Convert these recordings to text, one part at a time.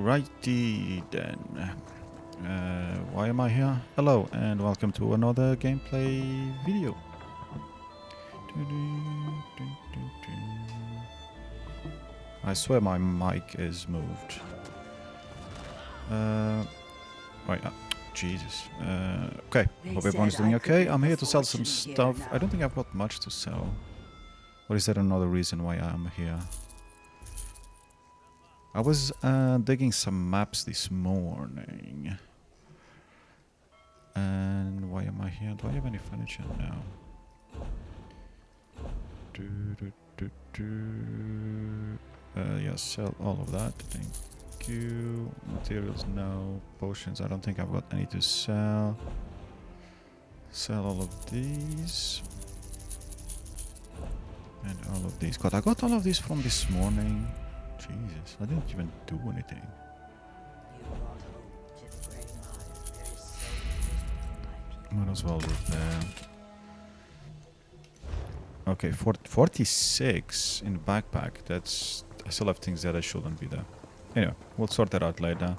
Alrighty then. Why am I here? Hello and welcome to another gameplay video. I swear my mic is moved. Right, Jesus. Okay, hope everyone's doing okay. I'm here to sell some stuff. I don't think I've got much to sell. Or is there another reason why I'm here? I was digging some maps this morning. And why am I here? Do I have any furniture? No. Yeah, sell all of that. Thank you. Materials, no. Potions, I don't think I've got any to sell. Sell all of these. And all of these. God, I got all of these from this morning. Jesus, I didn't even do anything. Might as well repair. Okay, 46 in the backpack. That's... I still have things that I shouldn't be there. Anyway, we'll sort that out later.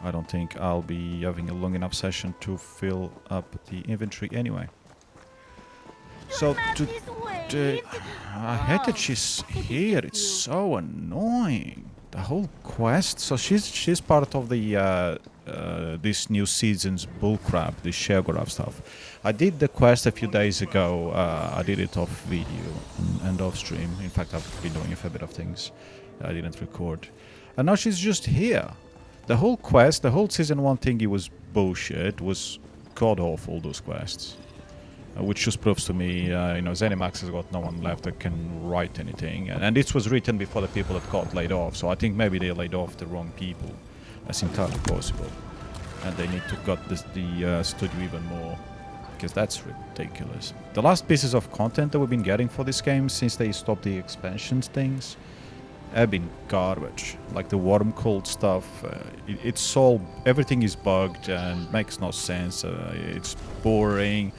I don't think I'll be having a long enough session to fill up the inventory anyway. So today, I hate that she's here. It's so annoying. The whole quest. So she's part of the this new season's bullcrap, the Shagorab stuff. I did the quest a few days ago. I did it off video and off stream. In fact, I've been doing a fair bit of things I didn't record. And now she's just here. The whole quest, the whole season 1 thingy was bullshit. Was god awful, those quests. Which just proves to me, you know, ZeniMax has got no one left that can write anything. And this was written before the people that got laid off. So I think maybe they laid off the wrong people. That's entirely possible. And they need to gut the studio even more. Because that's ridiculous. The last pieces of content that we've been getting for this game since they stopped the expansions things have been garbage. Like the worm cult stuff. It's all... Everything is bugged and makes no sense. It's boring.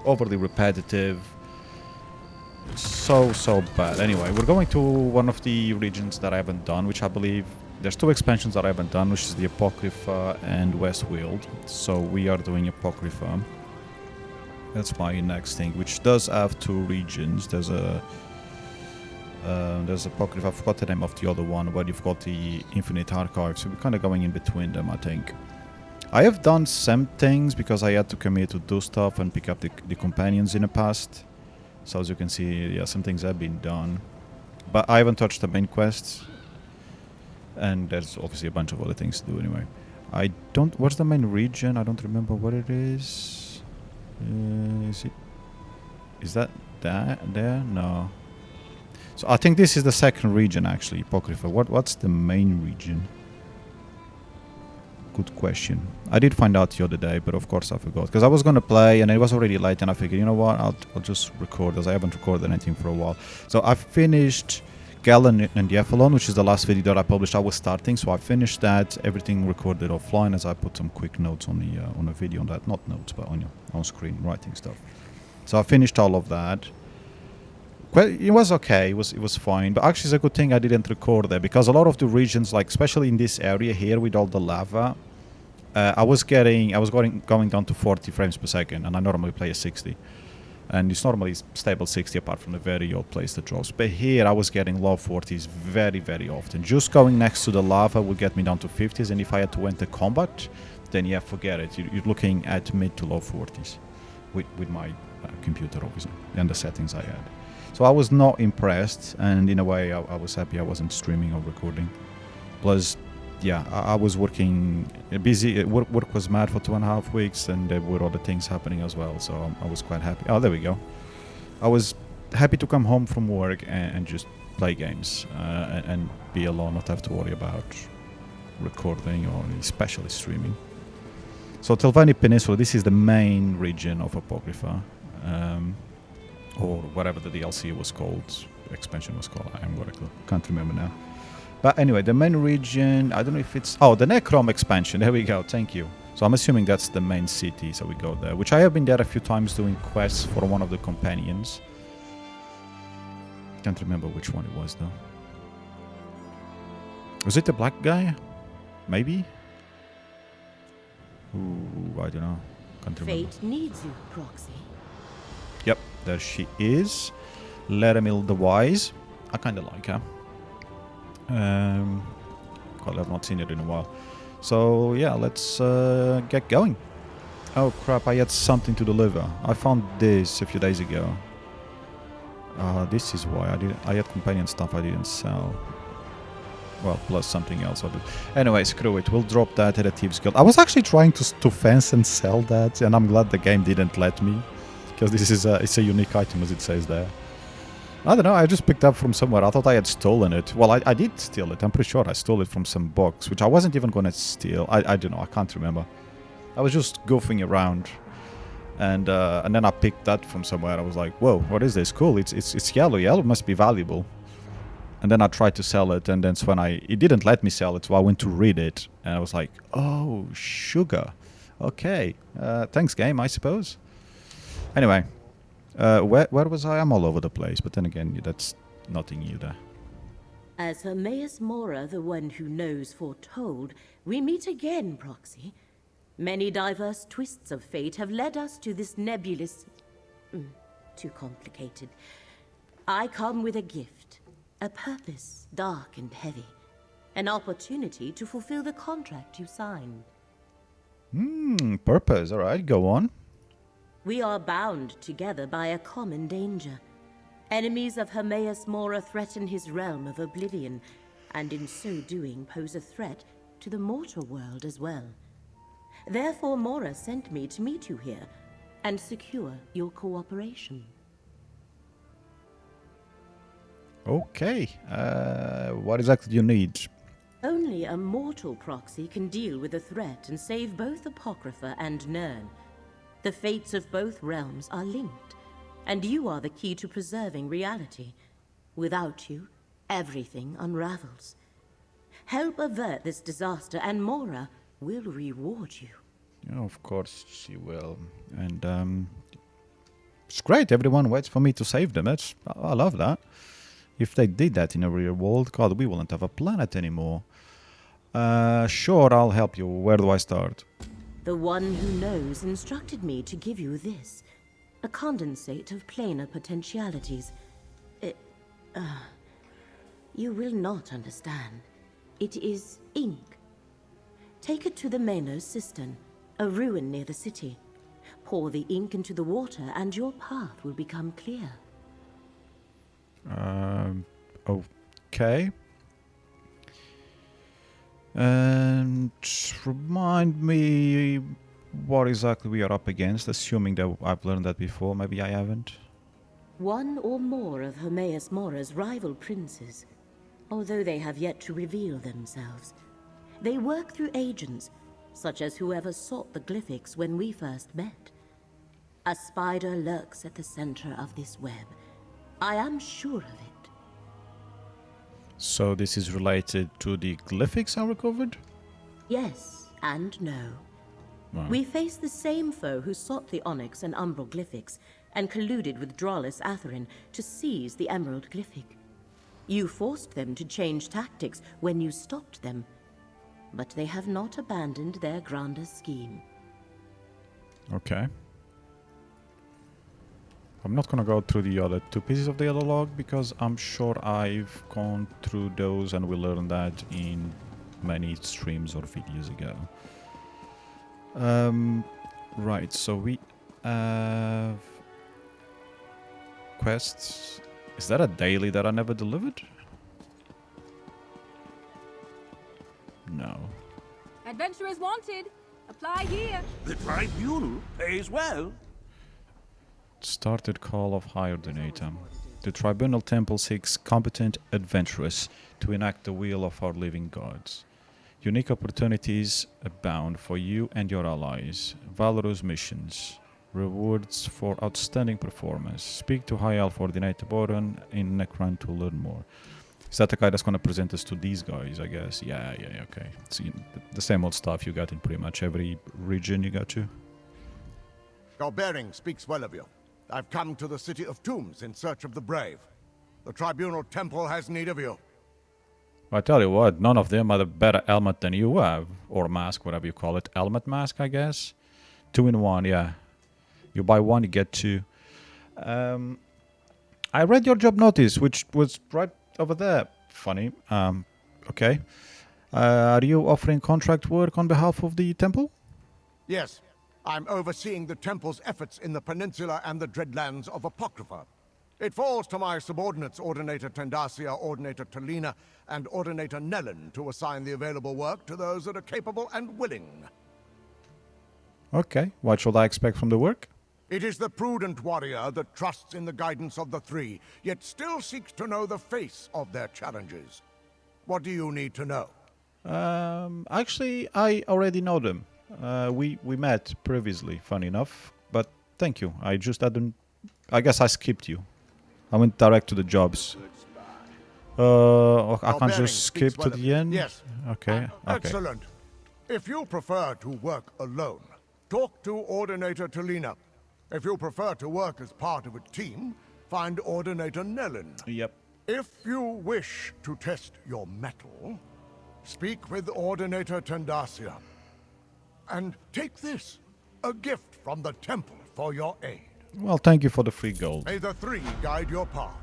Overly repetitive. So bad. Anyway, we're going to one of the regions that I haven't done, which I believe there's 2 expansions that I haven't done, which is the Apocrypha and Westfield. So we are doing Apocrypha. That's my next thing, which does have 2 regions. There's Apocrypha. I forgot the name of the other one, where you've got the Infinite Archive. So we're kind of going in between them, I think. I have done some things because I had to come here to do stuff and pick up the companions in the past. So as you can see, yeah, some things have been done. But I haven't touched the main quests. And there's obviously a bunch of other things to do anyway. I don't... What's the main region? I don't remember what it is. Is that there? No. So I think this is the second region actually, Apocrypha. What's the main region? Good question. I did find out the other day, but of course I forgot. Because I was going to play and it was already late and I figured, you know what, I'll just record as I haven't recorded anything for a while. So I finished Galen and the Ephelon, which is the last video that I published. I was starting, so I finished that. Everything recorded offline as I put some quick notes on the video on that. Not notes, but on screen writing stuff. So I finished all of that. Well, it was okay, it was fine, but actually it's a good thing I didn't record there, because a lot of the regions, like especially in this area here with all the lava, I was going down to 40 frames per second, and I normally play at 60. And it's normally stable 60 apart from the very odd place that drops. But here I was getting low 40s very, very often. Just going next to the lava would get me down to 50s, and if I had to enter combat, then yeah, forget it. You're looking at mid to low 40s with my computer, obviously, and the settings I had. So I was not impressed, and in a way I was happy I wasn't streaming or recording. Plus, yeah, I was working busy. Work was mad for 2.5 weeks, and there were other things happening as well, so I was quite happy. Oh, there we go. I was happy to come home from work and just play games and be alone, not have to worry about recording or especially streaming. So Telvanni Peninsula, this is the main region of Apocrypha. Or whatever the DLC was called, expansion was called, can't remember now. But anyway, the main region, I don't know if it's... Oh, the Necrom expansion, there we go, thank you. So I'm assuming that's the main city, so we go there. Which I have been there a few times doing quests for one of the companions. Can't remember which one it was though. Was it the black guy? Maybe? Ooh, I don't know. Can't remember. Fate needs you, Proxy. Yep, there she is. Laramil the Wise. I kind of like her. God, I've not seen her in a while. So, yeah, let's get going. Oh, crap, I had something to deliver. I found this a few days ago. This is why I had companion stuff I didn't sell. Well, plus something else. Anyway, screw it. We'll drop that at a Thieves Guild. I was actually trying to fence and sell that, and I'm glad the game didn't let me. Because this is it's a unique item, as it says there. I don't know, I just picked up from somewhere. I thought I had stolen it. Well, I did steal it. I'm pretty sure I stole it from some box, which I wasn't even going to steal. I don't know, I can't remember. I was just goofing around. And then I picked that from somewhere. I was like, whoa, what is this? Cool, it's yellow. Yellow must be valuable. And then I tried to sell it, and then when it didn't let me sell it, so I went to read it. And I was like, oh, sugar. Okay, thanks game, I suppose. Anyway. Where was I? I'm all over the place, but then again, that's nothing new there. As Hermaeus Mora, the one who knows, foretold, we meet again, Proxy. Many diverse twists of fate have led us to this nebulous... too complicated. I come with a gift, a purpose dark and heavy, an opportunity to fulfill the contract you signed. Purpose, alright, go on. We are bound together by a common danger. Enemies of Hermaeus Mora threaten his realm of oblivion, and in so doing pose a threat to the mortal world as well. Therefore Mora sent me to meet you here, and secure your cooperation. Okay, what exactly do you need? Only a mortal Proxy can deal with the threat and save both Apocrypha and Nirn. The fates of both realms are linked, and you are the key to preserving reality. Without you, everything unravels. Help avert this disaster, and Mora will reward you. Yeah, of course she will. And it's great, everyone waits for me to save them. I love that. If they did that in a real world, God, we wouldn't have a planet anymore. Sure, I'll help you. Where do I start? The one who knows instructed me to give you this. A condensate of planar potentialities. You will not understand. It is ink. Take it to the Manos cistern, a ruin near the city. Pour the ink into the water and your path will become clear. Okay. And remind me what exactly we are up against, assuming that I've learned that before. Maybe I haven't. One or more of Hermaeus Mora's rival princes, although they have yet to reveal themselves. They work through agents, such as whoever sought the glyphics when we first met. A spider lurks at the center of this web. I am sure of it. So this is related to the glyphics I recovered? Yes and no. Wow. We face the same foe who sought the Onyx and Umbral glyphics and colluded with Drawless Atherin to seize the Emerald glyphic. You forced them to change tactics when you stopped them, but they have not abandoned their grander scheme. Okay. I'm not gonna go through the other two pieces of the other log because I'm sure I've gone through those and we learned that in many streams or videos ago. Right, so we have quests. Is that a daily that I never delivered? No. Adventurers wanted. Apply here. The tribunal pays well. Started call of higher donator. The Tribunal Temple seeks competent adventurers to enact the will of our living gods. Unique opportunities abound for you and your allies. Valorous missions. Rewards for outstanding performance. Speak to High Elf Ordinator Boron in Necrom to learn more. Is that the guy that's going to present us to these guys, I guess? Yeah, okay. It's the same old stuff you got in pretty much every region you got to. Your bearing speaks well of you. I've come to the City of Tombs in search of the brave. The Tribunal Temple has need of you. I tell you what, none of them are a better helmet than you have. Or mask, whatever you call it. Helmet mask, I guess. 2 in 1, yeah. You buy one, you get 2. I read your job notice, which was right over there. Funny. Okay. Are you offering contract work on behalf of the temple? Yes, I'm overseeing the temple's efforts in the peninsula and the dreadlands of Apocrypha. It falls to my subordinates, Ordinator Tendacia, Ordinator Talina, and Ordinator Nellen, to assign the available work to those that are capable and willing. Okay. What should I expect from the work? It is the prudent warrior that trusts in the guidance of the three, yet still seeks to know the face of their challenges. What do you need to know? Actually, I already know them. We met previously, funny enough. But thank you. I guess I skipped you. I went direct to the jobs. I can't just skip to the end? Yes. Okay. Excellent. If you prefer to work alone, talk to Ordinator Talina. If you prefer to work as part of a team, find Ordinator Nellen. Yep. If you wish to test your mettle, speak with Ordinator Tendacia. And take this, a gift from the temple for your aid. Well, thank you for the free gold. May the three guide your path.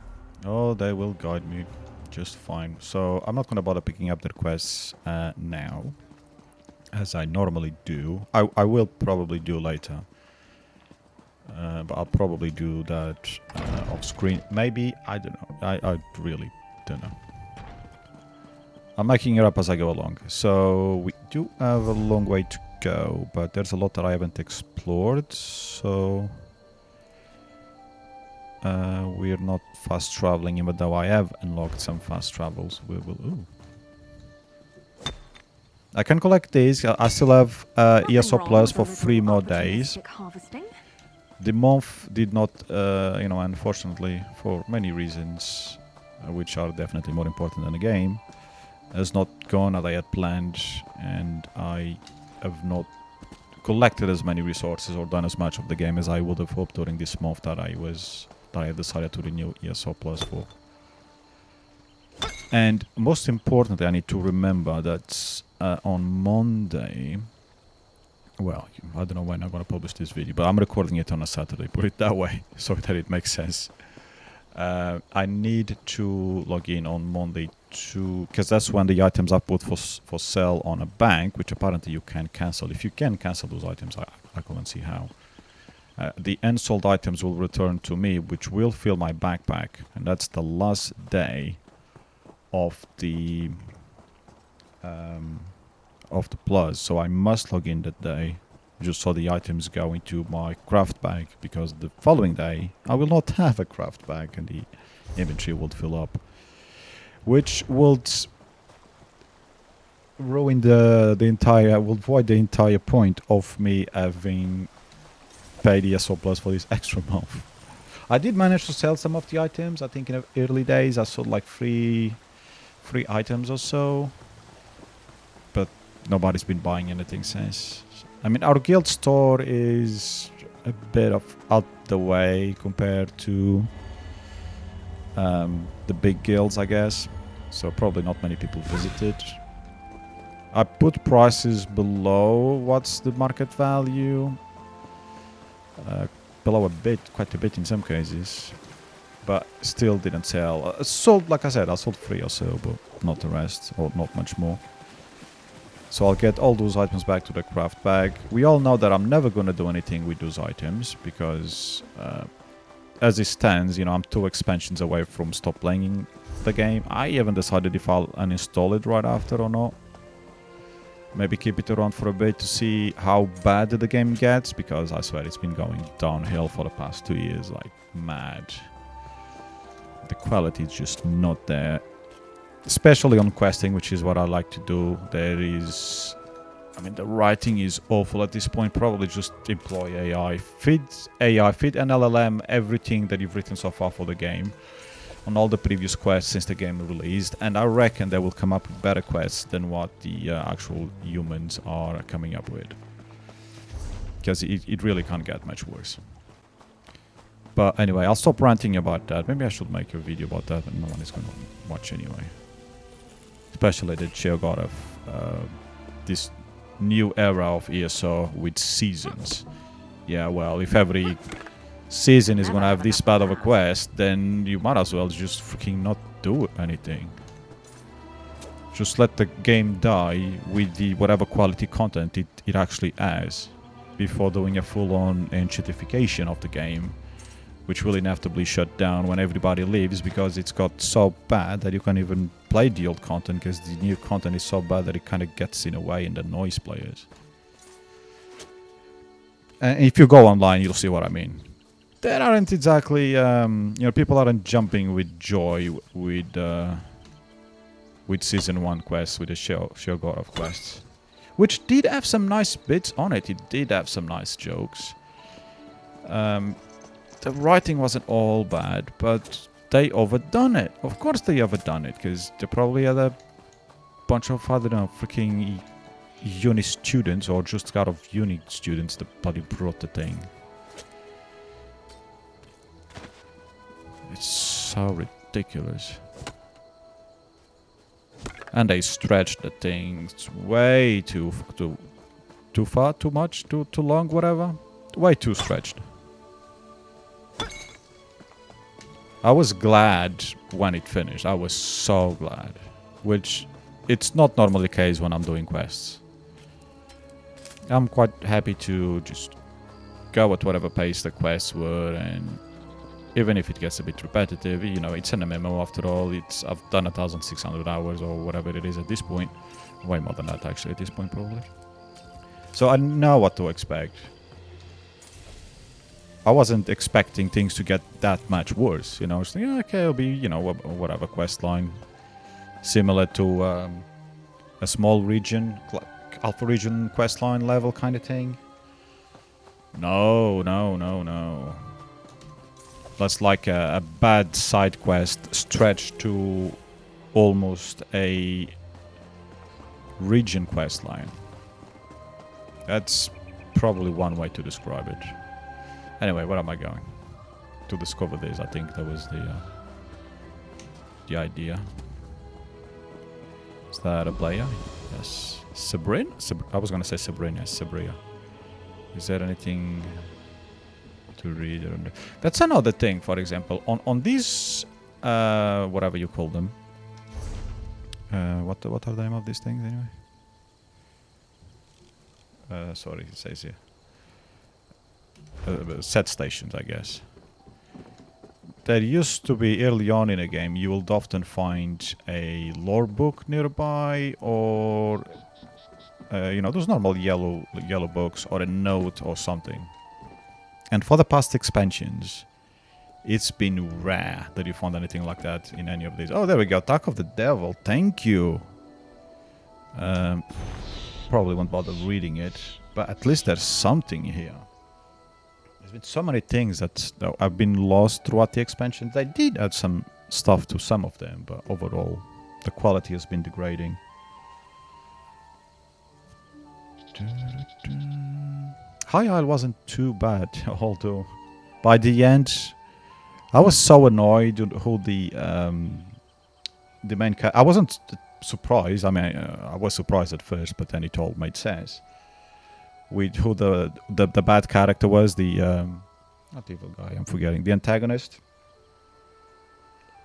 Oh, they will guide me just fine. So I'm not going to bother picking up the quests now, as I normally do. I will probably do later. But I'll probably do that off screen. Maybe, I don't know. I really don't know. I'm making it up as I go along. So we do have a long way to go, but there's a lot that I haven't explored. So we're not fast traveling, even though I have unlocked some fast travels. We will. Ooh. I can collect these. I still have ESO Plus for 3 more days. The month did not, unfortunately, for many reasons, which are definitely more important than the game, has not gone as I had planned, and I have not collected as many resources or done as much of the game as I would have hoped during this month that I have decided to renew ESO Plus for. And most importantly, I need to remember that on Monday. Well, I don't know when I'm going to publish this video, but I'm recording it on a Saturday, put it that way, so that it makes sense. I need to log in on Monday because that's when the items are put for sale on a bank, which apparently you can cancel. If you can cancel those items, I couldn't see how. The unsold items will return to me, which will fill my backpack, and that's the last day of the plus, so I must log in that day just so the items go into my craft bag, because the following day I will not have a craft bag and the inventory will fill up, which would ruin will void the entire point of me having paid ESO Plus for this extra month. I did manage to sell some of the items. I think in the early days I sold like three items or so, but nobody's been buying anything since. I mean, our guild store is a bit of out the way compared to the big guilds, I guess. So probably not many people visit it. I put prices below what's the market value. Below quite a bit in some cases. But still didn't sell. Sold, like I said, I sold 3 or so, but not the rest, or not much more. So I'll get all those items back to the craft bag. We all know that I'm never going to do anything with those items, because as it stands, I'm 2 expansions away from stop playing the game. I haven't decided if I'll uninstall it right after or not. Maybe keep it around for a bit to see how bad the game gets, because I swear it's been going downhill for the past 2 years like mad. The quality is just not there, especially on questing, which is what I like to do. The writing is awful at this point. Probably just employ AI. Feed an LLM everything that you've written so far for the game on all the previous quests since the game released, and I reckon they will come up with better quests than what the actual humans are coming up with, because it really can't get much worse. But anyway, I'll stop ranting about that. Maybe I should make a video about that, but no one is going to watch anyway. especially the Geogod of this new era of ESO with seasons. Yeah, well, if every season is gonna have this bad of a quest, then you might as well just freaking not do anything. Just let the game die with the whatever quality content it actually has, before doing a full-on enchitification of the game, which will inevitably shut down when everybody leaves because it's got so bad that you can't even play the old content because the new content is so bad that it kind of gets in a way and annoys players. And if you go online, you'll see what I mean. There aren't exactly, people aren't jumping with joy with Season 1 quests, with the Geogod of quests. Which did have some nice bits on it. It did have some nice jokes. The writing wasn't all bad, but they overdone it. Of course they overdone it, because they probably had a bunch of, I don't know, freaking uni students, or just out of uni students that bloody brought the thing. It's so ridiculous. And they stretched the things way too far, too much, too long, whatever. Way too stretched. I was glad when it finished. I was so glad. Which, it's not normally the case when I'm doing quests. I'm quite happy to just go at whatever pace the quests were, and even if it gets a bit repetitive, it's an MMO after all. I've done 1,600 hours or whatever it is at this point. Way more than that actually at this point probably. So I know what to expect. I wasn't expecting things to get that much worse. I was thinking, okay, it'll be, whatever quest line. Similar to a small region, alpha region quest line level kind of thing. No. That's like a bad side quest stretched to almost a region quest line. That's probably one way to describe it. Anyway, where am I going? To discover this, I think that was the idea. Is that a player? Yes. Sabrin? I was gonna say Sabrina, Sabria. Is there anything to read? That's another thing, for example. On these, whatever you call them. What are the name of these things anyway? Sorry, it says here. Set stations, I guess. There used to be, early on in a game, you will often find a lore book nearby, or those normal yellow books, or a note or something. And for the past expansions, it's been rare that you found anything like that in any of these. Oh, there we go, Attack of the Devil. Thank you. Probably won't bother reading it, but at least there's something here. There's been so many things that have been lost throughout the expansions. They did add some stuff to some of them, but overall, the quality has been degrading. High Isle wasn't too bad, although by the end, I was so annoyed who the main character. I wasn't surprised. I mean, I was surprised at first, but then it all made sense. With who the bad character was, the not evil guy, I'm forgetting, the antagonist.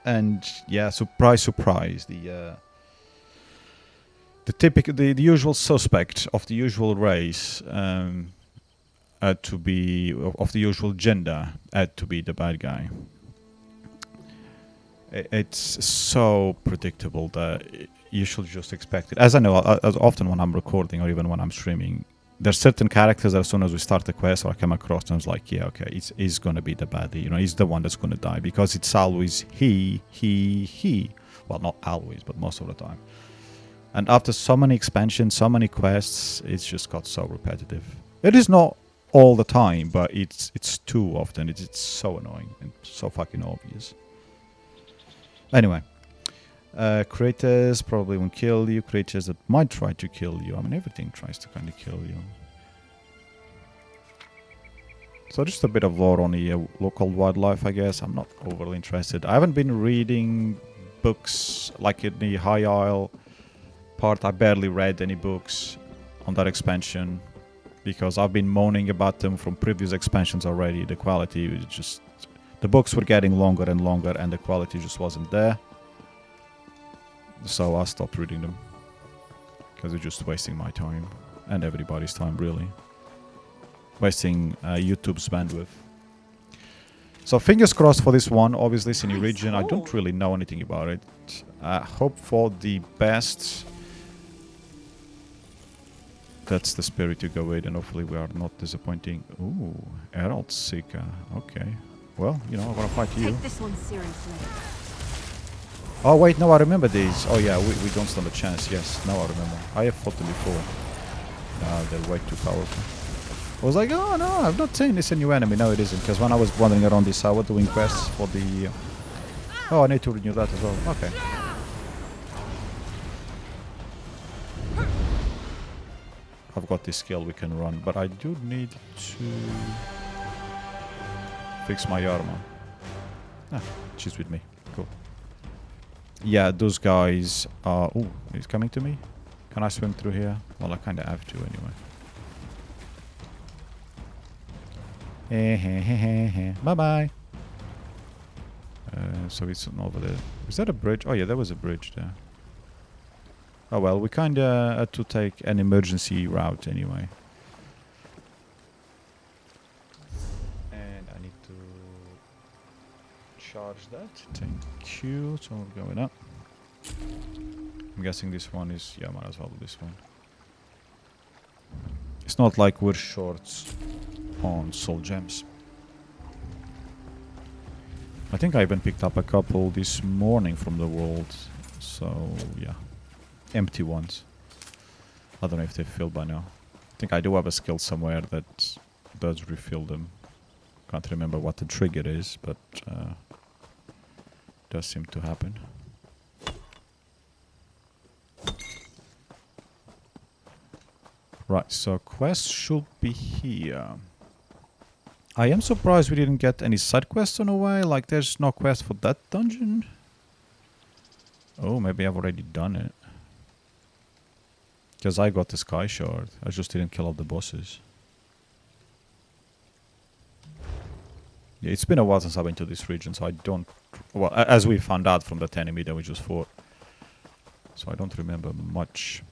And yeah, surprise, the typical, the usual suspect of the usual race had to be, of the usual gender, had to be the bad guy. It's so predictable that you should just expect it. As I know, as often when I'm recording or even when I'm streaming, there's certain characters that as soon as we start the quest or I come across them, it's like, yeah, okay, he's going to be the baddie. He's the one that's going to die, because it's always he. Well, not always, but most of the time. And after so many expansions, so many quests, it's just got so repetitive. It is not all the time, but it's too often. It's so annoying and so fucking obvious. Anyway, creatures probably won't kill you. Creatures that might try to kill you. I mean, everything tries to kind of kill you. So just a bit of lore on the local wildlife, I guess. I'm not overly interested. I haven't been reading books like in the High Isle part, I barely read any books on that expansion because I've been moaning about them from previous expansions already. The quality was just... The books were getting longer and longer and the quality just wasn't there. So I stopped reading them because it's just wasting my time and everybody's time, really. Wasting YouTube's bandwidth. So fingers crossed for this one. Obviously it's a new region. I don't really know anything about it. Hope for the best. That's the spirit to go with, and hopefully we are not disappointing. Ooh, Herald Seeker. Okay. Well, you know, I want to fight you. Take this one seriously. Oh wait, no, I remember these. Oh yeah, we don't stand a chance. Yes, now I remember. I have fought them before. They're way too powerful. I was like, oh no, I'm not saying it's a new enemy. No, it isn't, because when I was wandering around this hour doing quests for the... Oh, I need to renew that as well. Okay. I've got this skill we can run, but I do need to fix my armor. Ah, she's with me. Cool. Yeah, those guys are... Ooh, he's coming to me? Can I swim through here? Well, I kind of have to anyway. Bye-bye. So it's over there. Is that a bridge? Oh yeah, there was a bridge there. Oh well, we kind of had to take an emergency route anyway. And I need to charge that. Thank you. So we're going up. I'm guessing this one is... Yeah, might as well do this one. It's not like we're short on soul gems. I think I even picked up a couple this morning from the world. So, yeah. Empty ones. I don't know if they're filled by now. I think I do have a skill somewhere that does refill them. Can't remember what the trigger is, but does seem to happen. Right, so quest should be here. I am surprised we didn't get any side quests on the way. Like, there's no quest for that dungeon. Oh, maybe I've already done it. Because I got the Sky Shard. I just didn't kill all the bosses. Yeah, it's been a while since I've been to this region, so I don't... Well, as we found out from that enemy that we just fought. So I don't remember much.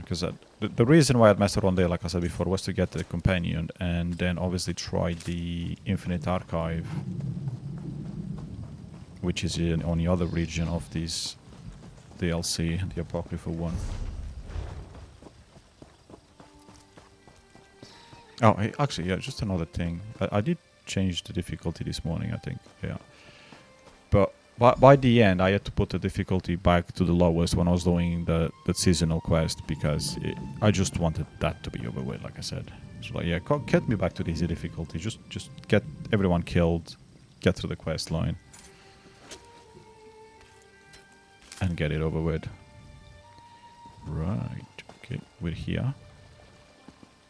Because the reason why I'd messed around there, like I said before, was to get the companion and then obviously try the Infinite Archive, which is on the other region of this DLC, the Apocrypha one. Oh, hey, actually, yeah, just another thing. I did change the difficulty this morning, I think, yeah. But by the end, I had to put the difficulty back to the lowest when I was doing the seasonal quest, because I just wanted that to be over with, like I said. So like, yeah, get me back to the easy difficulty. Just get everyone killed, get through the quest line, and get it over with. Right, okay, we're here.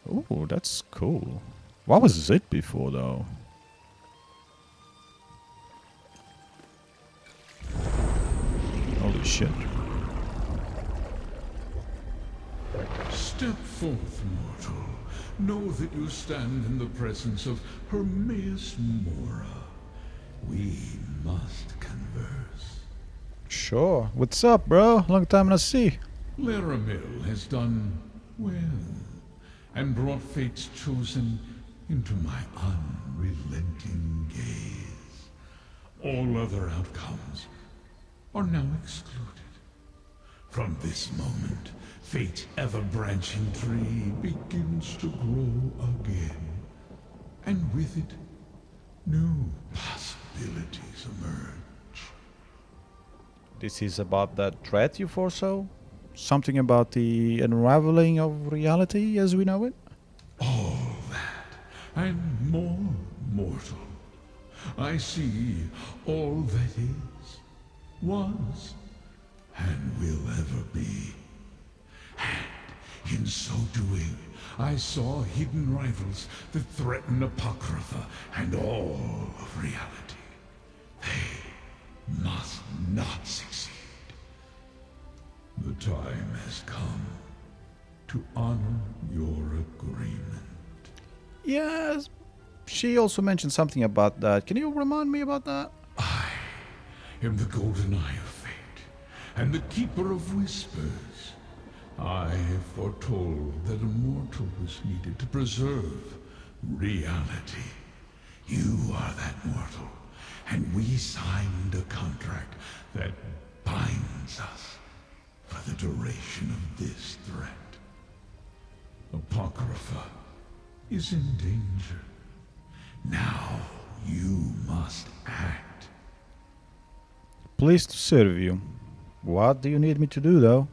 Oh, that's cool. What was it before, though? Holy shit. Step forth, mortal. Know that you stand in the presence of Hermaeus Mora. We must converse. Sure. What's up, bro? Long time no see. Laramil has done well, and brought fate's chosen into my unrelenting gaze. All other outcomes are now excluded. From this moment, fate's ever-branching tree begins to grow again, and with it, new possibilities emerge. This is about that threat you foresaw? Something about the unraveling of reality as we know it? All that, and more, mortal. I see all that is, was, and will ever be. And in so doing, I saw hidden rivals that threaten Apocrypha and all of reality. They must not succeed. has come to honor your agreement. Yes. She also mentioned something about that. Can you remind me about that? I am the Golden Eye of Fate, and the Keeper of Whispers. I have foretold that a mortal was needed to preserve reality. You are that mortal, and we signed a contract that binds us for the duration of this threat. Apocrypha is in danger. Now you must act. Pleased to serve you. What do you need me to do, though?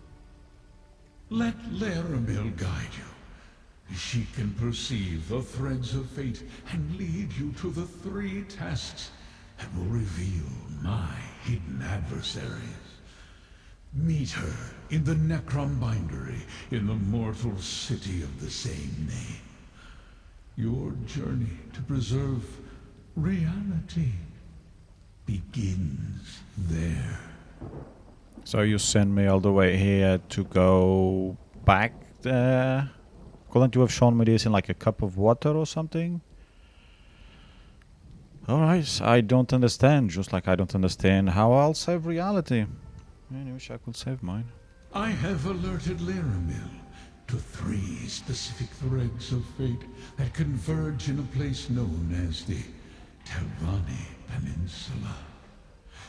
Let Laramil guide you. She can perceive the threads of fate and lead you to the 3 tasks that will reveal my hidden adversaries. Meet her in the Necrom bindery in the mortal city of the same name. Your journey to preserve reality begins there. So you send me all the way here to go back there? Couldn't you have shown me this in like a cup of water or something? Alright, I don't understand, just like I don't understand how I'll save reality. I wish I could save mine. I have alerted Laramil to 3 specific threads of fate that converge in a place known as the Telvanni Peninsula.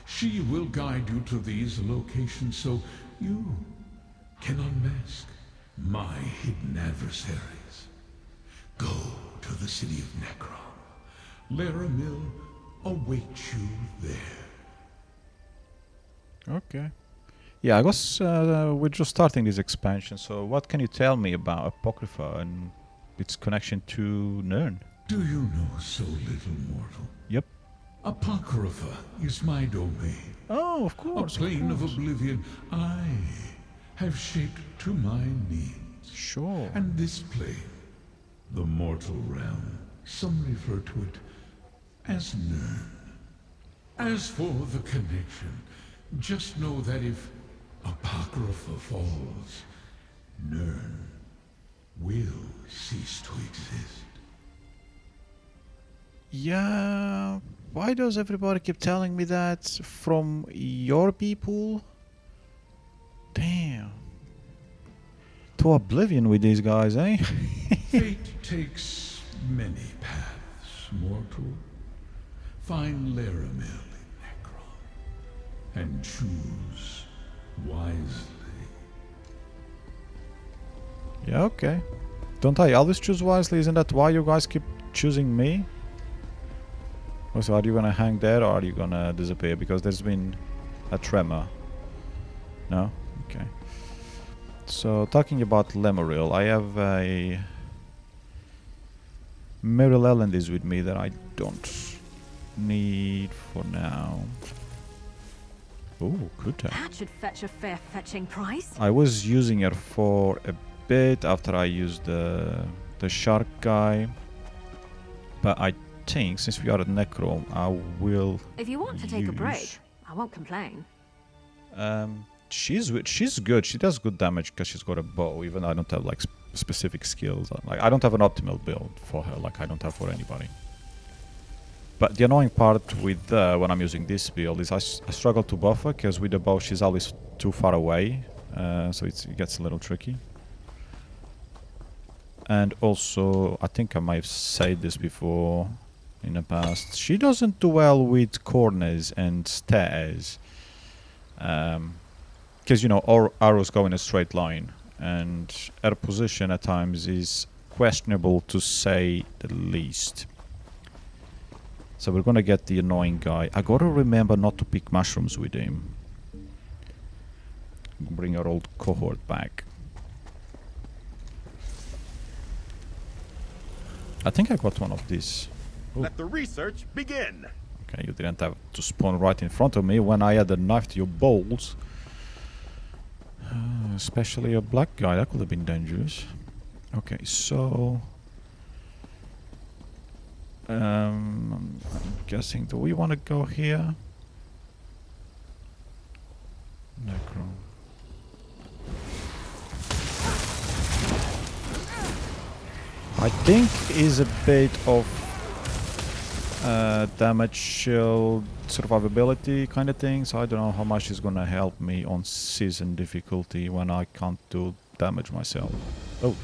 She will guide you to these locations so you can unmask my hidden adversaries. Go to the city of Necrom. Laramil awaits you there. Okay. Yeah, I guess we're just starting this expansion, so what can you tell me about Apocrypha and its connection to Nern? Do you know so little, mortal? Yep. Apocrypha is my domain. Oh, of course. A plane of course. oblivion I have shaped to my needs. Sure. And this plane, the mortal realm, some refer to it as Nern. As for the connection, just know that if Apocrypha falls, Nern will cease to exist. Yeah, why does everybody keep telling me that from your people? Damn. To oblivion with these guys, eh? Fate takes many paths, mortal. Find Laramil in Necrom, and choose wisely. Yeah, okay. Don't I always choose wisely? Isn't that why you guys keep choosing me? Also, are you gonna hang there or are you gonna disappear? Because there's been a tremor. No? Okay. So, talking about Lemuel, I have a Merrill Island is with me that I don't need for now. Oh, good. That should fetch a fair fetching price. I was using her for a bit after I used the shark guy, but I think since we are at Necrom, I will. If you want to take a break, I won't complain. She's good. She does good damage because she's got a bow. Even though I don't have like specific skills. Like I don't have an optimal build for her. Like I don't have for anybody. But the annoying part with when I'm using this build is I struggle to buffer because with the bow she's always too far away, so it gets a little tricky. And also, I think I might have said this before in the past, she doesn't do well with corners and stairs. Because, you know, our arrows go in a straight line, and her position at times is questionable to say the least. So we're gonna get the annoying guy. I gotta remember not to pick mushrooms with him. Bring our old cohort back. I think I got one of these. Ooh. Let the research begin. Okay, you didn't have to spawn right in front of me when I had a knife to your balls. Especially a black guy, that could have been dangerous. Okay, so... I'm guessing, do we want to go here? Necrom. I think is a bit of damage shield survivability kind of thing, so I don't know how much is gonna help me on season difficulty when I can't do damage myself. Oh,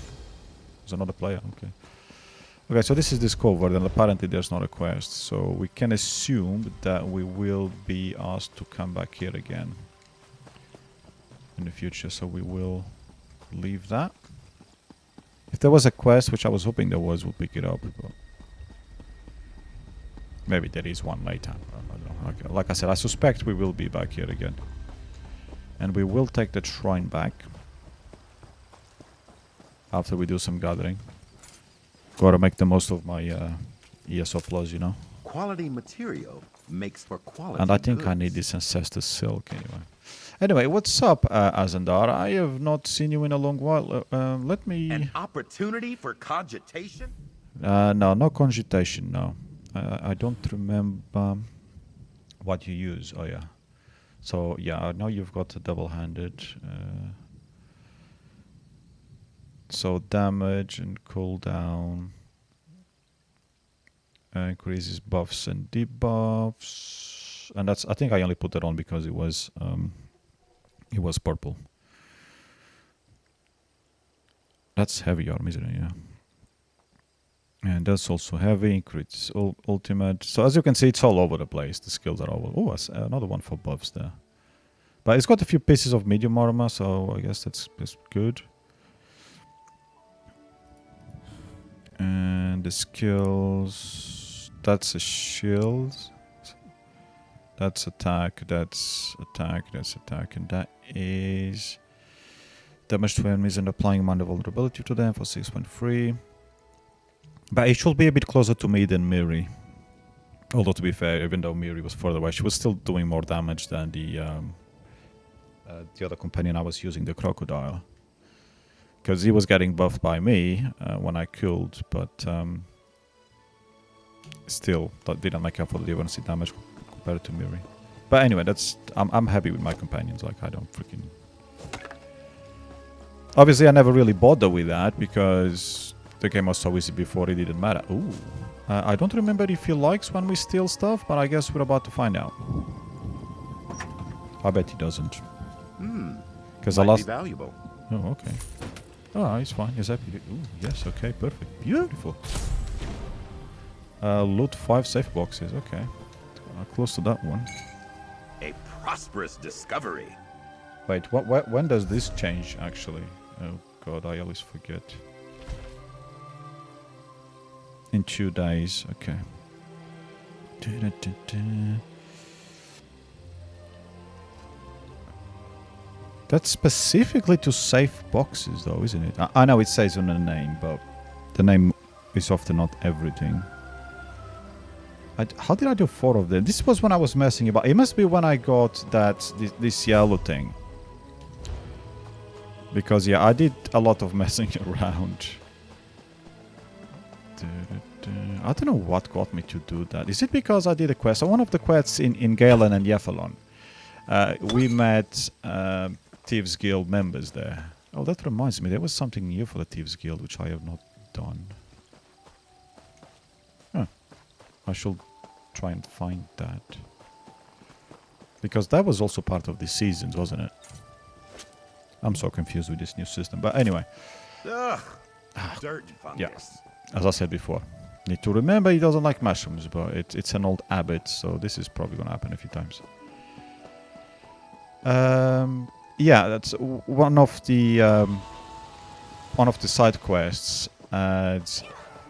there's another player, okay. Okay, so this is discovered and apparently there's not a quest, so we can assume that we will be asked to come back here again in the future, so we will leave that. If there was a quest, which I was hoping there was, we'll pick it up, but maybe there is one later. I don't know. Okay. Like I said, I suspect we will be back here again. And we will take the shrine back after we do some gathering. Gotta make the most of my ESO plus, you know. Quality material makes for quality And I think I goods. need this ancestor silk anyway. Anyway, what's up, Azandar? I have not seen you in a long while. Let me... An opportunity for cogitation? No cogitation, no. I don't remember what you use. Oh, yeah. So, yeah, I know you've got a double-handed. So, damage and cooldown. Increases buffs and debuffs. And that's, I think I only put that on because it was purple. That's heavy arm, isn't it? Yeah. And that's also heavy, increases ultimate. So as you can see, it's all over the place. The skills are all over. Oh, another one for buffs there. But it's got a few pieces of medium armor, so I guess that's good. And the skills... That's a shield. That's attack, that's attack, that's attack. And that is... damage to enemies and applying minor vulnerability to them for 6.3. But it should be a bit closer to me than Miri. Although, to be fair, even though Miri was further away, she was still doing more damage than the other companion I was using, the Crocodile. Because he was getting buffed by me when I killed, but still, that didn't make up for the difference in damage compared to Miri. But anyway, I'm happy with my companions, like I don't freaking... Obviously, I never really bother with that, because... the game was so easy before, it didn't matter. Ooh. I don't remember if he likes when we steal stuff, but I guess we're about to find out. I bet he doesn't. Because I lost... valuable. Oh, okay. Oh, he's fine. He's happy. Ooh, yes, okay, perfect. Beautiful. Loot 5 safe boxes, okay. Close to that one. A prosperous discovery. Wait, when does this change, actually? Oh, God, I always forget. In 2 days, okay. That's specifically to safe boxes, though, isn't it? I know it says on the name, but the name is often not everything. How did I do 4 of them? This was when I was messing about. It must be when I got this yellow thing. Because, yeah, I did a lot of messing around. I don't know what got me to do that. Is it because I did a quest? One of the quests in Galen and Yephalon. We met Thieves Guild members there. Oh, that reminds me. There was something new for the Thieves Guild, which I have not done. Huh. I should try and find that. Because that was also part of the seasons, wasn't it? I'm so confused with this new system. But anyway. Ugh. Dirt and fungus. Yeah. As I said before. Need to remember he doesn't like mushrooms, but it's an old habit, so this is probably going to happen a few times. Yeah, that's one of the side quests adds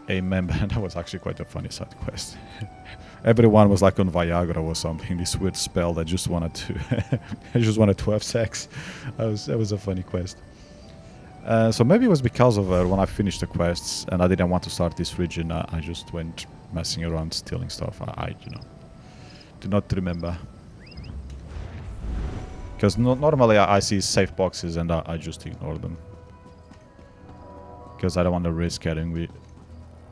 a member, and that was actually quite a funny side quest. Everyone was like on Viagra or something, this weird spell that just wanted to have sex. That was a funny quest. So maybe it was because of her when I finished the quests and I didn't want to start this region, I just went messing around, stealing stuff. I do not remember. Because normally I see safe boxes and I just ignore them. Because I don't want to risk getting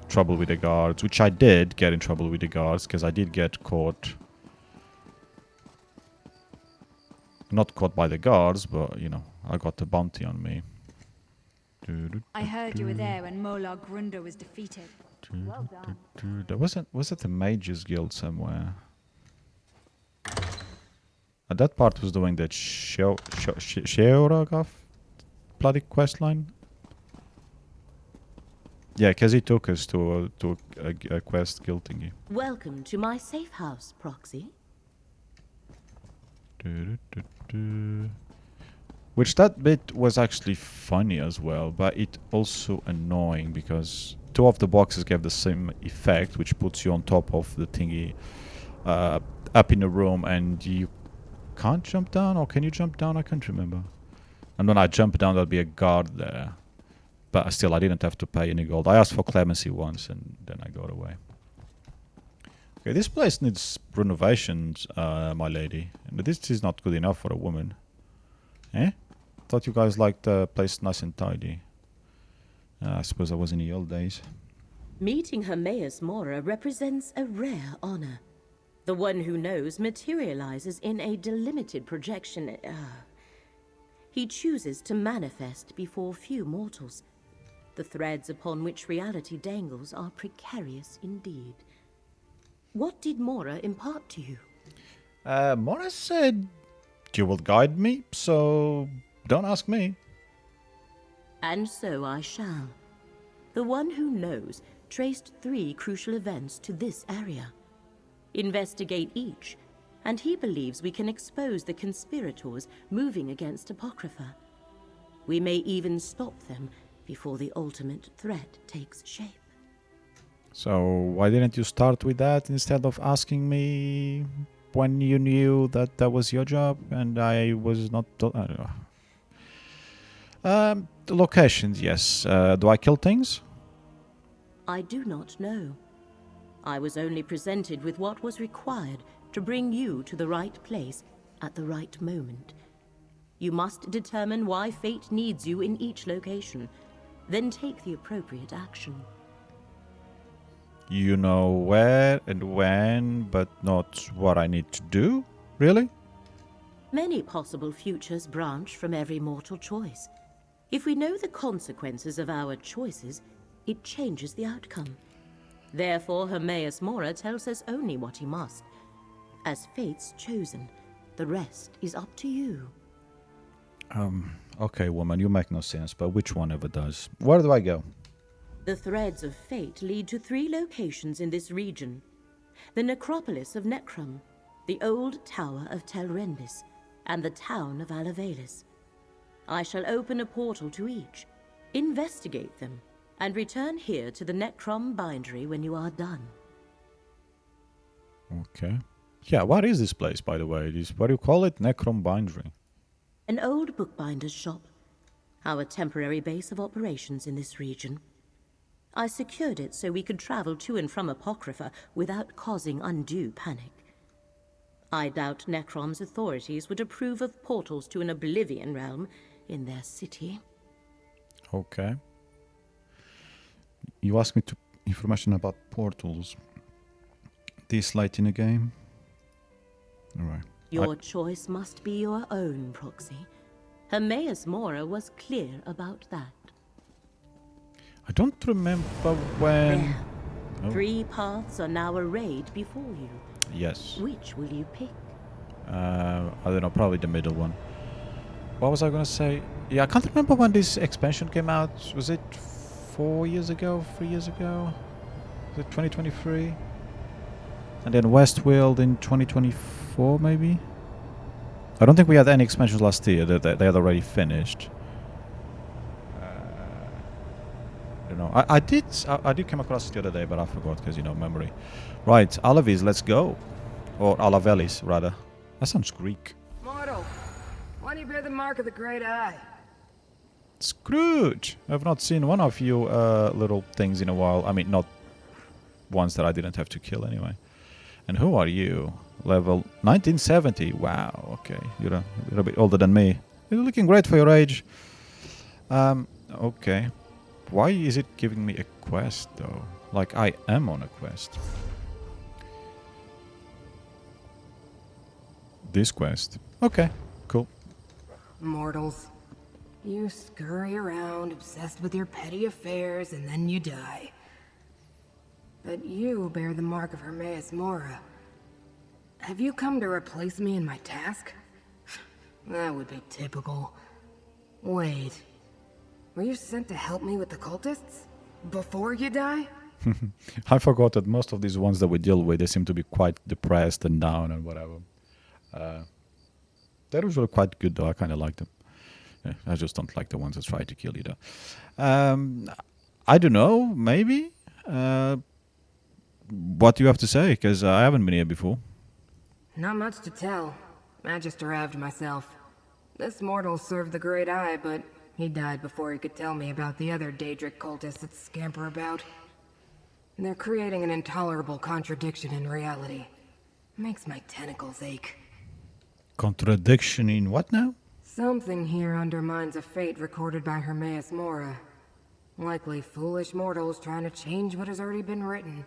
trouble with the guards, which I did get in trouble with the guards, because I did get caught. Not caught by the guards, but, you know, I got the bounty on me. I heard you were there when Molar Grunder was defeated. Well done. Was it the Mages Guild somewhere? That part was doing that Sheoragaf bloody questline. Yeah, because he took us to a quest guild thingy. Welcome to my safe house, Proxy. Which that bit was actually funny as well, but it also annoying because two of the boxes gave the same effect, which puts you on top of the thingy up in a room, and you can't jump down, or can you jump down? I can't remember. And when I jump down, there'll be a guard there. But still, I didn't have to pay any gold. I asked for clemency once, and then I got away. Okay, this place needs renovations, my lady. And this is not good enough for a woman. Eh? Thought you guys liked the place nice and tidy. I suppose I was in the old days. Meeting Hermaeus Mora represents a rare honor. The one who knows materializes in a delimited projection. He chooses to manifest before few mortals. The threads upon which reality dangles are precarious indeed. What did Mora impart to you? Mora said you will guide me, so don't ask me. And so I shall. The one who knows traced 3 crucial events to this area. Investigate each, and he believes we can expose the conspirators moving against Apocrypha. We may even stop them before the ultimate threat takes shape. So why didn't you start with that instead of asking me when you knew that that was your job and I was not... I don't know. The locations, yes. Do I kill things? I do not know. I was only presented with what was required to bring you to the right place at the right moment. You must determine why fate needs you in each location, then take the appropriate action. You know where and when, but not what I need to do? Really? Many possible futures branch from every mortal choice. If we know the consequences of our choices, it changes the outcome. Therefore, Hermaeus Mora tells us only what he must. As fate's chosen, the rest is up to you. Okay, woman, you make no sense, but which one ever does? Where do I go? The threads of fate lead to 3 locations in this region. The necropolis of Necrom, the old tower of Telrendis, and the town of Alavelis. I shall open a portal to each, investigate them, and return here to the Necrom bindery when you are done. Okay. Yeah, what is this place, by the way? What do you call it? Necrom bindery. An old bookbinder's shop, our temporary base of operations in this region. I secured it so we could travel to and from Apocrypha without causing undue panic. I doubt Necrom's authorities would approve of portals to an Oblivion realm in their city. Okay. You asked me information about portals. This late in the game? Alright. Your choice must be your own, Proxy. Hermaeus Mora was clear about that. I don't remember when... There. Oh. 3 paths are now arrayed before you. Yes. Which will you pick? I don't know, probably the middle one. What was I gonna say? Yeah, I can't remember when this expansion came out. Was it 4 years ago? 3 years ago? Was it 2023? And then Westworld in 2024, maybe? I don't think we had any expansions last year. They had already finished. I don't know. I did come across it the other day, but I forgot because, you know, memory. Right, Alavis, let's go. Or Alavelis, rather. That sounds Greek. Mortal, why do you bear the mark of the Great Eye? Scrooge! I've not seen one of you little things in a while. I mean, not ones that I didn't have to kill anyway. And who are you? Level 1970. Wow, okay. You're a bit older than me. You're looking great for your age. Okay. Why is it giving me a quest, though? Like, I am on a quest. This quest. Okay, cool. Mortals, You scurry around, obsessed with your petty affairs, and then you die. But you bear the mark of Hermaeus Mora. Have you come to replace me in my task? That would be typical. Wait. Were you sent to help me with the cultists? Before you die? I forgot that most of these ones that we deal with, they seem to be quite depressed and down and whatever. They're usually quite good though, I kind of like them. Yeah, I just don't like the ones that try to kill you though. I don't know, maybe? What do you have to say? Because I haven't been here before. Not much to tell. I just arrived myself. This mortal served the Great Eye, but he died before he could tell me about the other Daedric cultists that scamper about. They're creating an intolerable contradiction in reality. Makes my tentacles ache. Contradiction in what now? Something here undermines a fate recorded by Hermaeus Mora. Likely foolish mortals trying to change what has already been written.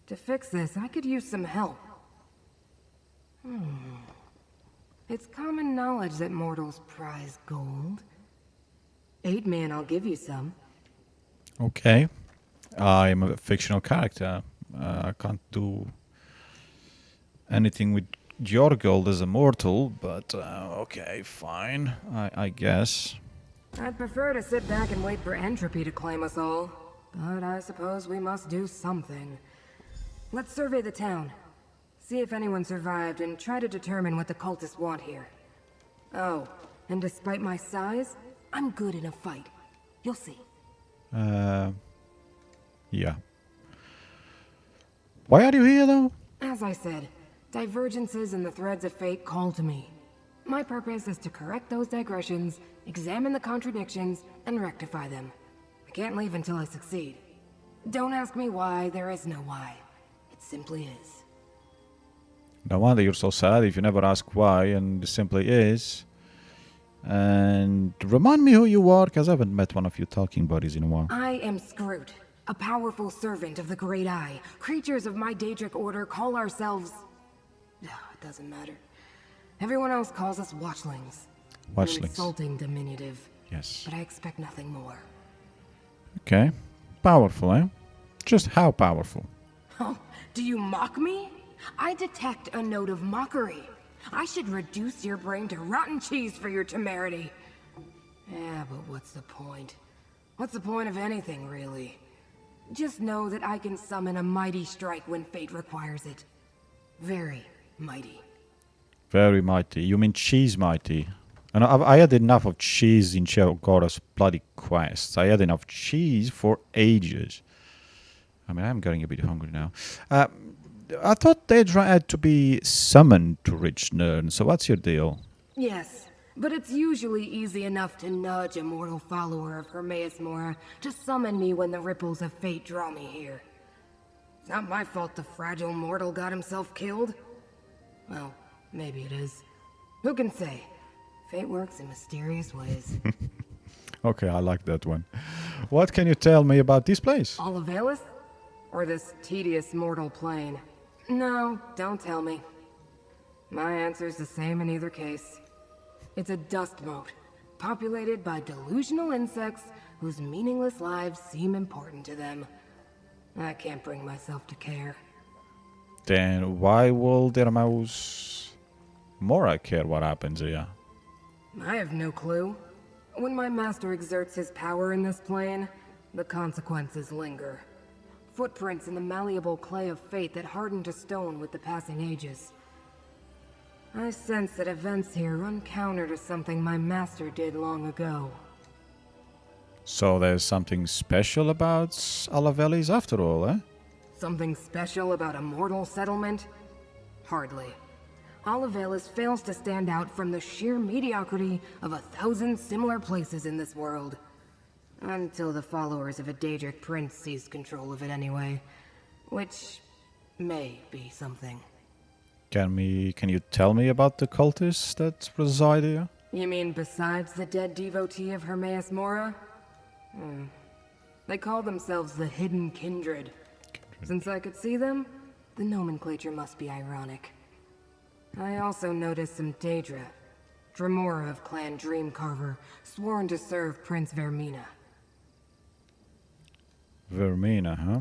To fix this, I could use some help. It's common knowledge that mortals prize gold. Aid me and I'll give you some. Okay. I'm a fictional character. I can't do anything with your gold as a mortal, but okay, fine, I guess. I'd prefer to sit back and wait for entropy to claim us all, but I suppose we must do something. Let's survey the town. See if anyone survived and try to determine what the cultists want here. Oh, and despite my size, I'm good in a fight. You'll see. Yeah. Why are you here, though? As I said, divergences in the threads of fate call to me. My purpose is to correct those digressions, examine the contradictions, and rectify them. I can't leave until I succeed. Don't ask me why, there is no why. It simply is. No wonder you're so sad if you never ask why, and it simply is. And remind me who you are, because I haven't met one of your talking buddies in a while. I am Scroot, a powerful servant of the Great Eye. Creatures of my Daedric order call ourselves... It doesn't matter. Everyone else calls us Watchlings. Watchlings. An insulting diminutive. Yes. But I expect nothing more. Okay. Powerful, eh? Just how powerful? Oh, do you mock me? I detect a note of mockery. I should reduce your brain to rotten cheese for your temerity. Yeah, but what's the point? What's the point of anything, really? Just know that I can summon a mighty strike when fate requires it. Very mighty. Very mighty. You mean cheese mighty? And I had enough of cheese in Gora's bloody quests. I had enough cheese for ages. I mean, I'm getting a bit hungry now. I thought Daedra had to be summoned to reach Nirn, so what's your deal? Yes, but it's usually easy enough to nudge a mortal follower of Hermaeus Mora to summon me when the ripples of fate draw me here. It's not my fault the fragile mortal got himself killed. Well, maybe it is. Who can say? Fate works in mysterious ways. Okay, I like that one. What can you tell me about this place? Olivelis? Or this tedious mortal plane? No, don't tell me. My answer's the same in either case. It's a dust mote, populated by delusional insects whose meaningless lives seem important to them. I can't bring myself to care. Then why will Hermaeus Mora care what happens here? I have no clue. When my master exerts his power in this plane, the consequences linger. Footprints in the malleable clay of fate that harden to stone with the passing ages. I sense that events here run counter to something my master did long ago. So there's something special about Olivelis after all, eh? Something special about a mortal settlement? Hardly. Olivelis fails to stand out from the sheer mediocrity of 1,000 similar places in this world. Until the followers of a Daedric prince seize control of it anyway. Which may be something. Can you tell me about the cultists that reside here? You mean besides the dead devotee of Hermaeus Mora? They call themselves the Hidden Kindred. Since I could see them, the nomenclature must be ironic. I also noticed some Daedra. Dremora of Clan Dreamcarver, sworn to serve Prince Vermina. Vermina, huh?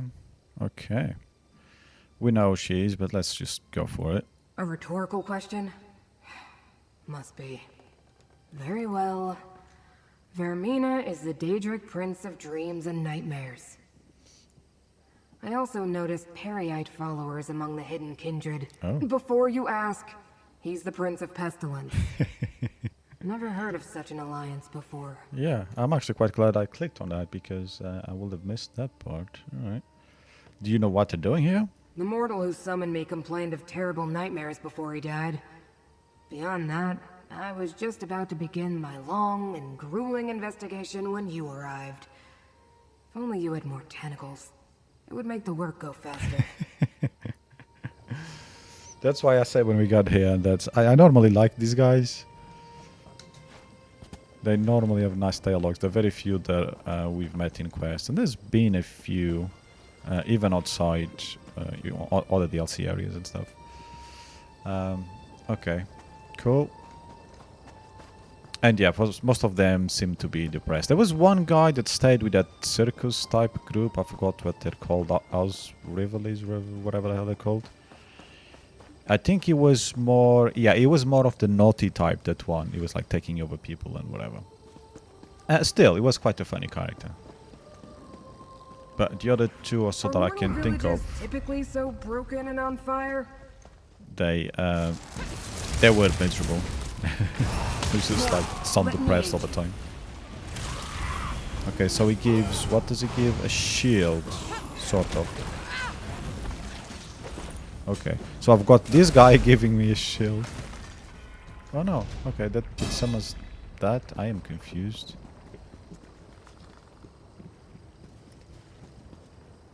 Okay. We know who she is, but let's just go for it. A rhetorical question? Must be. Very well. Vermina is the Daedric Prince of Dreams and Nightmares. I also noticed Periite followers among the hidden kindred. Oh. Before you ask, he's the Prince of Pestilence. Never heard of such an alliance before. Yeah, I'm actually quite glad I clicked on that because I would have missed that part. Alright. Do you know what they're doing here? The mortal who summoned me complained of terrible nightmares before he died. Beyond that, I was just about to begin my long and grueling investigation when you arrived. If only you had more tentacles. It would make the work go faster. That's why I said when we got here that I normally like these guys. They normally have nice dialogues. There are very few that we've met in quests. And there's been a few, even outside all the DLC areas and stuff. Okay, cool. And yeah, most of them seem to be depressed. There was one guy that stayed with that circus type group. I forgot what they're called. House Rivalies, whatever the hell they're called. I think he was more... Yeah, he was more of the naughty type, that one. He was like taking over people and whatever. Still, he was quite a funny character. But the other two also that I can think of... typically so broken and on fire? They were miserable. He was just like sun depressed all the time. Okay, so he gives... What does he give? A shield, sort of. Okay, so I've got this guy giving me a shield. Oh no, okay, that summons that. I am confused.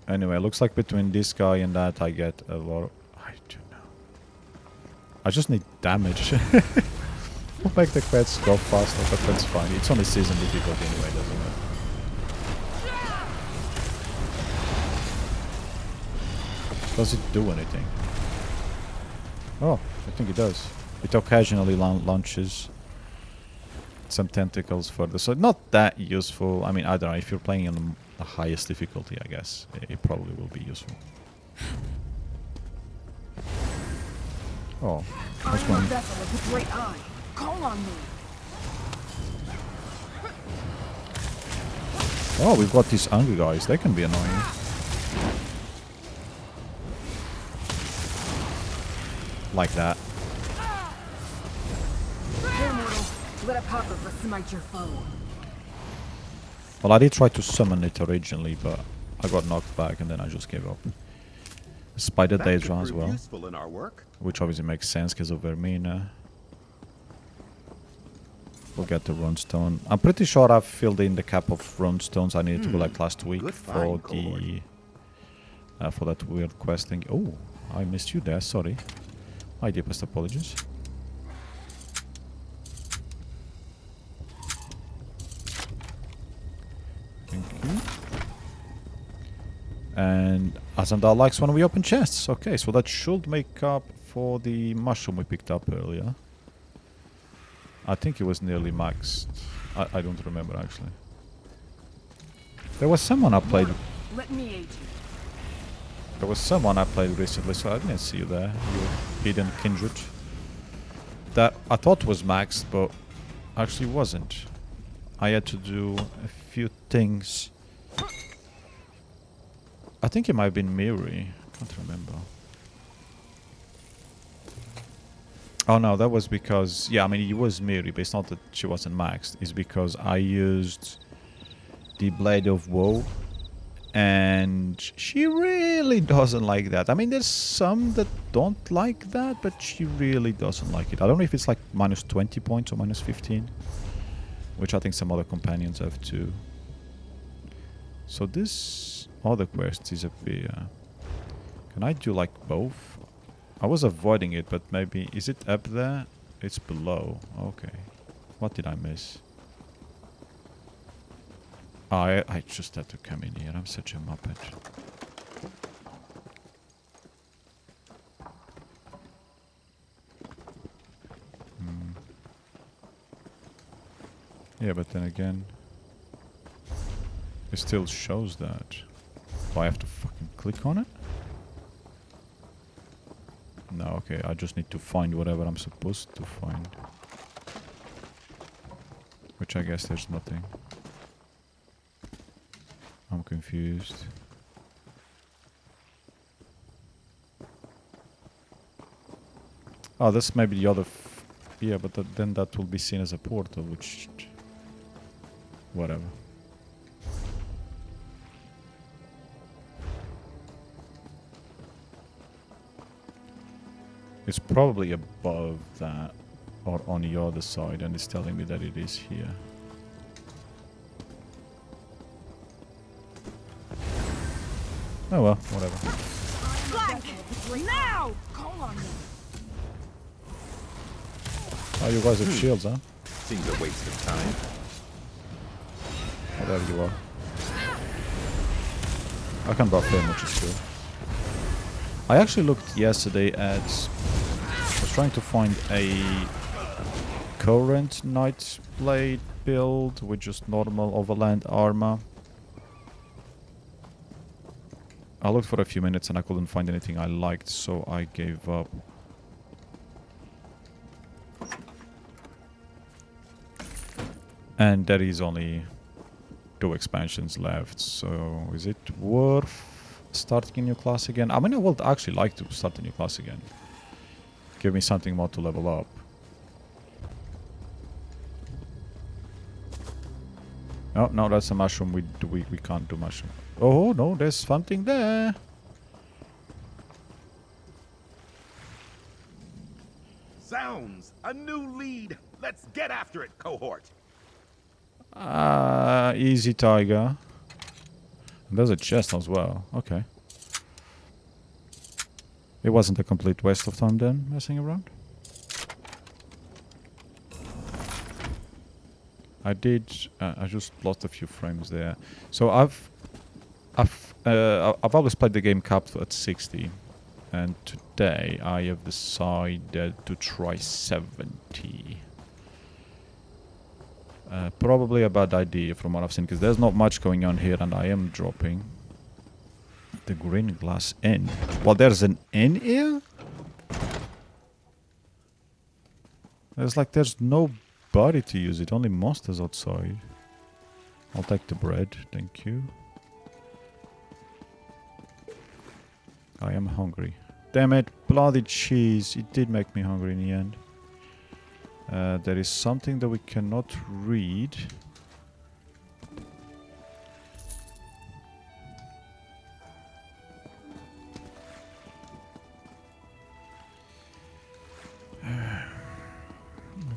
Anyway, looks like between this guy and that I get a lot of... I don't know. I just need damage. We'll make the quests go faster, but that's fine. It's only season difficulty anyway, doesn't it? Does it do anything? Oh, I think it does. It occasionally launches some tentacles further. So not that useful. I mean, I don't know. If you're playing on the highest difficulty, I guess, it probably will be useful. Oh, that's one. Great eye. Call on me. Oh, we've got these angry guys. They can be annoying. Like that. Hey, mortal. Let Apocrypha smite your foe. Well, I did try to summon it originally, but I got knocked back and then I just gave up. Spider Daedra as well. Useful in our work. Which obviously makes sense because of Vermina. We'll get the runestone. I'm pretty sure I've filled in the cap of runestones I needed to collect last week for the for that weird quest thing. Oh, I missed you there. Sorry. My deepest apologies. Thank you. And Azandar likes when we open chests. Okay, so that should make up for the mushroom we picked up earlier. I think it was nearly maxed. I don't remember actually. There was someone I played. Let me aid you. There was someone I played recently, so I didn't see you there. You hidden kindred. That I thought was maxed, but actually wasn't. I had to do a few things. I think it might have been Miri. I can't remember. Oh no, that was because... Yeah, I mean, it was Miri, but it's not that she wasn't maxed. It's because I used the Blade of Woe, and she really doesn't like that. I mean, there's some that don't like that, but she really doesn't like it. I don't know if it's like minus 20 points or minus 15, which I think some other companions have too. So this other quest disappear. Can I do like both? I was avoiding it, but maybe... Is it up there? It's below. Okay. What did I miss? Oh, I just had to come in here. I'm such a muppet. Yeah, but then again, it still shows that. Do I have to fucking click on it? No, okay, I just need to find whatever I'm supposed to find. Which I guess there's nothing. I'm confused. Oh, this may be the other... yeah, but then that will be seen as a portal, which... whatever. It's probably above that, or on the other side, and it's telling me that it is here. Oh well, whatever. Flank! Now! Call on me. Oh, you guys have shields, huh? Seems a waste of time. Whatever you are. I can't buff him, which is good. I actually looked yesterday at... I was trying to find a current Nightblade build with just normal overland armor. I looked for a few minutes and I couldn't find anything I liked, so I gave up. And there is only 2 expansions left, so is it worth starting a new class again? I mean, I would actually like to start a new class again. Give me something more to level up. Oh, no, that's a mushroom. We can't do mushroom. Oh, no, there's something there. Sounds! A new lead! Let's get after it, cohort! Easy, Tiger. And there's a chest as well. Okay. It wasn't a complete waste of time then, messing around. I did... I just lost a few frames there. So I've always played the game capped at 60. And today I have decided to try 70. Probably a bad idea from what I've seen, because there's not much going on here and I am dropping the green glass in. Well, there's an in here? There's nobody to use it, only monsters outside. I'll take the bread, thank you. I am hungry. Damn it, bloody cheese. It did make me hungry in the end. There is something that we cannot read.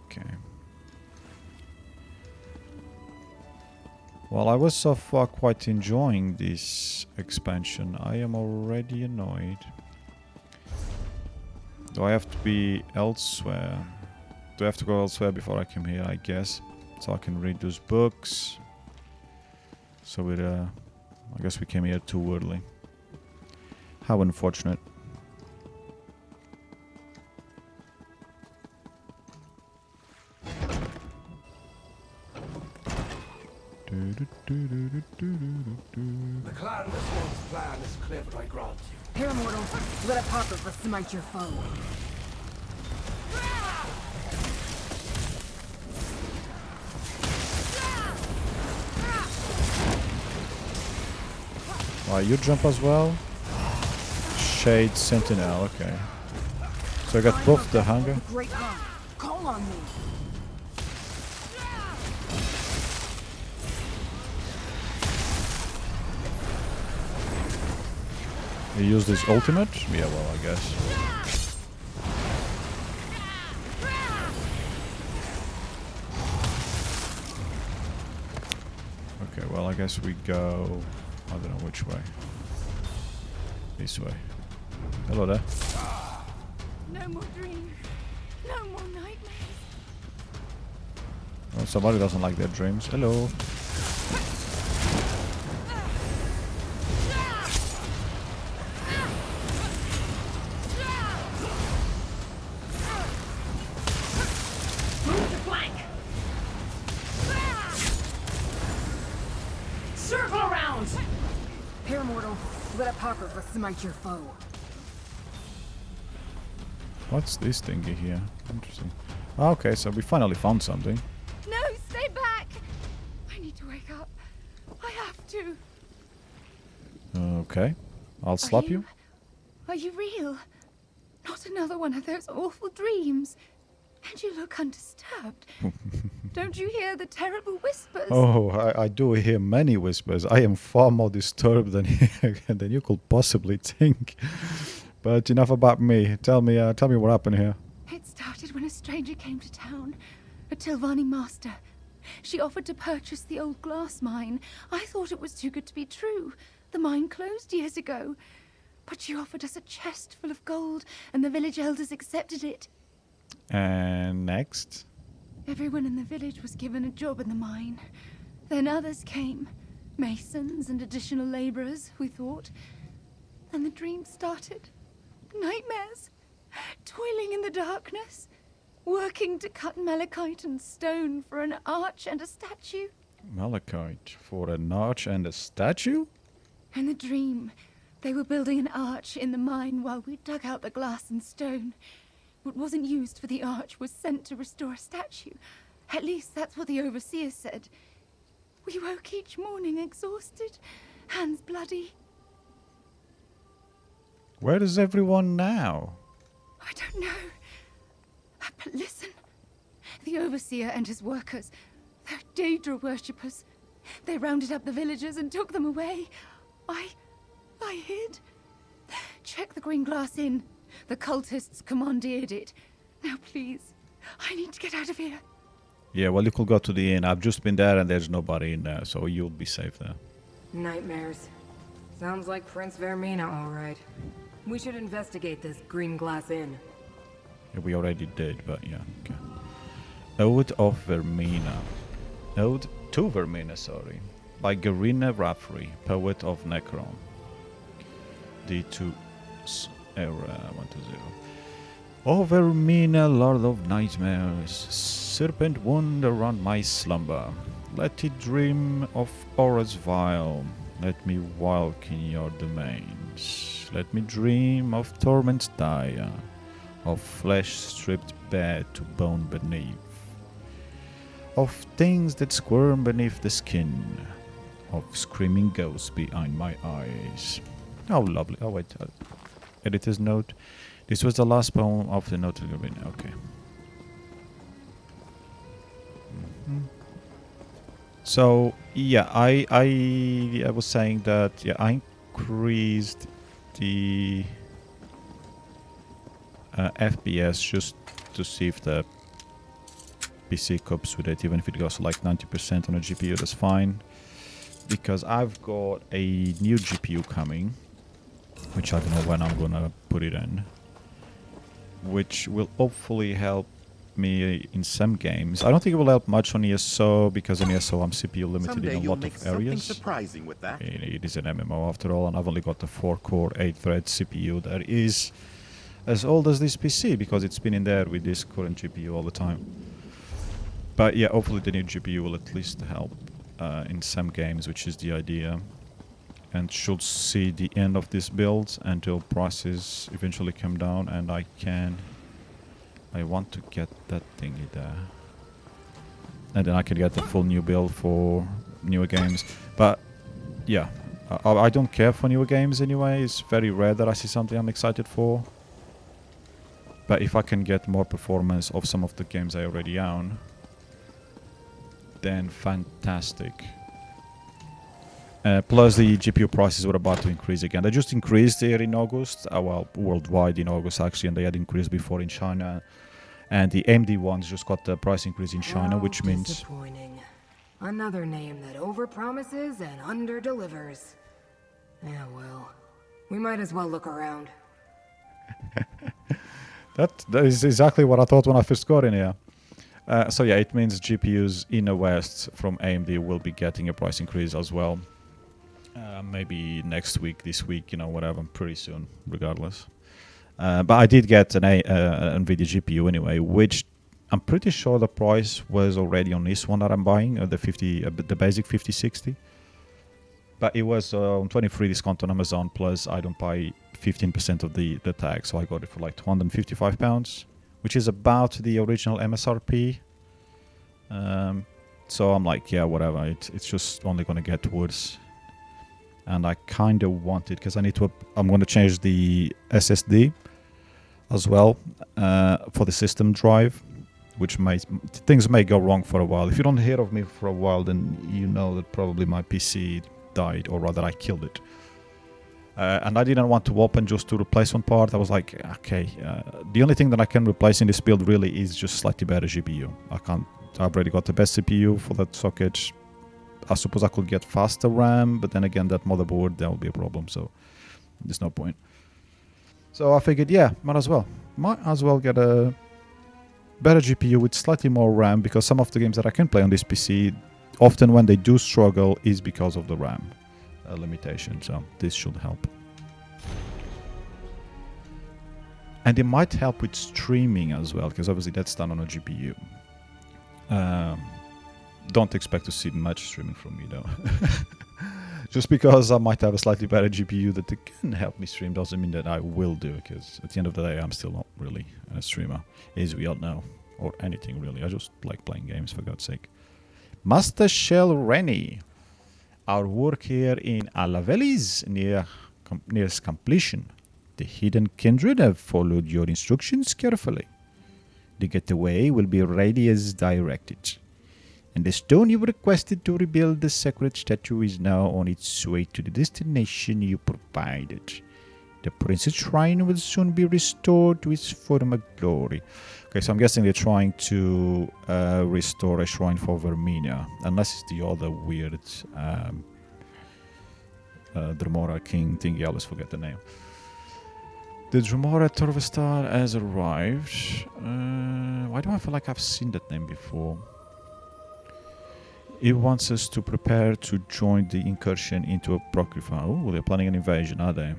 Okay. Well, I was so far quite enjoying this expansion. I am already annoyed. Do I have to be elsewhere? Do I have to go elsewhere before I come here, I guess? So I can read those books. So it, I guess we came here too early. How unfortunate. The clan Response plan is clever, I grant you. Here, mortal. Let Apocrypha smite your foe. Why, you jump as well? Shade Sentinel, okay. So I got both the hunger. Great hunt. Call on me. He used his ultimate? Yeah, well, I guess. Okay, well, I guess we go... I don't know which way. This way. Hello there. No more dreams. No more nightmares. Oh, somebody doesn't like their dreams. Hello. mortal. Let Apocrypha smite your foe. What's this thingy here? Interesting. Okay, so we finally found something. No, stay back! I need to wake up. I have to. Okay. I'll slap you. Are you real? Not another one of those awful dreams. And you look undisturbed. Don't you hear the terrible whispers? Oh, I do hear many whispers. I am far more disturbed than than you could possibly think. But enough about me. Tell me what happened here. It started when a stranger came to town, a Telvanni master. She offered to purchase the old glass mine. I thought it was too good to be true. The mine closed years ago. But she offered us a chest full of gold, and the village elders accepted it. And next? Everyone in the village was given a job in the mine. Then others came. Masons and additional laborers, we thought. Then the dream started. Nightmares. Toiling in the darkness. Working to cut malachite and stone for an arch and a statue. Malachite for an arch and a statue? In the dream, they were building an arch in the mine while we dug out the glass and stone. What wasn't used for the arch was sent to restore a statue. At least that's what the overseer said. We woke each morning exhausted, hands bloody. Where is everyone now? I don't know. But listen. The overseer and his workers, they're Daedra worshippers. They rounded up the villagers and took them away. I hid. Check the green glass inn. The cultists commandeered it. Now please, I need to get out of here. Yeah, well, you could go to the inn. I've just been there and there's nobody in there, so you'll be safe there. Nightmares. Sounds like Prince Vermina, all right. We should investigate this green glass inn. Yeah, we already did, but yeah, okay. Ode of Vermina. Ode to Vermina, sorry. By Garina Raffrey, poet of Necrom. D2 era 120. O Vermina, lord of nightmares, serpent wander around my slumber. Let it dream of auras vile. Let me walk in your domains. Let me dream of torments dire, of flesh stripped bare to bone beneath, of things that squirm beneath the skin, of screaming ghosts behind my eyes. Oh, lovely. Oh, wait. Editor's note. This was the last poem of the note of the Garina. Okay. So, yeah, I was saying that, yeah, I increased the FPS just to see if the PC copes with it, even if it goes to like 90% on a GPU, that's fine. Because I've got a new GPU coming, which I don't know when I'm gonna put it in, which will hopefully help me in some games. I don't think it will help much on ESO, because on ESO I'm CPU limited Someday in a lot of areas. Surprising with that. It is an MMO after all, and I've only got the 4-core 8-thread CPU that is as old as this PC, because it's been in there with this current GPU all the time. But yeah, hopefully the new GPU will at least help in some games, which is the idea, and should see the end of this build until prices eventually come down and I want to get that thingy there, and then I can get the full new build for newer games. But yeah, I don't care for newer games anyway. It's very rare that I see something I'm excited for. But if I can get more performance of some of the games I already own, then fantastic. Plus the GPU prices were about to increase again. They just increased here in August, well, worldwide in August actually, and they had increased before in China. And the AMD ones just got the price increase in China, which means... Disappointing. Another name that overpromises and underdelivers. Yeah, well, we might as well look around. That is exactly what I thought when I first got in here. So yeah, it means GPUs in the West from AMD will be getting a price increase as well. Maybe next week, this week, you know, whatever, pretty soon, regardless. But I did get an NVIDIA GPU anyway, which I'm pretty sure the price was already on this one that I'm buying, the basic 5060. But it was on 23 discount on Amazon, plus I don't buy 15% of the tag, so I got it for like £255, which is about the original MSRP. So I'm like, yeah, whatever. It's just only going to get worse. And I kind of want it because I'm going to change the SSD as well for the system drive, which things may go wrong for a while. If you don't hear of me for a while, then you know that probably my PC died, or rather I killed it. And I didn't want to open just to replace one part. I was like, okay, the only thing that I can replace in this build really is just slightly better GPU. I've already got the best CPU for that socket. I suppose I could get faster RAM, but then again, that motherboard, that would be a problem, so there's no point. So I figured, yeah, might as well get a better GPU with slightly more RAM, because some of the games that I can play on this PC, often when they do struggle, is because of the RAM limitation, so this should help. And it might help with streaming as well, because obviously that's done on a GPU. Don't expect to see much streaming from me though. Just because I might have a slightly better GPU that can help me stream doesn't mean that I will do, because at the end of the day I'm still not really a streamer, as we all know, or anything really. I just like playing games, for God's sake. Master Shell Rennie. Our work here in Alavelis nears completion. The hidden kindred have followed your instructions carefully. The getaway will be ready as directed. And the stone you requested to rebuild the sacred statue is now on its way to the destination you provided. The prince's shrine will soon be restored to its former glory. Okay, so I'm guessing they're trying to restore a shrine for Verminia, unless it's the other weird Dremora king thingy. I always forget the name. The Dremora Torvestar has arrived. Why do I feel like I've seen that name before? It wants us to prepare to join the incursion into Apocrypha. Oh, they're planning an invasion, are they?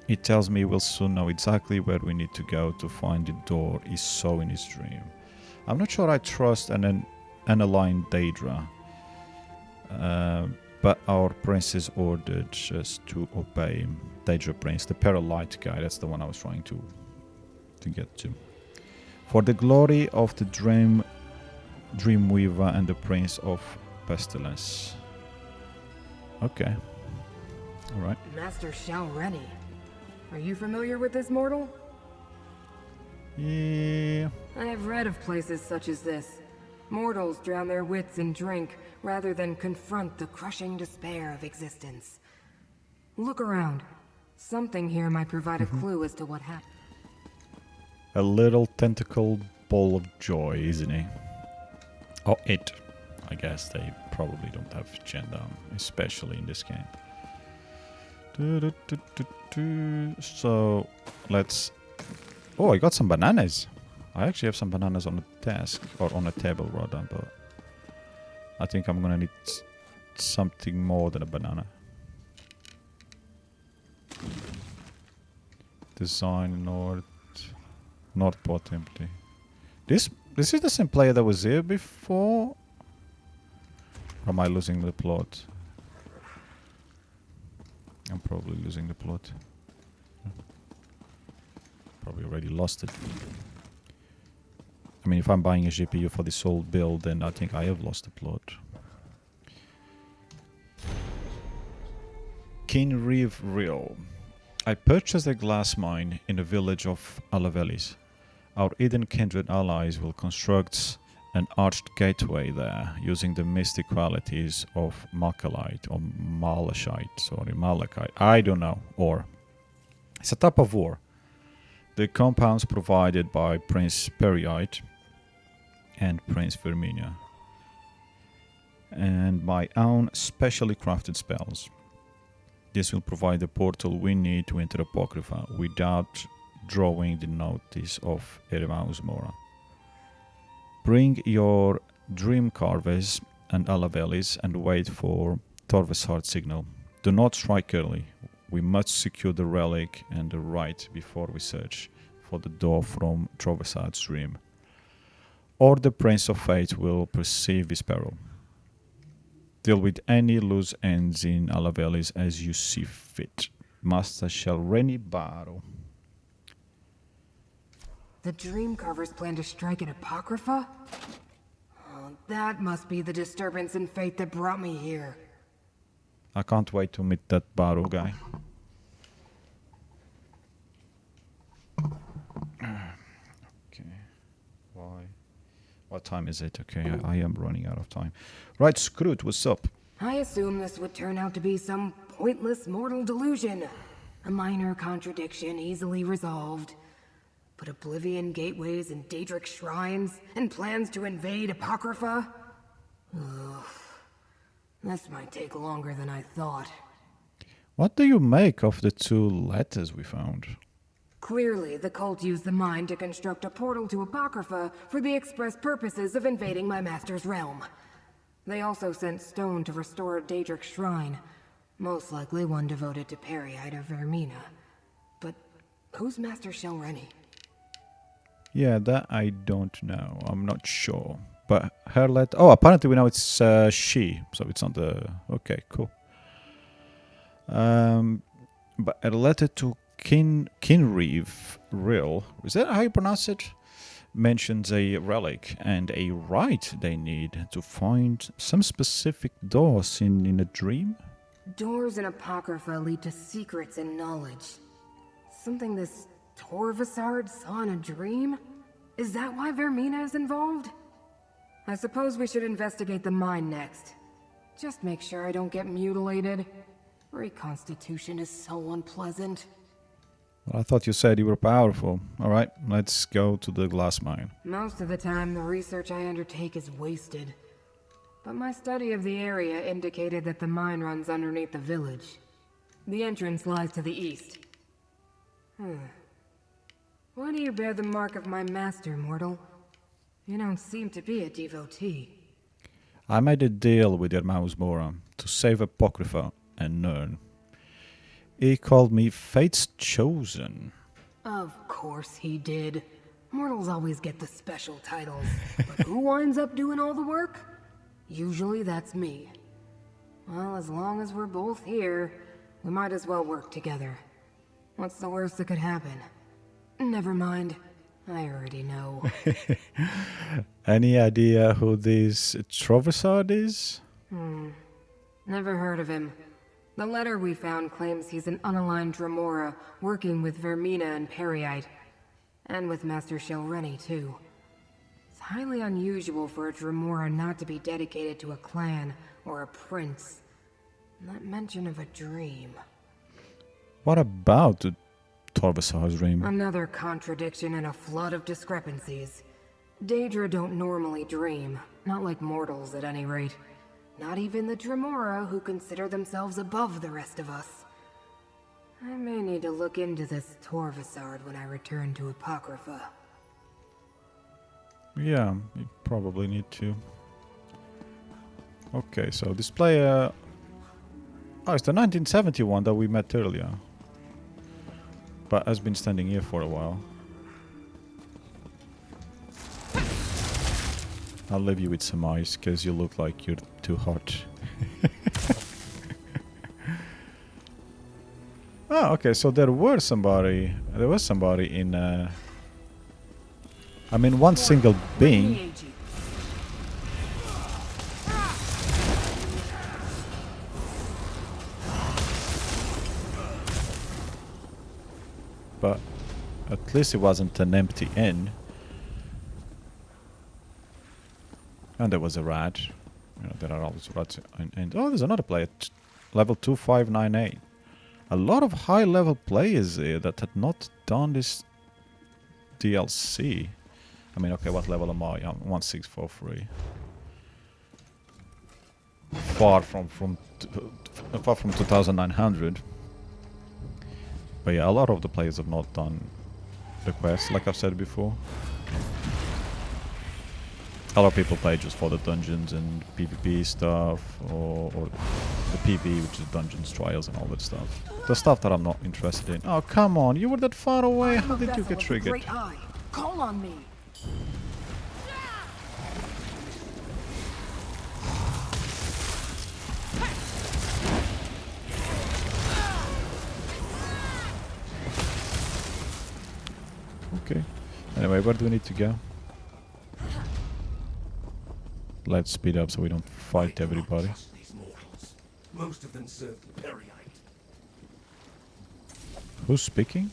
It tells me we'll soon know exactly where we need to go to find the door he saw in his dream. I'm not sure I trust an aligned Daedra. But our prince is ordered us to obey him. Daedra Prince, the Paralite guy, that's the one I was trying to get to. For the glory of the Dreamweaver and the Prince of Pestilence. Okay. Alright. Master Shell Rennie. Are you familiar with this mortal? Yeah. I have read of places such as this. Mortals drown their wits in drink rather than confront the crushing despair of existence. Look around. Something here might provide a clue as to what happened. A little tentacled ball of joy, isn't he? Oh, it. I guess they probably don't have gender, especially in this game. So, let's... Oh, I got some bananas. I actually have some bananas on the desk, or on a table rather, but I think I'm gonna need something more than a banana. Design North pot empty. This is the same player that was here before? Or am I losing the plot? I'm probably losing the plot. Probably already lost it. I mean, if I'm buying a GPU for this old build, then I think I have lost the plot. Kinriv Rio. I purchased a glass mine in the village of Alavelis. Our Eden Kindred allies will construct an arched gateway there using the mystic qualities of Malachite or Malachite. I don't know. Ore. It's a type of ore. The compounds provided by Prince Periite and Prince Verminia. And my own specially crafted spells. This will provide the portal we need to enter Apocrypha without drawing the notice of Eremaus Mora. Bring your dream carvers and Alavelis and wait for Torves's heart signal. Do not strike early. We must secure the relic and the rite before we search for the door from Torves's dream. Or the Prince of Fate will perceive his peril. Deal with any loose ends in Alavelis as you see fit. Master Shelreni Baro. The Dreamcarvers plan to strike at Apocrypha? Oh, that must be the disturbance in fate that brought me here. I can't wait to meet that Baro guy. Okay. Why? What time is it? Okay, I am running out of time. Right, Scroot, what's up? I assume this would turn out to be some pointless mortal delusion. A minor contradiction easily resolved. But Oblivion gateways and Daedric shrines, and plans to invade Apocrypha? Ugh. This might take longer than I thought. What do you make of the 2 letters we found? Clearly, the cult used the mine to construct a portal to Apocrypha for the express purposes of invading my master's realm. They also sent stone to restore a Daedric shrine, most likely one devoted to Periite or Vermina. But who's Master Shelreni? Yeah, that I don't know. I'm not sure. But her letter... Oh, apparently we know it's she. So it's not the... Okay, cool. But a letter to Kinreeve Rill, is that how you pronounce it? Mentions a relic and a rite they need to find some specific doors in a dream? Doors in Apocrypha lead to secrets and knowledge. Something this Torvasard saw in a dream? Is that why Vermina is involved? I suppose we should investigate the mine next. Just make sure I don't get mutilated. Reconstitution is so unpleasant. Well, I thought you said you were powerful. Alright, let's go to the glass mine. Most of the time, the research I undertake is wasted. But my study of the area indicated that the mine runs underneath the village. The entrance lies to the east. Why do you bear the mark of my master, mortal? You don't seem to be a devotee. I made a deal with Yermaus Mora to save Apocrypha and Nern. He called me Fate's Chosen. Of course he did. Mortals always get the special titles. But who winds up doing all the work? Usually that's me. Well, as long as we're both here, we might as well work together. What's the worst that could happen? Never mind. I already know. Any idea who this Trovasard is? Never heard of him. The letter we found claims he's an unaligned Dremora working with Vermina and Periite. And with Master Shelreni, too. It's highly unusual for a Dremora not to be dedicated to a clan or a prince. Not mention of a dream. What about the Torvasard's dream? Another contradiction and a flood of discrepancies. Daedra don't normally dream. Not like mortals, at any rate. Not even the Dremora, who consider themselves above the rest of us. I may need to look into this Torvasard when I return to Apocrypha. Yeah, you probably need to. Okay, so display oh, it's the 1971 that we met earlier. But has been standing here for a while. I'll leave you with some ice, because you look like you're too hot. Oh, okay, so there was somebody in... I mean, one single being. But at least it wasn't an empty inn. And there was a rat. You know, there are always rats. And oh, there's another player. Level 2598. A lot of high-level players here that had not done this DLC. I mean, okay, what level am I? I'm 1643. Far from 2900. But yeah, a lot of the players have not done the quest, like I've said before. A lot of people play just for the dungeons and PvP stuff, or the PvE, which is dungeons, trials, and all that stuff. The stuff that I'm not interested in. Oh, come on, you were that far away. How did you get triggered? Call on me. Okay. Anyway, where do we need to go? Let's speed up so we don't fight everybody. These mortals. Most of them serve the Periite. Who's speaking?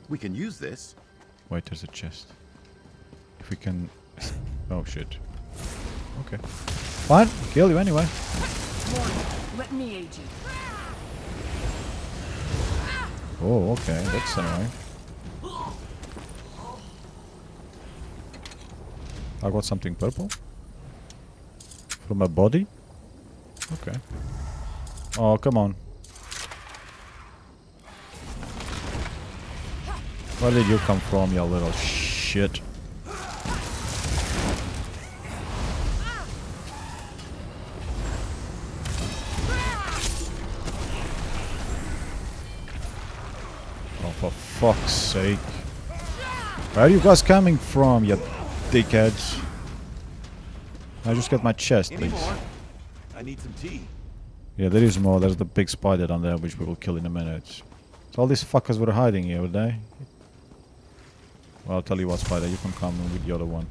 We can use this. Wait, there's a chest. If we can... Oh shit. Okay. Fine, kill you anyway. Morning, let me aid you. Oh, okay, that's annoying. I got something purple. From a body? Okay. Oh, come on. Where did you come from, you little shit? Oh, for fuck's sake. Where are you guys coming from, you dickheads? I just got my chest, please. I need some tea. Yeah, there is more. There's the big spider down there, which we will kill in a minute. So all these fuckers were hiding here, were they? Well, I'll tell you what, Spider, you can come with the other one.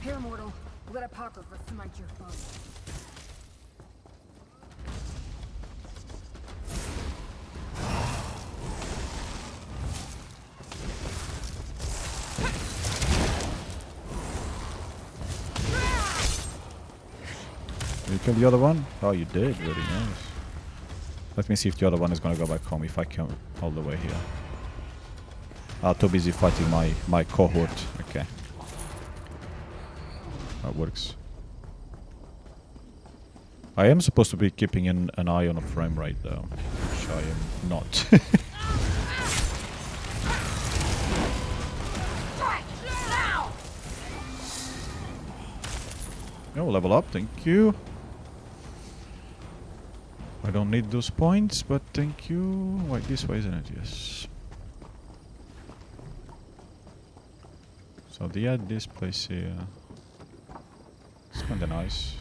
Here, mortal. Let Apocrypha smite your foe. Did you kill the other one? Oh, you did. Very nice. Let me see if the other one is gonna go back home if I come all the way here. Ah, too busy fighting my cohort. Okay. That works. I am supposed to be keeping an eye on a frame rate though, which I am not. Oh, level up, thank you. I don't need those points, but thank you. Wait, this way, isn't it? Yes. So they had this place here. It's kinda nice.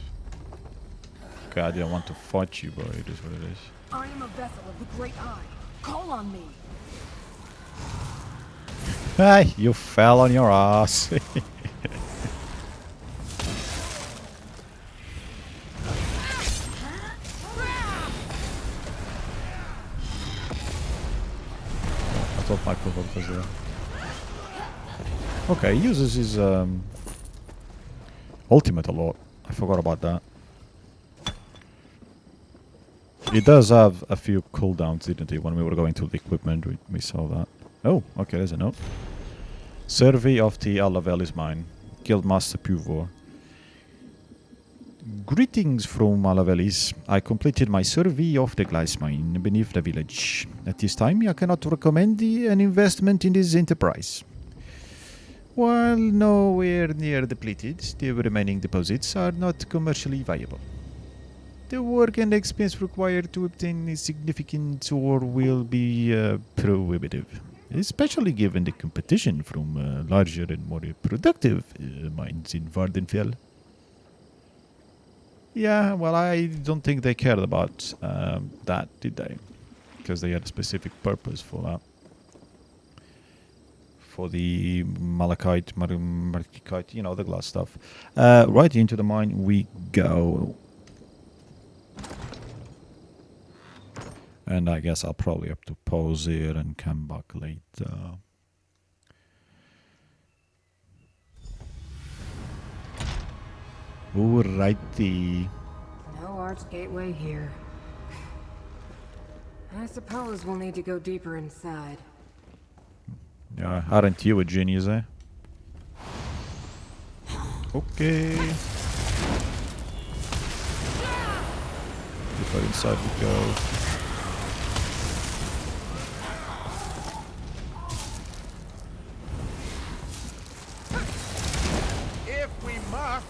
Okay, I didn't want to fight you, but it is what it is. I am a vessel of the Great Eye. Call on me. Hey, you fell on your ass. I thought my cohort was there. Okay, he uses his ultimate a lot. I forgot about that. He does have a few cooldowns, didn't he? When we were going to the equipment, we saw that. Oh, okay, there's a note. Survey of the Alavel is mine. Guildmaster Puvor. Greetings from Alavelis. I completed my survey of the glass mine beneath the village. At this time, I cannot recommend an investment in this enterprise. While nowhere near depleted, the remaining deposits are not commercially viable. The work and expense required to obtain a significant ore will be prohibitive, especially given the competition from larger and more productive mines in Vardenfell. Yeah, well, I don't think they cared about that, did they? Because they had a specific purpose for that. For the malachite, markite, you know, the glass stuff. Right into the mine we go. And I guess I'll probably have to pause here and come back later. Alrighty. No arch gateway here. I suppose we'll need to go deeper inside. Yeah, aren't you a genius, eh? Okay. Deeper inside we go. If we must.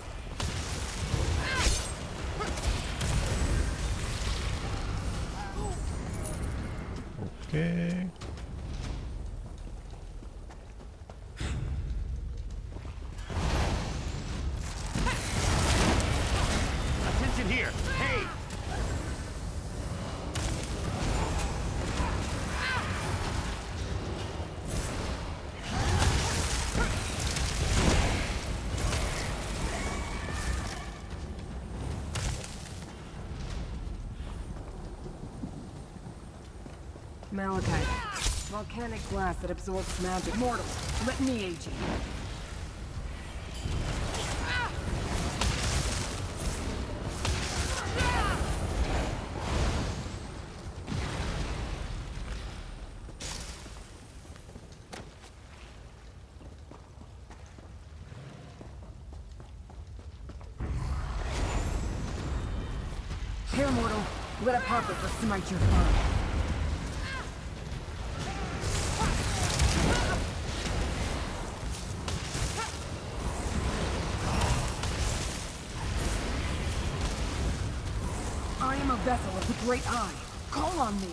Okay. Attention here. Hey. malachite. Volcanic glass that absorbs magic. Mortal, let me aid you. Here, mortal. Let a popper for smite your foe. I am a vessel of the Great Eye. Call on me.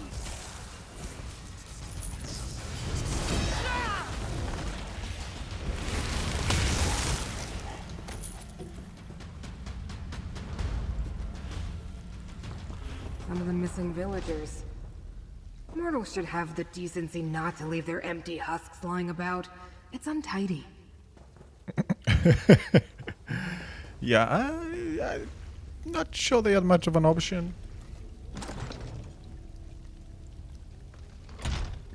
Some of the missing villagers. Mortals should have the decency not to leave their empty husks lying about. It's untidy. Yeah, I'm not sure they had much of an option.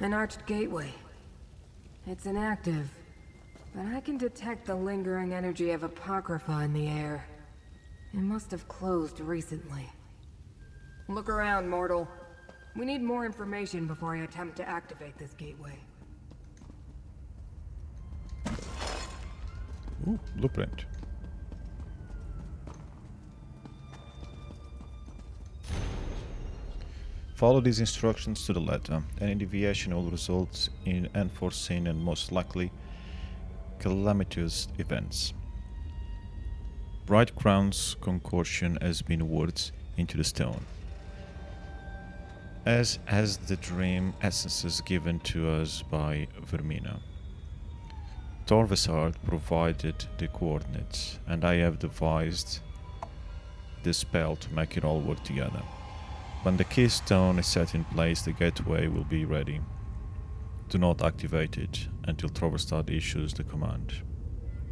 An arched gateway. It's inactive, but I can detect the lingering energy of Apocrypha in the air. It must have closed recently. Look around, mortal. We need more information before I attempt to activate this gateway. Ooh, blueprint. Follow these instructions to the letter. Any deviation will result in unforeseen and most likely calamitous events. Bright Crown's concoction has been worked into the stone, as has the dream essences given to us by Vermina. Torvesard provided the coordinates, and I have devised the spell to make it all work together. When the keystone is set in place, the gateway will be ready. Do not activate it until Torvesard issues the command.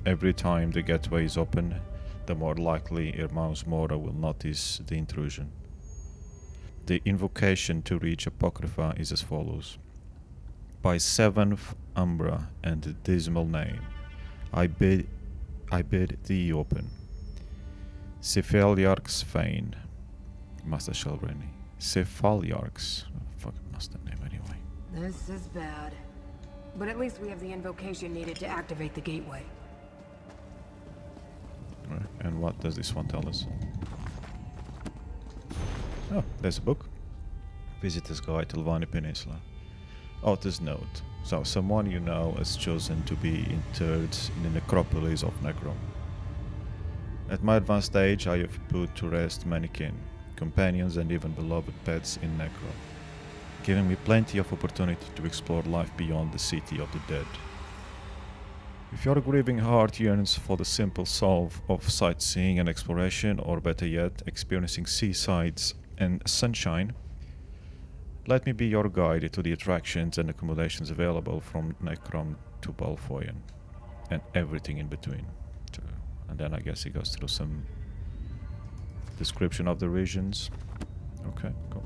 Every time the gateway is open, the more likely Irmãos Mora will notice the intrusion. The invocation to reach Apocrypha is as follows. By seventh Umbra and the dismal name, I bid thee open. Cephaliarch's Fane, Master Shelbreni. Cephaliarch's, fucking master name anyway. This is bad. But at least we have the invocation needed to activate the gateway. Right. And what does this one tell us? Oh, there's a book. Visitor's Guide, Telvanni Peninsula. Author's note. So, someone you know has chosen to be interred in the necropolis of Necrom. At my advanced age, I have put to rest many kin, companions and even beloved pets in Necrom, giving me plenty of opportunity to explore life beyond the city of the dead. If your grieving heart yearns for the simple soul of sightseeing and exploration, or better yet, experiencing seasides and sunshine, let me be your guide to the attractions and accommodations available from Necrom to Balfoyan, and everything in between. And then I guess he goes through some description of the regions. Okay, cool.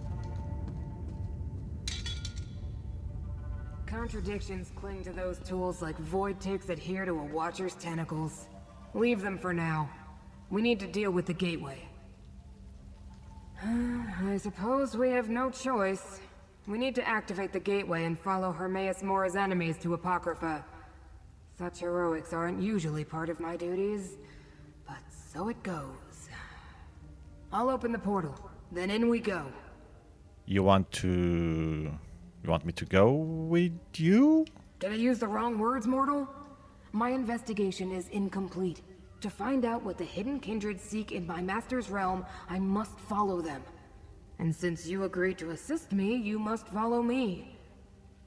Contradictions cling to those tools like void ticks adhere to a watcher's tentacles. Leave them for now. We need to deal with the gateway. I suppose we have no choice. We need to activate the gateway and follow Hermaeus Mora's enemies to Apocrypha. Such heroics aren't usually part of my duties, but so it goes. I'll open the portal, then in we go. You want me to go with you? Did I use the wrong words, mortal? My investigation is incomplete. To find out what the hidden kindred seek in my master's realm, I must follow them. And since you agreed to assist me, you must follow me.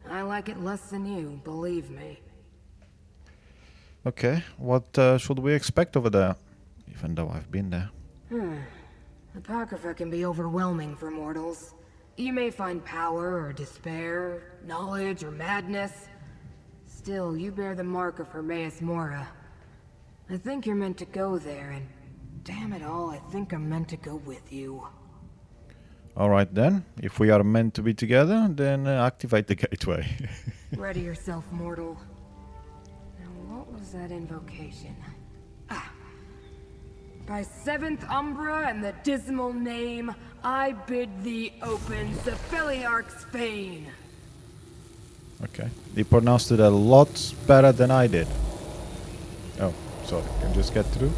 I like it less than you, believe me. Okay, what should we expect over there? Even though I've been there. Apocrypha can be overwhelming for mortals. You may find power or despair, knowledge or madness. Still, you bear the mark of Hermaeus Mora. I think you're meant to go there, and damn it all, I think I'm meant to go with you. Alright then, if we are meant to be together, then activate the gateway. Ready yourself, mortal. Now, what was that invocation? Ah. By 7th Umbra and the dismal name, I bid thee open Cephaliarch's fane. Okay, he pronounced it a lot better than I did. Oh, sorry, can just get through?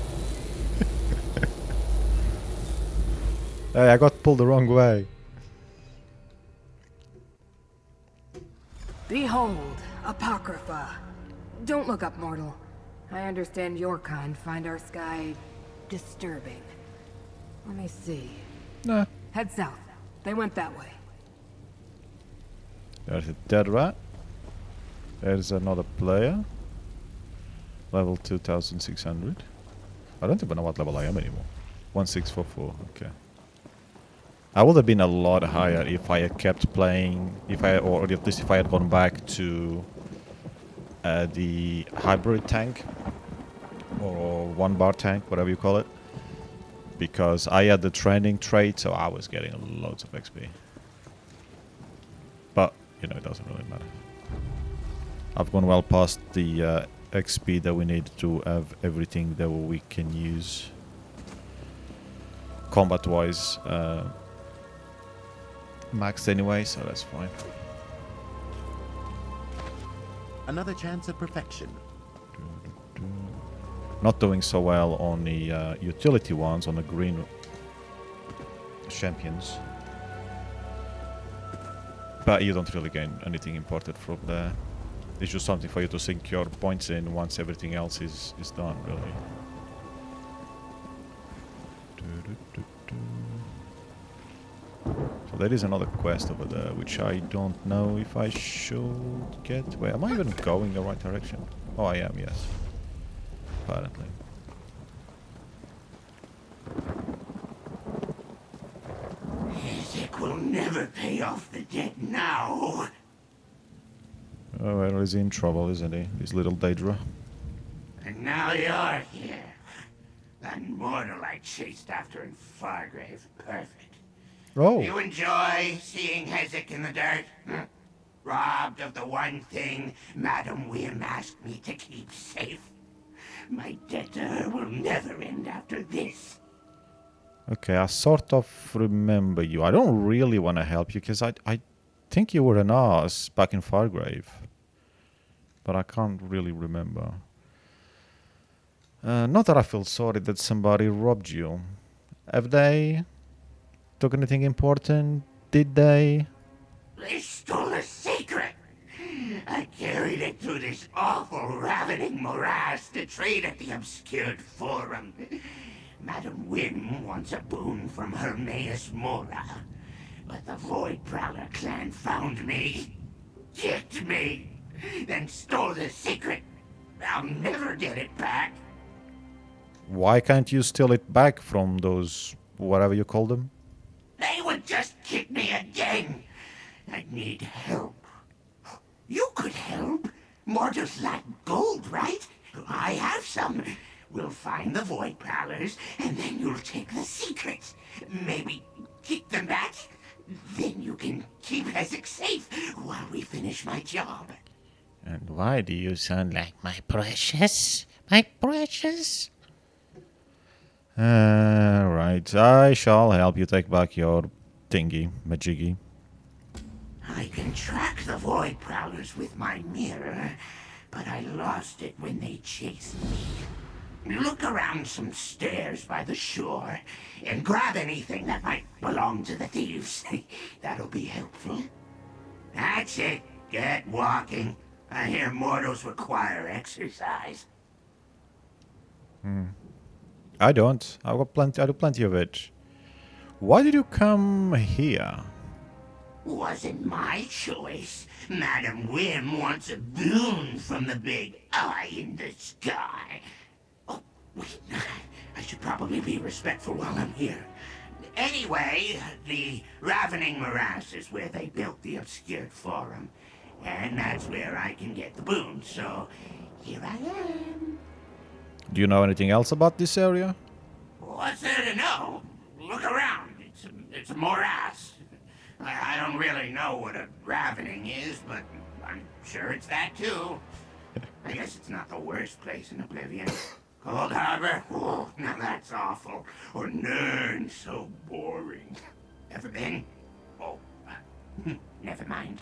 Hey, I got pulled the wrong way. Behold, Apocrypha. Don't look up, mortal. I understand your kind find our sky disturbing. Let me see. Nah. Head south. They went that way. There's a dead rat. There's another player. Level 2600. I don't even know what level I am anymore. 1644, okay. I would have been a lot higher if I had kept playing, or at least if I had gone back to the hybrid tank, or one bar tank, whatever you call it, because I had the training trait, so I was getting loads of XP. But, you know, it doesn't really matter. I've gone well past the XP that we need to have everything that we can use combat-wise maxed anyway, so that's fine. Another chance at perfection. Not doing so well on the utility ones, on the green champions. But you don't really gain anything important from there. It's just something for you to sink your points in once everything else is done, really. So there is another quest over there, which I don't know if I should get. Wait, am I even going the right direction? Oh, I am, yes. Apparently. It will never pay off the debt now. Oh, well, he's in trouble, isn't he? This little Daedra. And now you're here. That mortal I chased after in Fargrave. Perfect. Oh. You enjoy seeing Hezek in the dirt? Robbed of the one thing Madam Wim asked me to keep safe. My debt to her will never end after this. Okay, I sort of remember you. I don't really want to help you, because I think you were an ass back in Fargrave. But I can't really remember. Not that I feel sorry that somebody robbed you. Have they took anything important? Did they? They stole a secret. I carried it through this awful, ravening morass to trade at the obscured forum. Madam Wim wants a boon from Hermaeus Mora. But the Void Prowler clan found me, kicked me, then stole the secret. I'll never get it back. Why can't you steal it back from those, whatever you call them? They would just kick me again. I need help. You could help. Mortals lack gold, right? I have some. We'll find the Void Prowlers, and then you'll take the secrets. Maybe kick them back. Then you can keep Hezek safe while we finish my job. And why do you sound like my precious? My precious? Right, I shall help you take back your thingy, majiggy. I can track the Void Prowlers with my mirror, but I lost it when they chased me. Look around some stairs by the shore, and grab anything that might belong to the thieves. That'll be helpful. That's it. Get walking. I hear mortals require exercise. I don't. I do plenty of it. Why did you come here? Wasn't my choice. Madam Wim wants a boon from the big eye in the sky. Oh, wait. I should probably be respectful while I'm here. Anyway, the Ravening Morass is where they built the obscured forum. And that's where I can get the boon, so here I am. Do you know anything else about this area? What's there to know? Look around. It's a morass. don't really know what a ravening is, but I'm sure it's that too. I guess it's not the worst place in Oblivion. Cold Harbor? Oh, now that's awful. Or Nern, so boring. Ever been? Oh, never mind.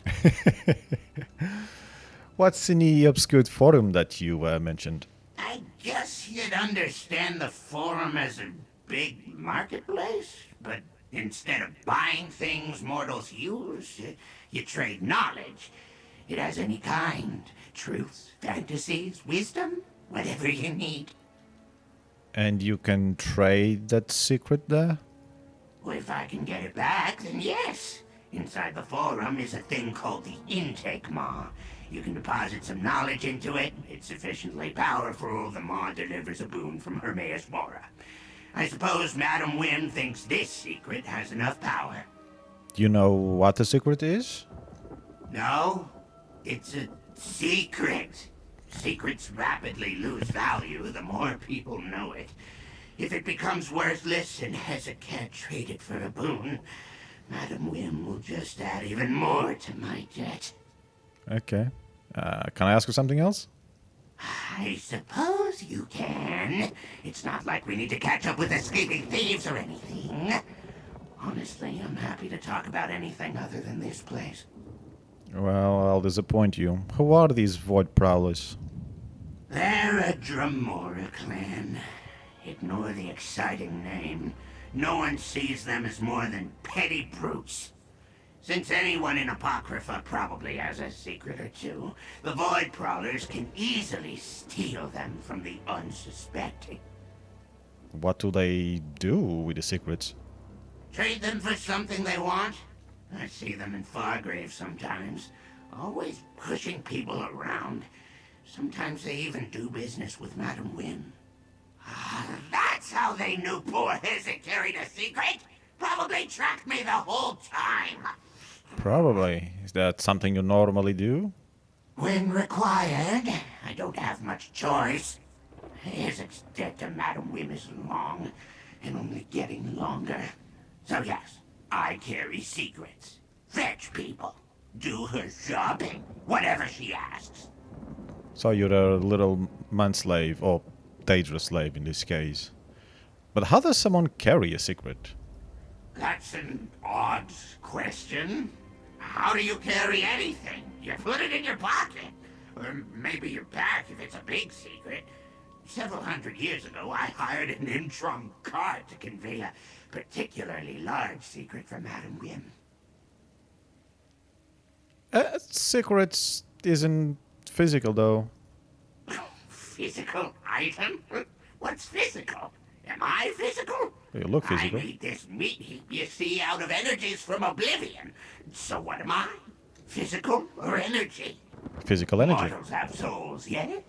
What's in the obscure forum that you mentioned? I guess you'd understand the forum as a big marketplace, but instead of buying things mortals use, you trade knowledge. It has any kind. Truths, fantasies, wisdom, whatever you need. And you can trade that secret there? Well, if I can get it back, then yes. Inside the forum is a thing called the intake maw. You can deposit some knowledge into it. It's sufficiently powerful. The maw delivers a boon from Hermaeus Mora. I suppose Madam Wim thinks this secret has enough power. Do you know what the secret is? No, it's a secret. Secrets rapidly lose value the more people know it. If it becomes worthless and Hezek can't trade it for a boon, Madam Wim will just add even more to my debt. Okay. Can I ask you something else? I suppose you can. It's not like we need to catch up with escaping thieves or anything. Honestly, I'm happy to talk about anything other than this place. Well, I'll disappoint you. Who are these Void Prowlers? They're a Dremora clan. Ignore the exciting name. No one sees them as more than petty brutes. Since anyone in Apocrypha probably has a secret or two, the Void Prowlers can easily steal them from the unsuspecting. What do they do with the secrets? Trade them for something they want? I see them in Fargrave sometimes, always pushing people around. Sometimes they even do business with Madam Wim. That's how they knew poor Hezek carried a secret? Probably tracked me the whole time. Probably. Is that something you normally do? When required, I don't have much choice. Hezek's debt to Madam Wim is long, and only getting longer. So yes, I carry secrets, fetch people, do her shopping, whatever she asks. So you're a little manslave, or Daedra slave in this case. But how does someone carry a secret? That's an odd question. How do you carry anything? You put it in your pocket. Or maybe your back if it's a big secret. Several hundred years ago, I hired an Intron cart to convey a particularly large secret from Madam Wim. Secrets isn't physical, though. Physical item? What's physical? Am I physical? You look physical. I made this meat heap you see out of energies from Oblivion. So what am I? Physical or energy? Physical energy. Mortals have souls, yes?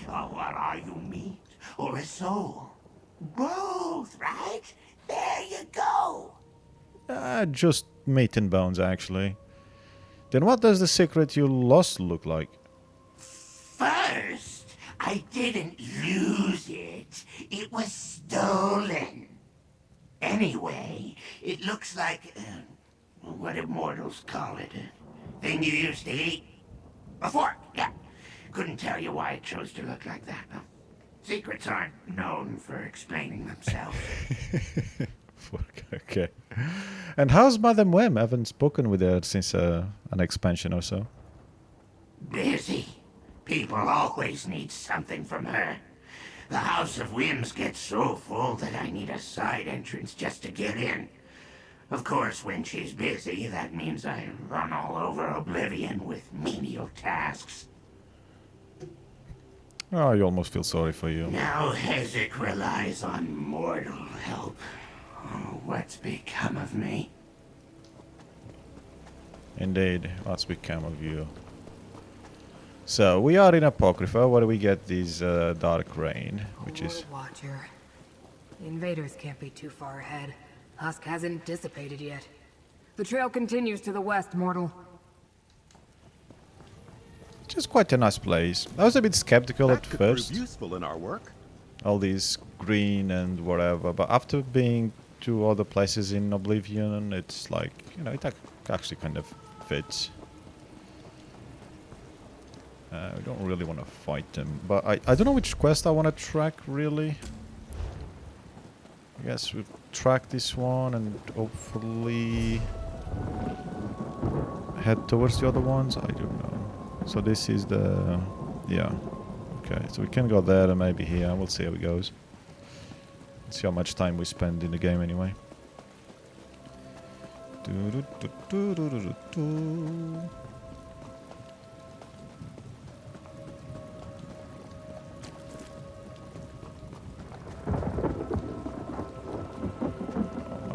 Or what are you, meat or a soul? Both, right? There you go. Just meat and bones, actually. Then what does the secret you lost look like? First, I didn't lose it. It was stolen. Anyway, it looks like, what do mortals call it? A thing you used to eat? A fork, yeah. Couldn't tell you why it chose to look like that, though. Secrets aren't known for explaining themselves. Okay. And how's Madam Wim? I haven't spoken with her since an expansion or so. Busy. People always need something from her. The House of Whims gets so full that I need a side entrance just to get in. Of course, when she's busy, that means I run all over Oblivion with menial tasks. Oh, I almost feel sorry for you. Now Hezek relies on mortal help. Oh, what's become of me? Indeed, what's become of you? So, we are in Apocrypha, where we get this Dark Rain, which is... Watcher. The invaders can't be too far ahead. Husk hasn't dissipated yet. The trail continues to the west, mortal. Just quite a nice place. I was a bit skeptical at first. Useful in our work. All these green and whatever, but after being to other places in Oblivion, it's like, you know, it actually kind of fits. We don't really want to fight them, but I don't know which quest I want to track really. I guess we'll track this one and hopefully head towards the other ones. I don't know. So this is the... yeah. Okay, so we can go there and maybe here. We'll see how it goes. See how much time we spend in the game anyway.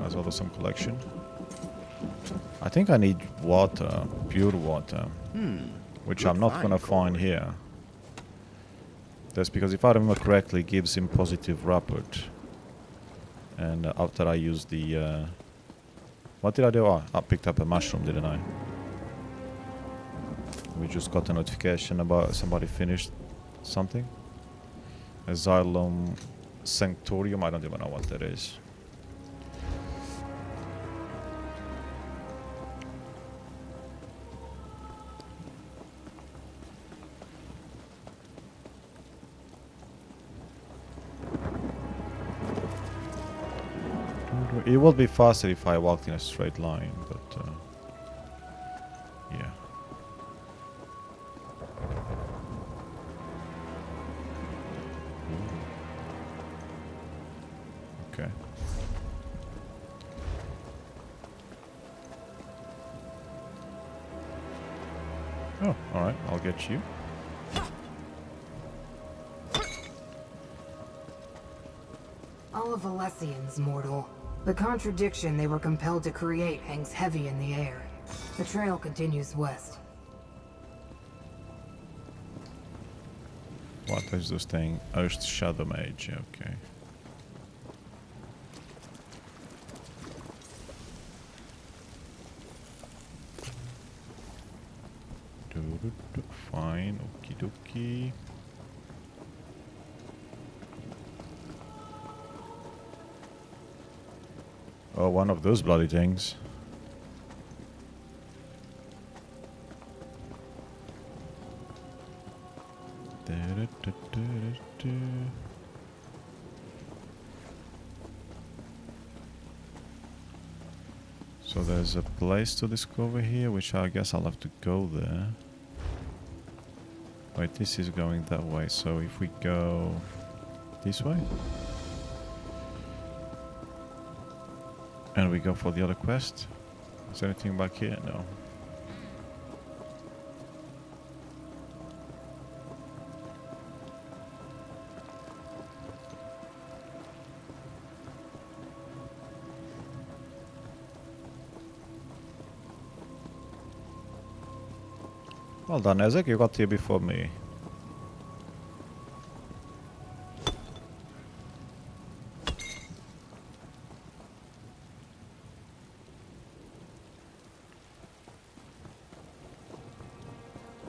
As well as some collection. I think I need water, pure water, which I'm not gonna find here. That's because if I remember correctly, it gives him positive rapport. And after I use the... what did I do? Oh, I picked up a mushroom, didn't I? We just got a notification about somebody finished something. A Xylem Sanctorium, I don't even know what that is. It would be faster if I walked in a straight line, but yeah. Okay. Oh, alright, I'll get you. All of Alessians, mortal. The contradiction they were compelled to create hangs heavy in the air. The trail continues west. What is this thing? Ost Shadow Mage, okay. Fine, okie dokie. Oh, one of those bloody things. So there's a place to discover here, which I guess I'll have to go there. Wait, this is going that way, so if we go this way? And we go for the other quest. Is there anything back here? No. Well done, Ezek, you got here before me.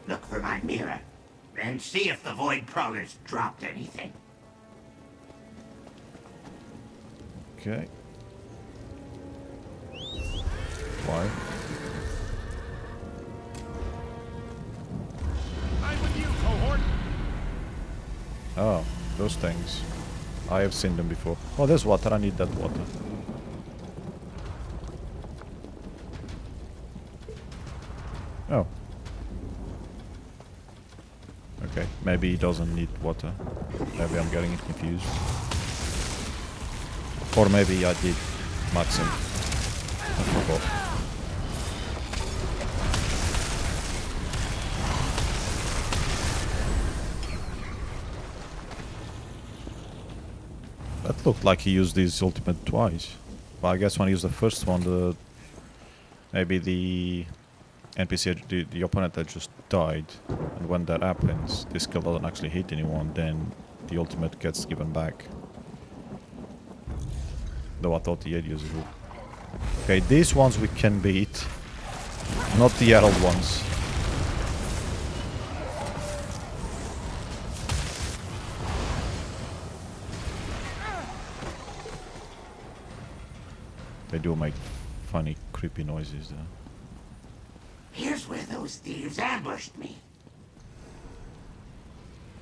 Look for my mirror, and see if the Void Crawlers dropped anything. Okay. Why? I'm with you, cohort. Oh, those things. I have seen them before. Oh, there's water. I need that water. Oh. Okay, maybe he doesn't need water. Maybe I'm getting it confused. Or maybe I did max him. I forgot. That looked like he used his ultimate twice. But I guess when he used the first one, maybe the NPC, the opponent had just died. And when that happens, this skill doesn't actually hit anyone, then the ultimate gets given back. Though I thought the 8 users would. Okay, these ones we can beat. Not the Herald ones. They do make funny, creepy noises though. Here's where those thieves ambushed me.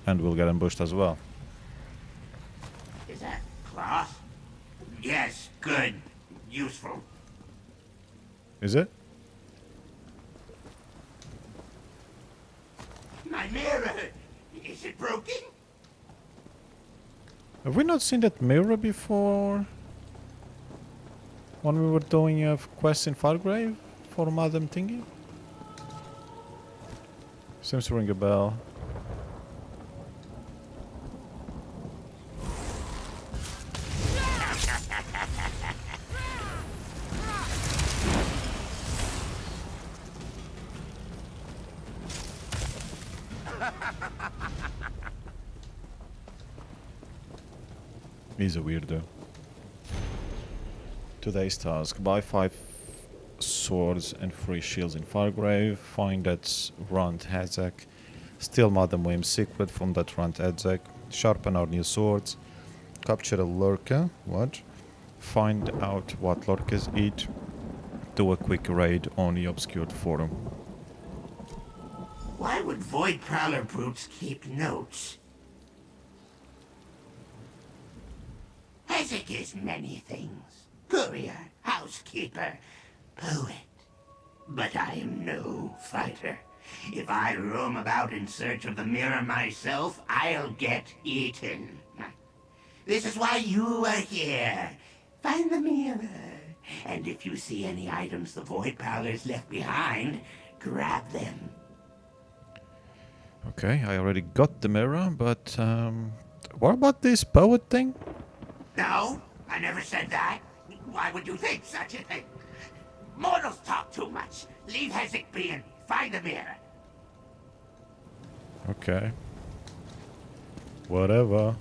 And we'll get ambushed as well. Is that cloth? Yes, good. Useful. Is it? My mirror! Is it broken? Have we not seen that mirror before? When we were doing a quest in Fargrave for Madam Thingy? Seems to ring a bell. He's a weirdo. Today's task: buy 5 swords and 3 shields in Fargrave, find that Rant Hezek, steal Madam Wim's secret from that Rant Hezek, sharpen our new swords, capture a lurker, find out what lurkers eat, do a quick raid on the obscured forum. Why would Void Prowler brutes keep notes? Hezek is many things. Courier, housekeeper, poet. But I am no fighter. If I roam about in search of the mirror myself, I'll get eaten. This is why you are here. Find the mirror. And if you see any items the Void Prowlers left behind, grab them. Okay, I already got the mirror, but what about this poet thing? No, I never said that. Why would you think such a thing? Mortals talk too much. Leave Hezek be and find the mirror. Okay. Whatever.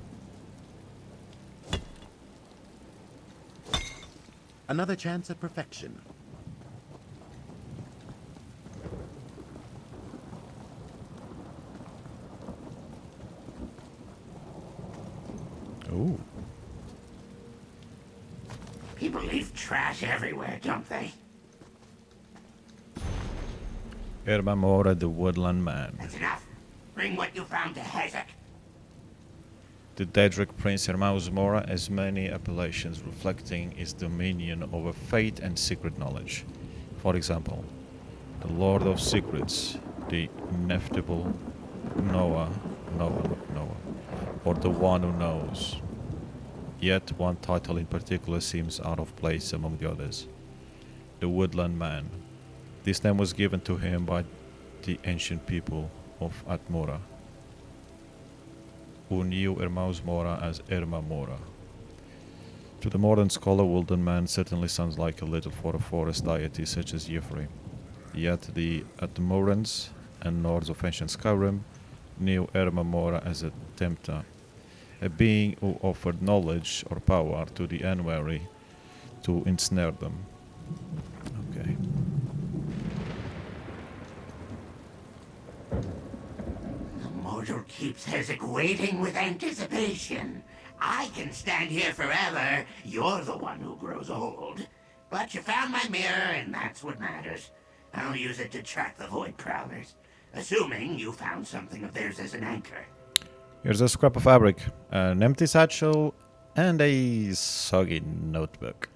Another chance at perfection. Ooh. People leave trash everywhere, don't they? Ermamora, the Woodland Man. That's enough. Bring what you found to Hezek. The Daedric Prince Ermausmora has many appellations reflecting his dominion over fate and secret knowledge. For example, the Lord of Secrets, the Ineffable Noah, or the One Who Knows. Yet one title in particular seems out of place among the others. The Woodland Man. This name was given to him by the ancient people of Atmora, who knew Ermausmora as Ermamora. To the modern scholar, Woodland Man certainly sounds like a little for a forest deity such as Yefri. Yet the Atmorans and Nords of ancient Skyrim knew Ermamora as a tempter, a being who offered knowledge or power to the unwary to ensnare them. Okay. The mortal keeps Hezek waiting with anticipation. I can stand here forever. You're the one who grows old. But you found my mirror, and that's what matters. I'll use it to track the Void Prowlers, assuming you found something of theirs as an anchor. Here's a scrap of fabric, an empty satchel, and a soggy notebook.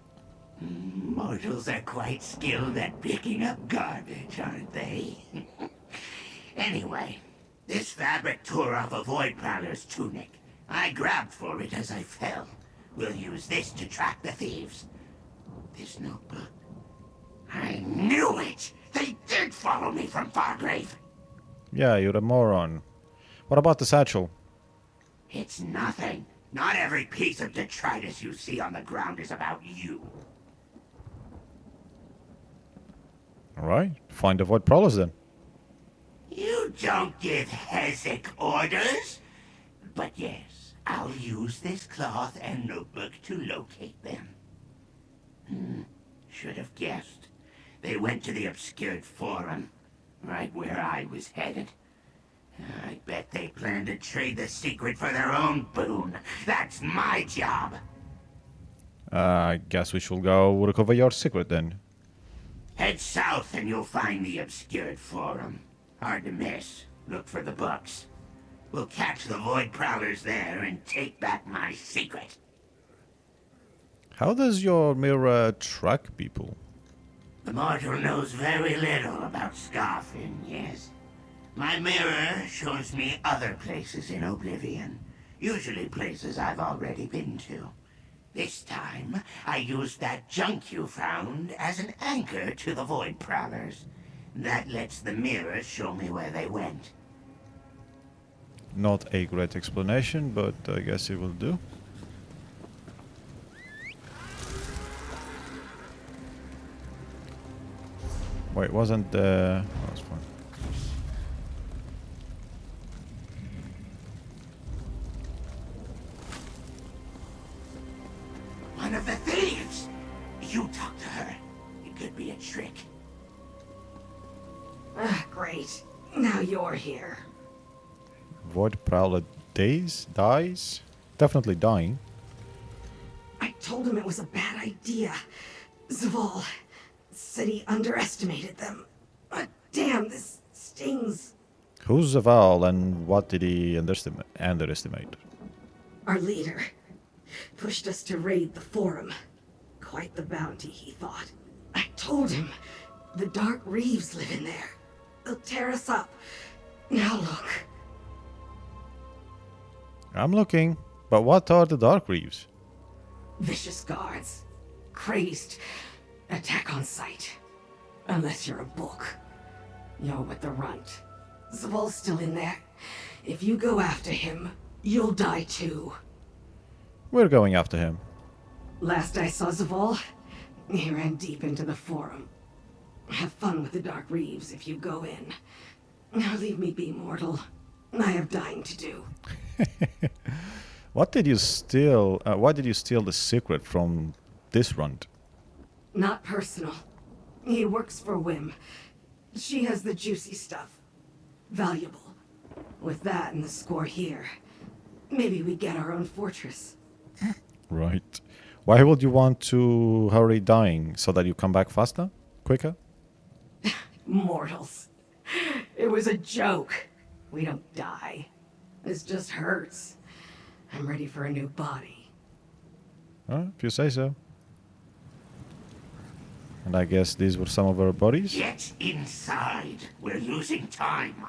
Mortals are quite skilled at picking up garbage, aren't they? Anyway, this fabric tore off a Void Prowler's tunic. I grabbed for it as I fell. We'll use this to track the thieves. This notebook. I knew it! They did follow me from Fargrave! Yeah, you're a moron. What about the satchel? It's nothing. Not every piece of detritus you see on the ground is about you. Alright, find the Void Prowlers then. You don't give Hezek orders. But yes, I'll use this cloth and notebook to locate them. Should have guessed. They went to the obscured forum, right where I was headed. I bet they plan to trade the secret for their own boon. That's my job. I guess we should go recover your secret then. Head south and you'll find the obscured forum. Hard to miss. Look for the books. We'll catch the Void Prowlers there and take back my secret. How does your mirror track people? The mortal knows very little about scoffing, yes. My mirror shows me other places in Oblivion. Usually places I've already been to. This time, I used that junk you found as an anchor to the Void Prowlers. That lets the mirror show me where they went. Not a great explanation, but I guess it will do. Wait, wasn't the... Oh, that's fine. One of the thieves! You talk to her. It could be a trick. Great. Now you're here. Void Prowler dies? Definitely dying. I told him it was a bad idea. Zaval said he underestimated them. Damn, this stings. Who's Zaval and what did he underestimate? Our leader pushed us to raid the forum. Quite the bounty, he thought. I told him the Dark Reeves live in there. They'll tear us up. Now look. I'm looking. But what are the Dark Reeves? Vicious guards. Crazed. Attack on sight. Unless you're a book. You're with the runt. Zaval's still in there. If you go after him, you'll die too. We're going after him. Last I saw Zaval, he ran deep into the forum. Have fun with the Dark Reeves if you go in. Now leave me be, mortal. I have dying to do. What did you steal? Why did you steal the secret from this runt? Not personal. He works for Whim. She has the juicy stuff. Valuable. With that and the score here, maybe we get our own fortress. Right. Why would you want to hurry dying? So that you come back faster? Quicker? Mortals. It was a joke. We don't die. This just hurts. I'm ready for a new body. If you say so. And I guess these were some of our bodies? Get inside. We're losing time.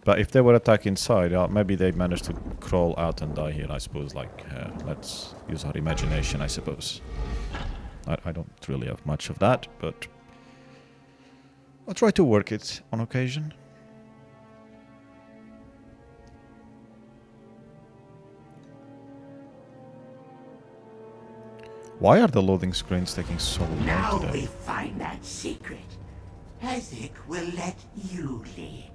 But if they were attacked inside, maybe they managed to crawl out and die here, I suppose. Like, let's use our imagination, I suppose. I don't really have much of that, but I'll try to work it on occasion. Why are the loading screens taking so long Now today? we find that secret. Ezek will let you lead.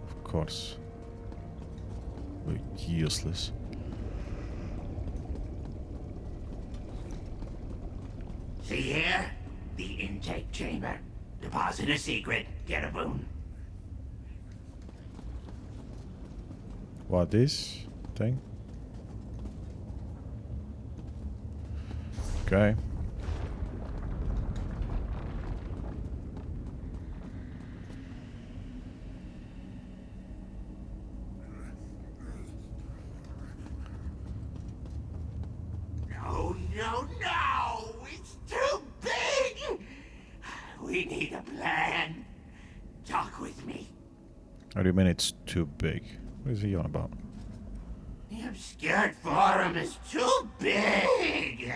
Of course. We're useless. See here? The intake chamber. Deposit a secret, get a boon. What this thing? Okay. No, no, no! It's too big! We need a plan. Talk with me. What do you mean it's too big? What is he on about? The obscured forum is too big!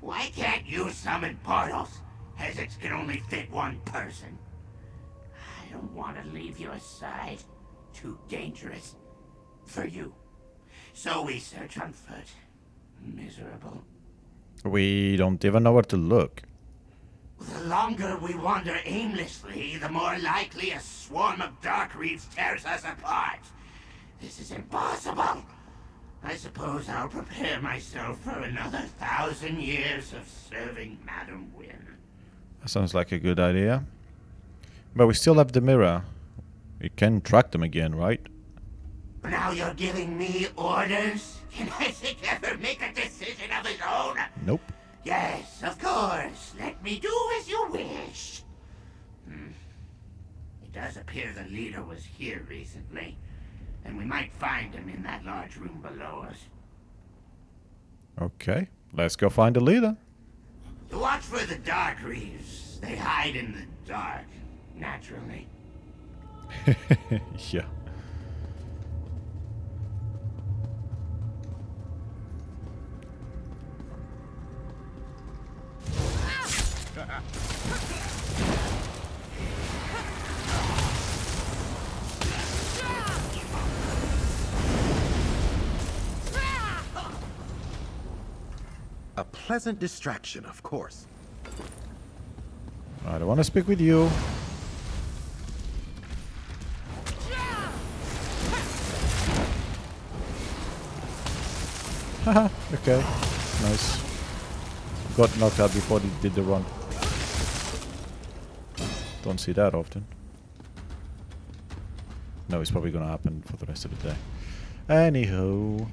Why can't you summon portals? Ezek's can only fit one person. I don't want to leave your side. Too dangerous. For you. So we search on foot. Miserable. We don't even know where to look. The longer we wander aimlessly, the more likely a swarm of Dark Reeves tears us apart. This is impossible. I suppose I'll prepare myself for another 1,000 years of serving Madam Wynn. That sounds like a good idea. But we still have the mirror. We can track them again, right? Now you're giving me orders? Can Ezek ever make a decision of his own? Nope. Yes, of course. Let me do as you wish. It does appear the leader was here recently, and we might find him in that large room below us. Okay, let's go find the leader. Watch for the Dark Reaves. They hide in the dark, naturally. Yeah. A pleasant distraction, of course. I don't want to speak with you. Haha, okay. Nice. Got knocked out before he did the run. Don't see that often. No, it's probably gonna happen for the rest of the day. Anywho.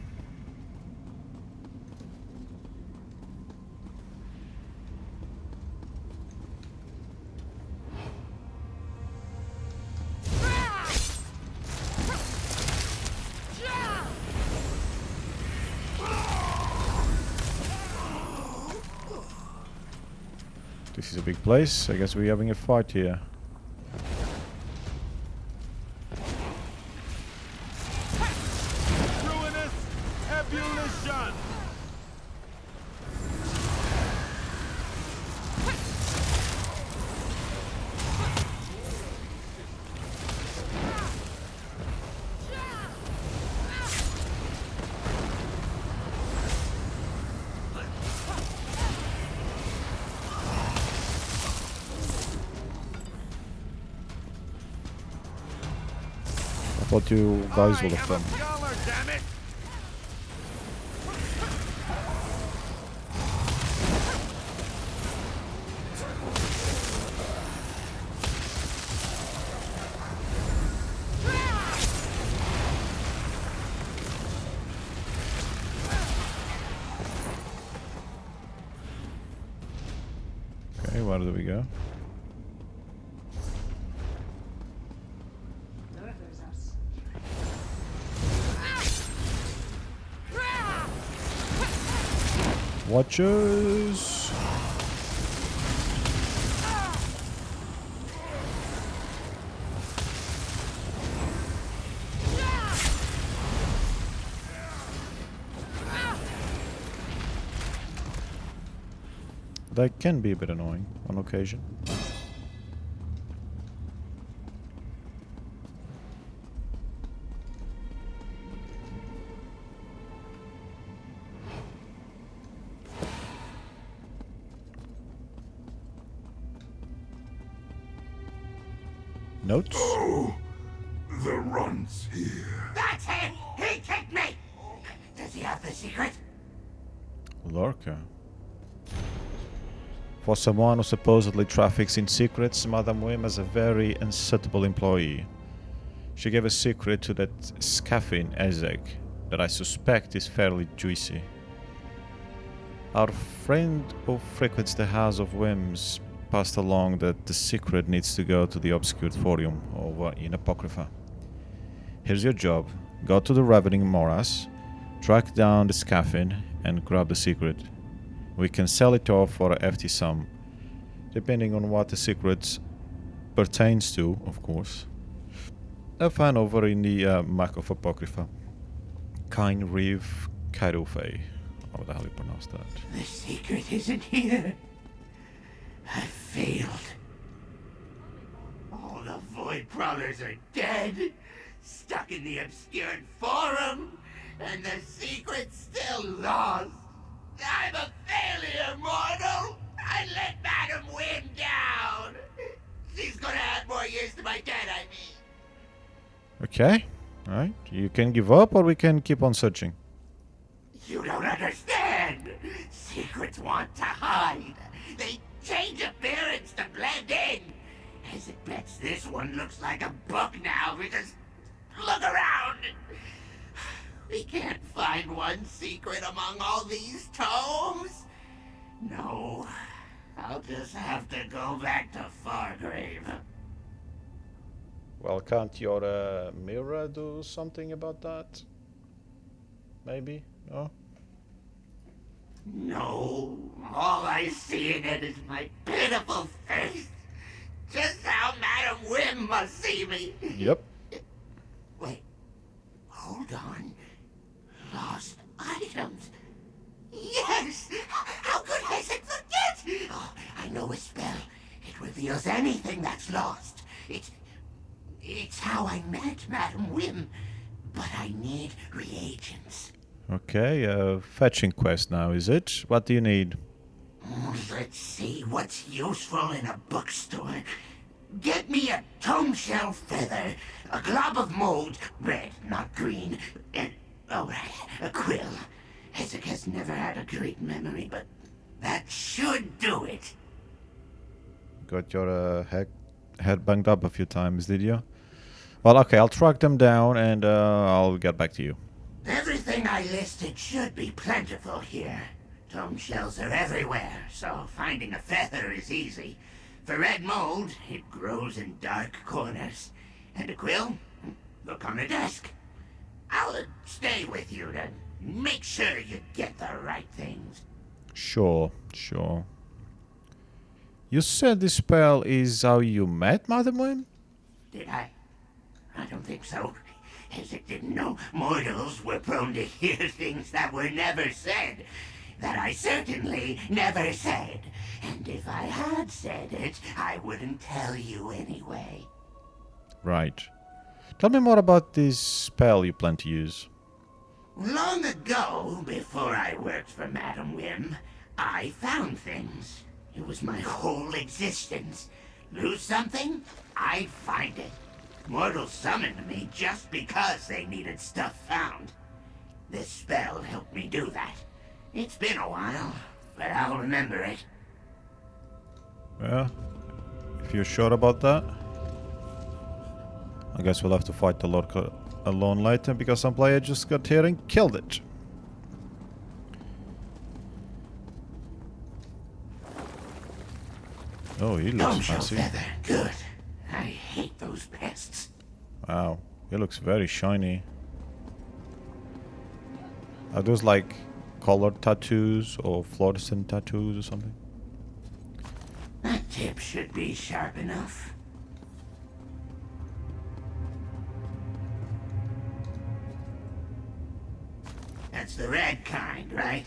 This is a big place. I guess we're having a fight here. Ruinous ebullition! I thought you guys would have done. Scholar, damn it! Okay, where do we go? Watchers! That can be a bit annoying on occasion. Notes? Oh, the runt's here. That's him! He kicked me! Does he have the secret? Lurker. For someone who supposedly traffics in secrets, Madame Wim is a very unsuitable employee. She gave a secret to that scaffing Ezek that I suspect is fairly juicy. Our friend who frequents the House of Whims passed along that the secret needs to go to the obscured forum over in Apocrypha. Here's your job. Go to the Ravening Morass, track down the scaffing, and grab the secret. We can sell it off for a hefty sum, depending on what the secret pertains to, of course. A fan over in the Mac of Apocrypha. Kain Reeve Kairufe. How the hell you pronounce that? The secret isn't here. I failed. All the Void Prowlers are dead, stuck in the obscured forum, and the secret's still lost. I'm a failure, mortal! I let Madame Wim down! She's gonna add more years to my debt, I mean. Okay, alright. You can give up or we can keep on searching. You don't understand! Secrets want to hide. They change appearance to blend in. As it bets this one looks like a book now because look around. We can't find one secret among all these tomes. No, I'll just have to go back to Fargrave. Well, can't your mirror do something about that? Maybe? No? No, all I see in it is my pitiful face. Just how Madam Wim must see me. Yep. Wait, hold on. Lost items. Yes! How could Hesek forget? Oh, I know a spell. It reveals anything that's lost. It's how I met Madam Wim. But I need reagents. Okay, fetching quest now, is it? What do you need? Let's see what's useful in a bookstore. Get me a tome shell feather, a glob of mold, red, not green, and, oh right, a quill. Hesek has never had a great memory, but that should do it. Got your head banged up a few times, did you? Well, okay, I'll track them down and I'll get back to you. Everything I listed should be plentiful here. Tome shells are everywhere, so finding a feather is easy. For red mold, it grows in dark corners. And a quill? Look on the desk. I'll stay with you to make sure you get the right things. Sure. You said this spell is how you met Madam Wim? Did I? I don't think so. Hesek didn't know mortals were prone to hear things that were never said. That I certainly never said. And if I had said it, I wouldn't tell you anyway. Right. Tell me more about this spell you plan to use. Long ago, before I worked for Madam Wim, I found things. It was my whole existence. Lose something, I'd find it. Mortals summoned me just because they needed stuff found. This spell helped me do that. It's been a while, but I'll remember it. Yeah, if you're sure about that. I guess we'll have to fight the Lord alone later because some player just got here and killed it. Oh, he looks fancy. Feather. Good. I hate those pests. Wow, he looks very shiny. Are those like colored tattoos or fluorescent tattoos or something? That tip should be sharp enough. That's the red kind, right?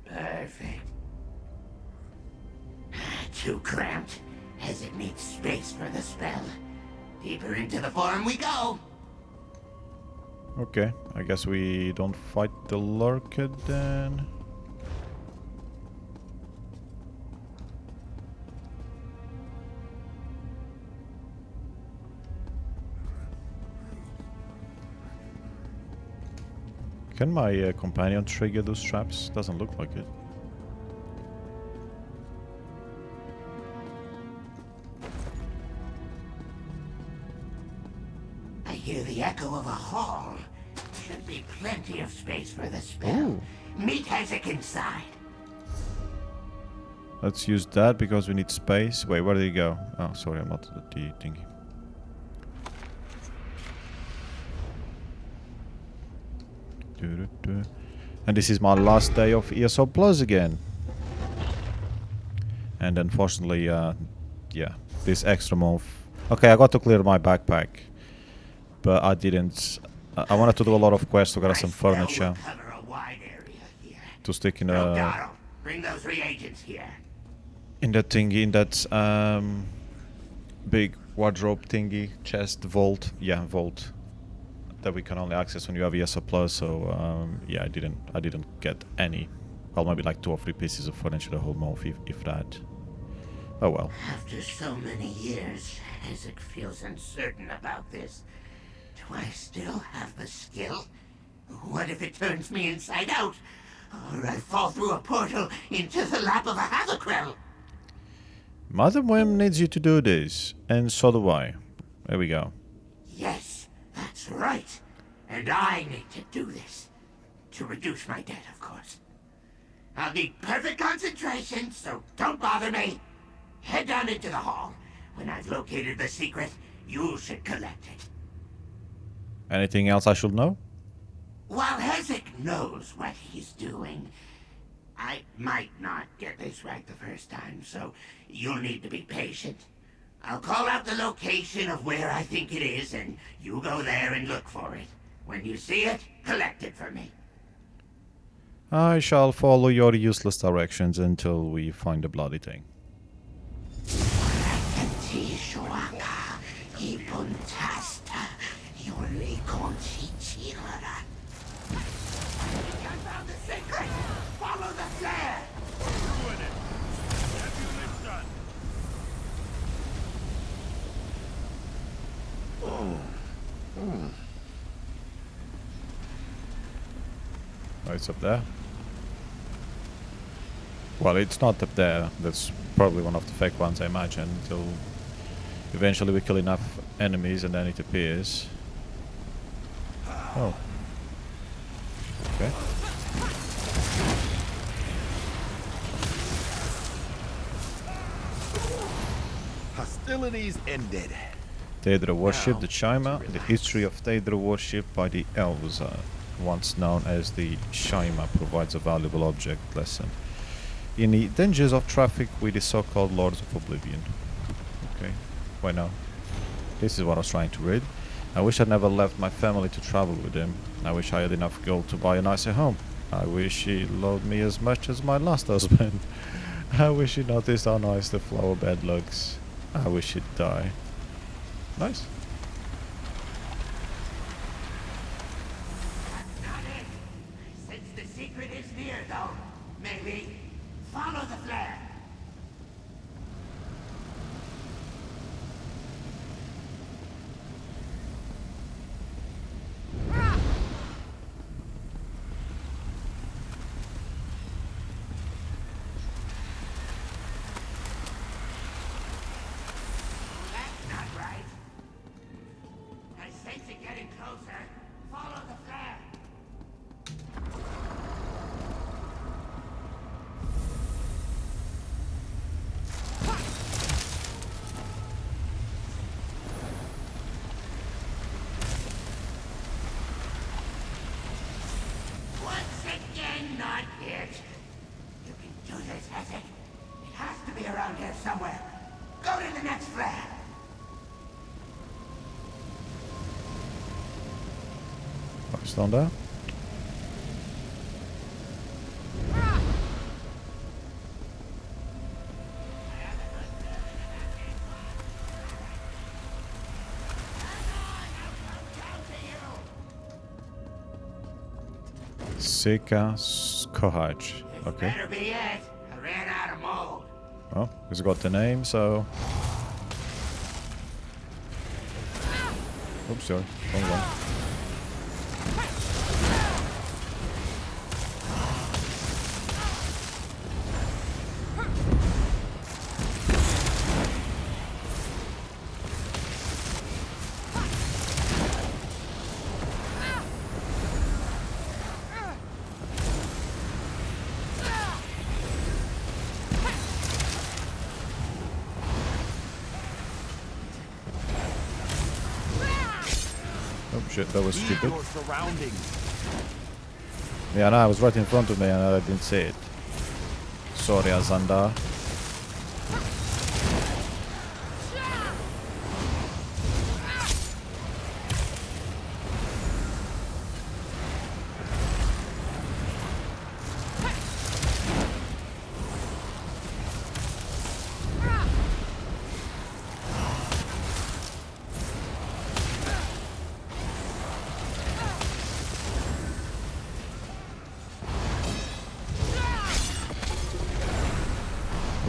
Perfect. Too cramped. Hesek needs space for the spell. Deeper into the form we go. Okay, I guess we don't fight the lurker then. Can my companion trigger those traps? Doesn't look like it. I hear the echo of a hall. Should be plenty of space for the spell. Ooh. Meet Hesek inside. Let's use that because we need space. Wait, where did he go? Oh, sorry, I'm not at the thingy. And this is my last day of ESO Plus again. And unfortunately, yeah, this extra month. Okay, I got to clear my backpack, but I didn't. I wanted to do a lot of quests to get some furniture to stick in a. Bring those reagents here. In that thingy, in that big wardrobe thingy, chest, vault. Yeah, vault. That we can only access when you have ESO Plus. So yeah, I didn't get any. Well, maybe like 2 or 3 pieces of furniture the whole month, if that. Oh well. After so many years, Hesek feels uncertain about this. Do I still have the skill? What if it turns me inside out? Or I fall through a portal into the lap of a Havikrell? Madam Wim needs you to do this, and so do I. There we go. Yes, that's right. And I need to do this. To reduce my debt, of course. I'll need perfect concentration, so don't bother me. Head down into the hall. When I've located the secret, you should collect it. Anything else I should know? While Hezek knows what he's doing, I might not get this right the first time, so you'll need to be patient. I'll call out the location of where I think it is, and you go there and look for it. When you see it, collect it for me. I shall follow your useless directions until we find the bloody thing. Found the secret! Follow the flare! Ruin it! Oh, it's up there. Well, it's not up there. That's probably one of the fake ones, I imagine, until eventually we kill enough enemies and then it appears. Oh. Okay. Hostilities ended. Daedra worship, the Shaima, the history of Daedra worship by the elves, once known as the Shaima, provides a valuable object lesson in the dangers of traffic with the so-called Lords of Oblivion. Okay, why now? This is what I was trying to read. I wish I'd never left my family to travel with him. I wish I had enough gold to buy a nicer home. I wish he loved me as much as my last husband. I wish he noticed how nice the flower bed looks. I wish he'd die. Nice. Not it. Since the secret is near, though, maybe follow the flare. Somewhere. Go to the next flare. It's down there. Seka Skohaj. Okay. Better be it. I ran out of mold. Oh, he's got the name, so... Oops, sorry. Wrong one. Oh shit, that was stupid. Yeah, no, I was right in front of me and I didn't see it. Sorry, Azanda.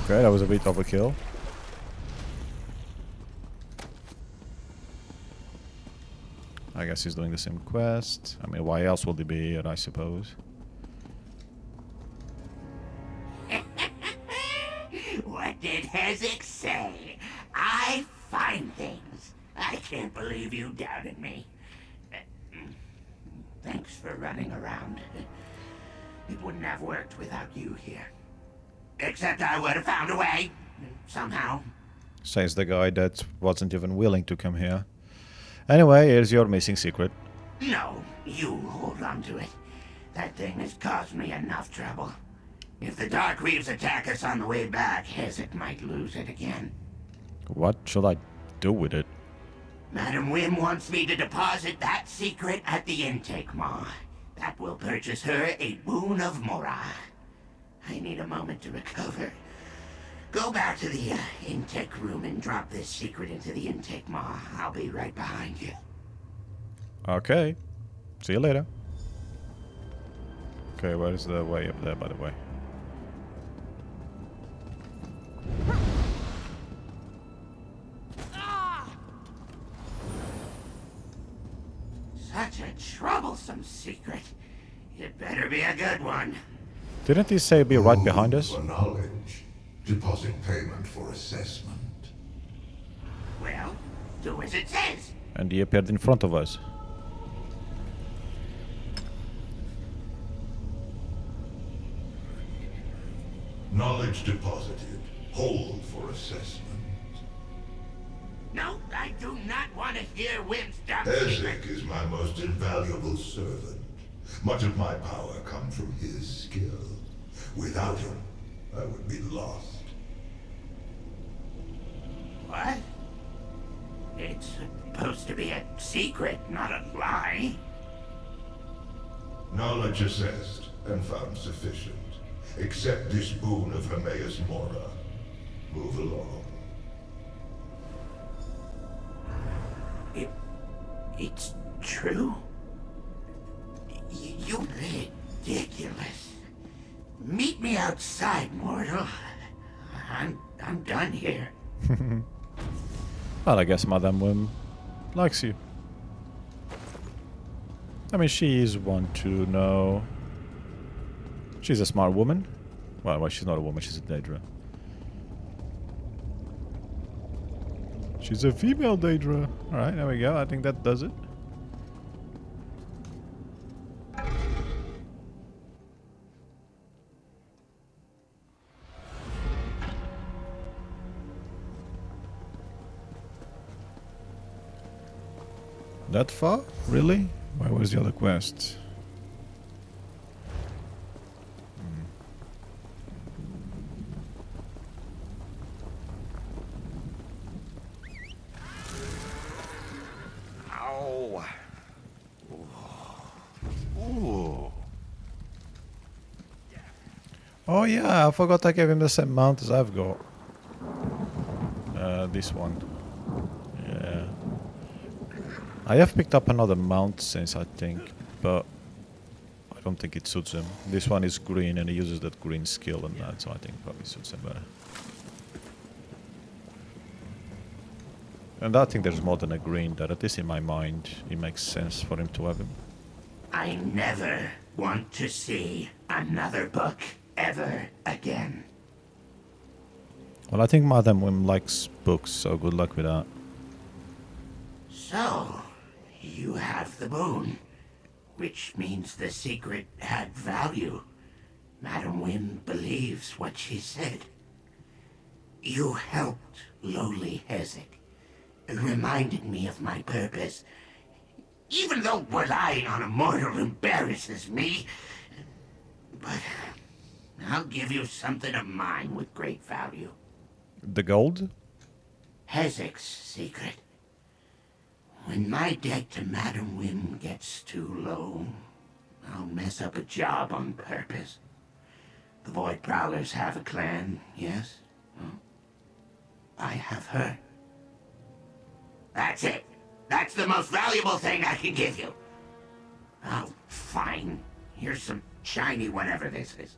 Okay, that was a bit overkill. I guess he's doing the same quest. I mean, why else would he be here, I suppose? What did Hezek say? I find things. I can't believe you doubted me. Thanks for running around. It wouldn't have worked without you here. Except I would have found a way. Somehow. Says the guy that wasn't even willing to come here. Anyway, here's your missing secret. No, you hold on to it. That thing has caused me enough trouble. If the Dark Reaves attack us on the way back, Hezek might lose it again. What should I do with it? Madam Wim wants me to deposit that secret at the intake maw. That will purchase her a boon of Mora. I need a moment to recover. Go back to the intake room and drop this secret into the intake maw. I'll be right behind you. Okay. See you later. Okay, where's the way up there, by the way? Such a troublesome secret. It better be a good one. Didn't he say be right behind us? For knowledge. Deposit payment for assessment. Well, do as it says. And he appeared in front of us. Knowledge deposited. Hold for assessment. No, I do not want to hear Wim's dumb secret. Hezek is my most invaluable servant. Much of my power comes from his skill. Without him, I would be lost. What? It's supposed to be a secret, not a lie. Knowledge assessed and found sufficient. Accept this boon of Hermaeus Mora. Move along. It's true? You're ridiculous. Meet me outside, mortal. I'm done here. Well, I guess Madame Wim likes you. I mean, she is one to know. She's a smart woman. Well, she's not a woman, she's a Daedra. She's a female Daedra. Alright, there we go. I think that does it. That far? Really? Where was the other quest? Ow. Ooh. Oh yeah, I forgot I gave him the same mount as I've got. This one. Yeah. I have picked up another mount since, I think, but I don't think it suits him. This one is green and he uses that green skill and that, so I think probably suits him better. And I think there's more than a green there, at least in my mind. It makes sense for him to have him. I never want to see another book ever again. Well, I think Madame Wim likes books, so good luck with that. So, you have the boon, which means the secret had value. Madam Wim believes what she said. You helped lowly Hezek, reminded me of my purpose. Even though relying on a mortal embarrasses me, but I'll give you something of mine with great value. The gold? Hezek's secret. When my debt to Madam Wim gets too low, I'll mess up a job on purpose. The Void Prowlers have a clan, yes? Well, I have her. That's it. That's the most valuable thing I can give you. Oh, fine. Here's some shiny whatever this is.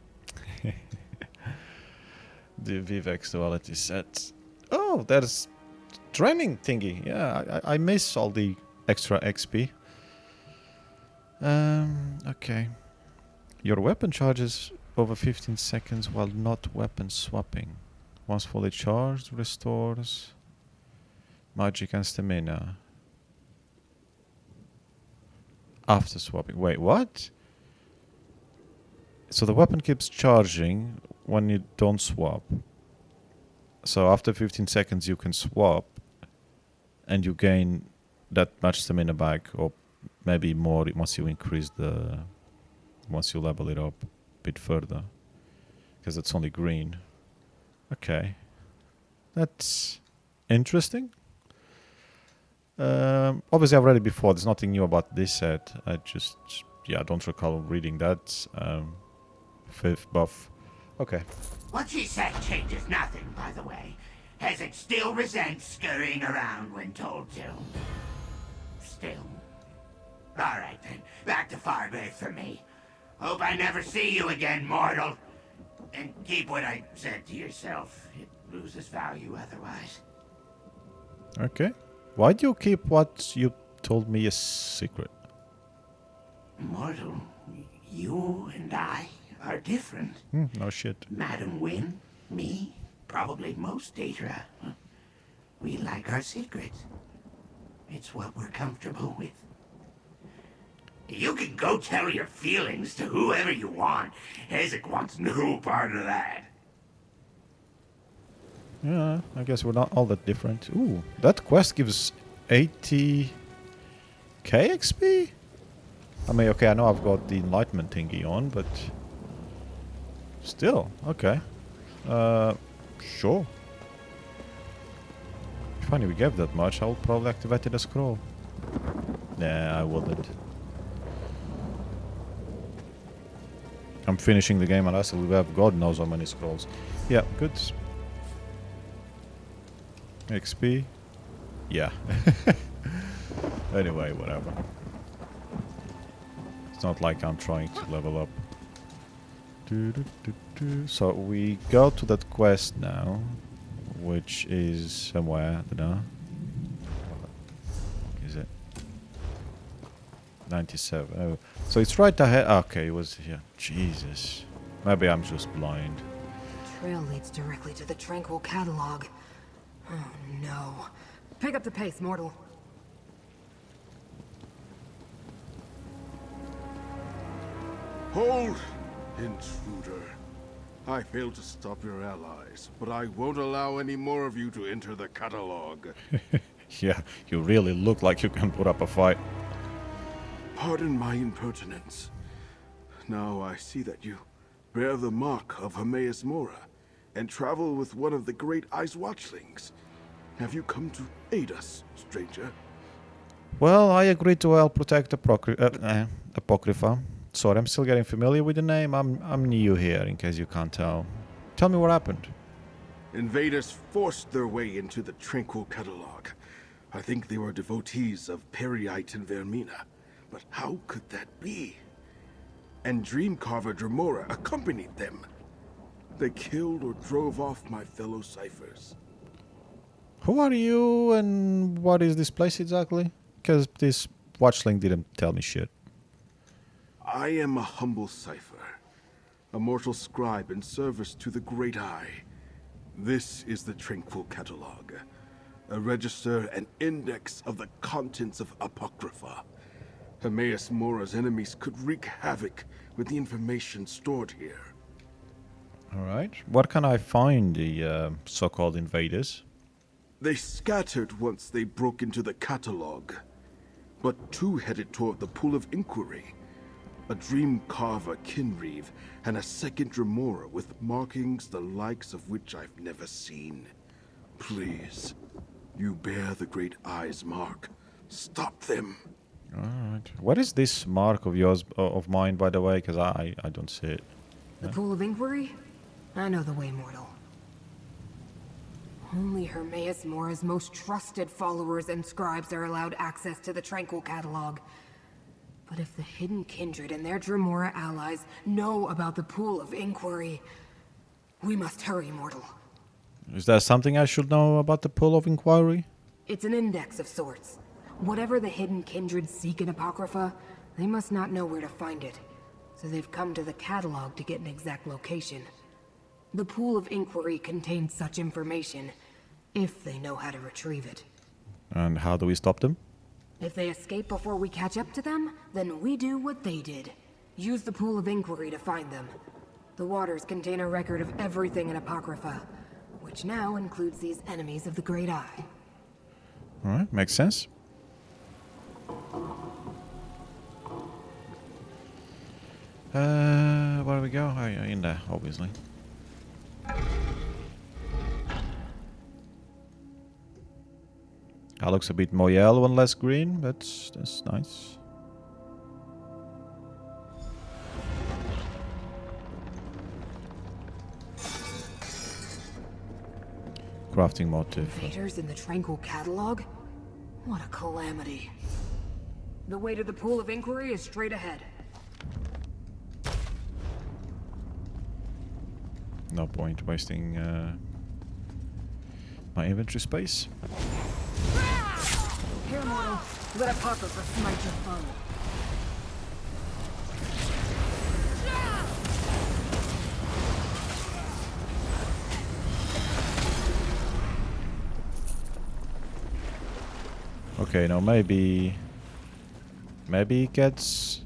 The Vivex duality set. Oh, there's training thingy. Yeah, I miss all the extra XP. Okay. Your weapon charges over 15 seconds while not weapon swapping. Once fully charged, restores magic and stamina. After swapping. Wait, what? So the weapon keeps charging when you don't swap. So after 15 seconds you can swap and you gain that much stamina back, or maybe more once you increase the... once you level it up a bit further. Because it's only green. Okay. That's interesting. Obviously I've read it before, there's nothing new about this set. I just, yeah, I don't recall reading that. Fifth buff. Okay. What she said changes nothing, by the way. As it still resents scurrying around when told to. Still. Alright then, back to Farbay for me. Hope I never see you again, mortal. And keep what I said to yourself. It loses value otherwise. Okay. Why do you keep what you told me a secret? Mortal, you and I are different. No shit. Madam Wynn, me, probably most Daedra. We like our secrets. It's what we're comfortable with. You can go tell your feelings to whoever you want. Isaac wants no part of that. Yeah, I guess we're not all that different. Ooh, that quest gives 80k XP? I mean, okay, I know I've got the enlightenment thingy on, but still, okay. Sure. If only we gave that much, I would probably activate the scroll. Nah, I wouldn't. I'm finishing the game and I still have God knows how many scrolls. Yeah, good. XP? Yeah. Anyway, whatever. It's not like I'm trying to level up. So we go to that quest now, which is somewhere, I don't know. What is it? 97. Oh, so it's right ahead. Okay, it was here. Jesus. Maybe I'm just blind. The trail leads directly to the Tranquil Catalog. Oh no. Pick up the pace, mortal. Hold, intruder. I failed to stop your allies, but I won't allow any more of you to enter the catalog. Yeah, you really look like you can put up a fight. Pardon my impertinence. Now I see that you bear the mark of Hermaeus Mora and travel with one of the great Ice Watchlings. Have you come to aid us, stranger? Well, I agreed to help protect Apocrypha. Sorry, I'm still getting familiar with the name. I'm new here, in case you can't tell. Tell me what happened. Invaders forced their way into the Tranquil Catalog. I think they were devotees of Periite and Vermina. But how could that be? And Dreamcarver Dremora accompanied them. They killed or drove off my fellow ciphers. Who are you and what is this place exactly? Because this watchling didn't tell me shit. I am a humble cipher, a mortal scribe in service to the Great Eye. This is the Tranquil Catalog, a register and index of the contents of Apocrypha. Hermaeus Mora's enemies could wreak havoc with the information stored here. Alright. Where can I find the so-called invaders? They scattered once they broke into the catalog, but two headed toward the Pool of Inquiry. A Dreamcarver Kinreeve and a second Dremora with markings the likes of which I've never seen. Please, you bear the Great Eye's mark. Stop them. Alright. What is this mark of yours, of mine, by the way? Because I don't see it. The Pool of Inquiry? I know the way, mortal. Only Hermaeus Mora's most trusted followers and scribes are allowed access to the Tranquil Catalog. But if the Hidden Kindred and their Dremora allies know about the Pool of Inquiry, we must hurry, mortal. Is there something I should know about the Pool of Inquiry? It's an index of sorts. Whatever the Hidden Kindred seek in Apocrypha, they must not know where to find it. So they've come to the catalog to get an exact location. The Pool of Inquiry contains such information, if they know how to retrieve it. And how do we stop them? If they escape before we catch up to them, then we do what they did. Use the Pool of Inquiry to find them. The waters contain a record of everything in Apocrypha, which now includes these enemies of the Great Eye. Alright, makes sense. Where do we go? Oh, yeah, in there, obviously. That looks a bit more yellow and less green, but that's nice. Crafting motive. Invaders in the Tranquil Catalog? What a calamity. The way to the Pool of Inquiry is straight ahead. No point wasting my inventory space. Here, mortal. Let Apocrypha smite your foe. Okay, now maybe he gets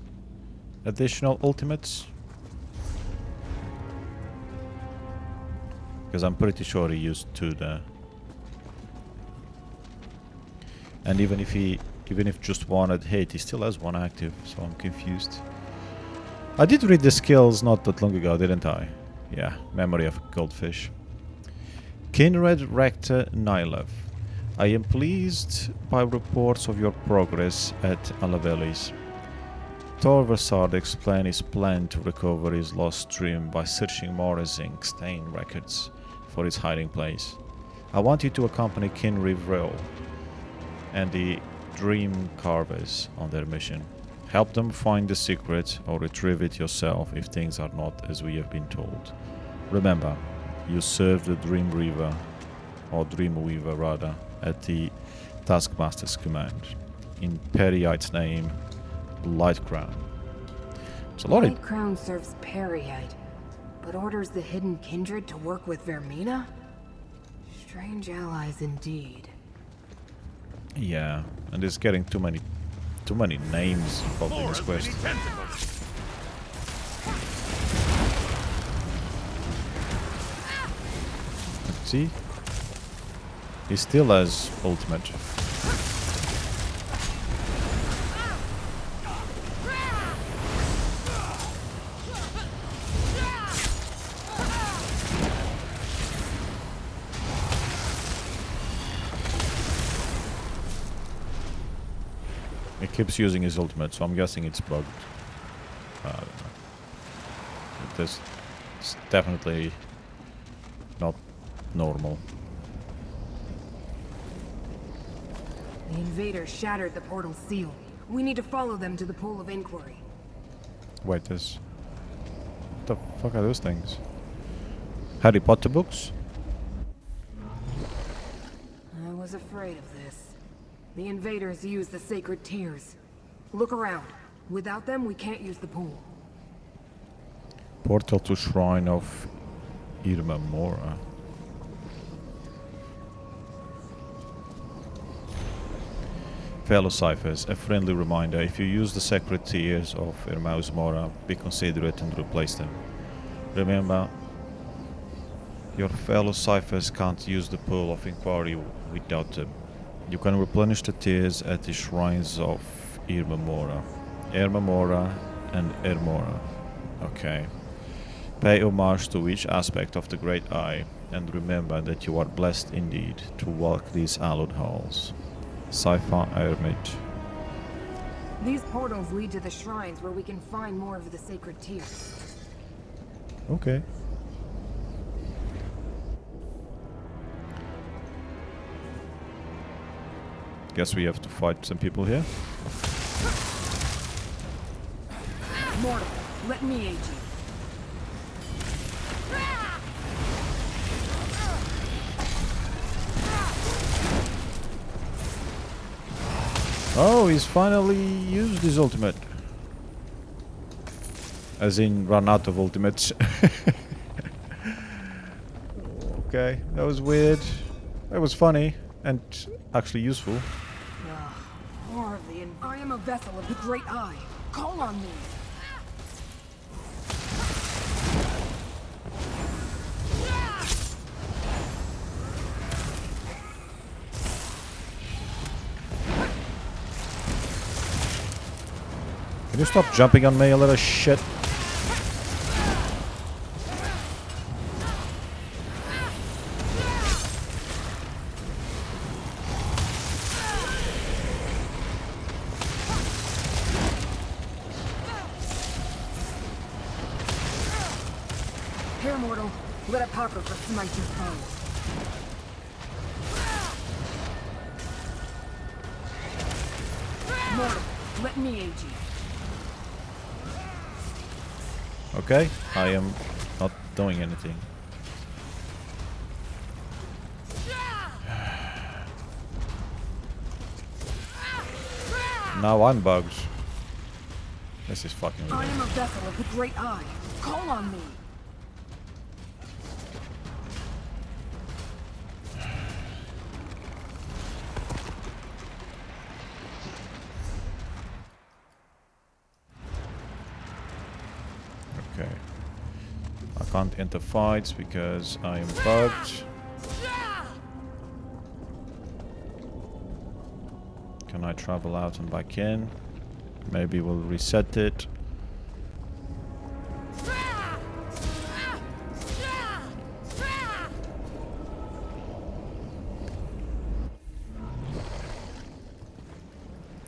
additional ultimates. Because I'm pretty sure he used 2 there. And even if just one had hit, he still has 1 active, so I'm confused. I did read the skills not that long ago, didn't I? Yeah, Memory of Goldfish. Kinred Rector Nylev. I am pleased by reports of your progress at Alavelis. Torvarsard explained his plan to recover his lost dream by searching Morazing stain records for its hiding place. I want you to accompany Kinri Vril and the Dream Carvers on their mission. Help them find the secret or retrieve it yourself if things are not as we have been told. Remember, you serve the Dream Reaver, or Dream Weaver rather, at the Taskmaster's command. In Periite's name, Light Crown. It's a lot Light Crown serves Periite, but orders the Hidden Kindred to work with Vermina? Strange allies indeed. Yeah, and it's getting too many names involved in this quest. Let's see. He still has ultimate. He keeps using his ultimate, so I'm guessing it's bugged. I don't know. It's definitely not normal. The invaders shattered the portal seal. We need to follow them to the Pool of Inquiry. Wait, what the fuck are those things? Harry Potter books? I was afraid of this. The invaders use the sacred tears. Look around. Without them, we can't use the pool. Portal to Shrine of Irma Mora. Fellow Ciphers, a friendly reminder, if you use the sacred tears of Irmaus Mora, be considerate and replace them. Remember, your fellow Ciphers can't use the Pool of Inquiry without them. You can replenish the tears at the shrines of Irma Mora and Ermora. Okay. Pay homage to each aspect of the Great Eye, and remember that you are blessed indeed to walk these hallowed halls. Sci-Fi Hermit. These portals lead to the shrines where we can find more of the sacred tears. Okay. Guess we have to fight some people here. Mortal, let me aid you. Oh, he's finally used his ultimate. As in, run out of ultimates. Okay, that was weird. That was funny and actually useful. More of the I am a vessel of the Great Eye. Call on me. Can you stop jumping on me, a little shit? Here, mortal. Let Apocrypha smite your foe. Mortal, let me aid you. Okay, I am not doing anything. Now I'm bugged. This is fucking I weird. am a vessel of the Great Eye. Call on me. Okay. I can't enter fights because I am bugged. Can I travel out and back in? Maybe we'll reset it.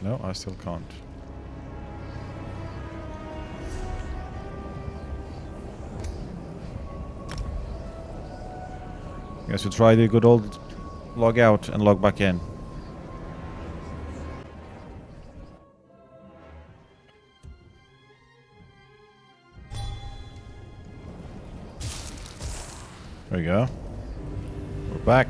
No, I still can't. Guess we try the good old log out and log back in. There we go. We're back.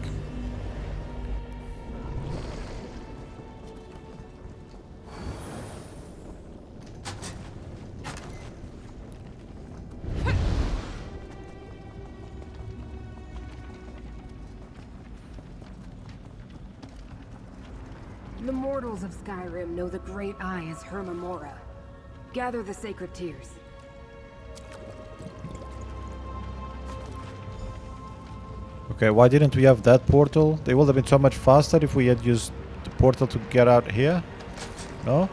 The mortals of Skyrim know the Great Eye as Hermamora. Gather the sacred tears. Okay, why didn't we have that portal? They would have been so much faster if we had used the portal to get out here. No?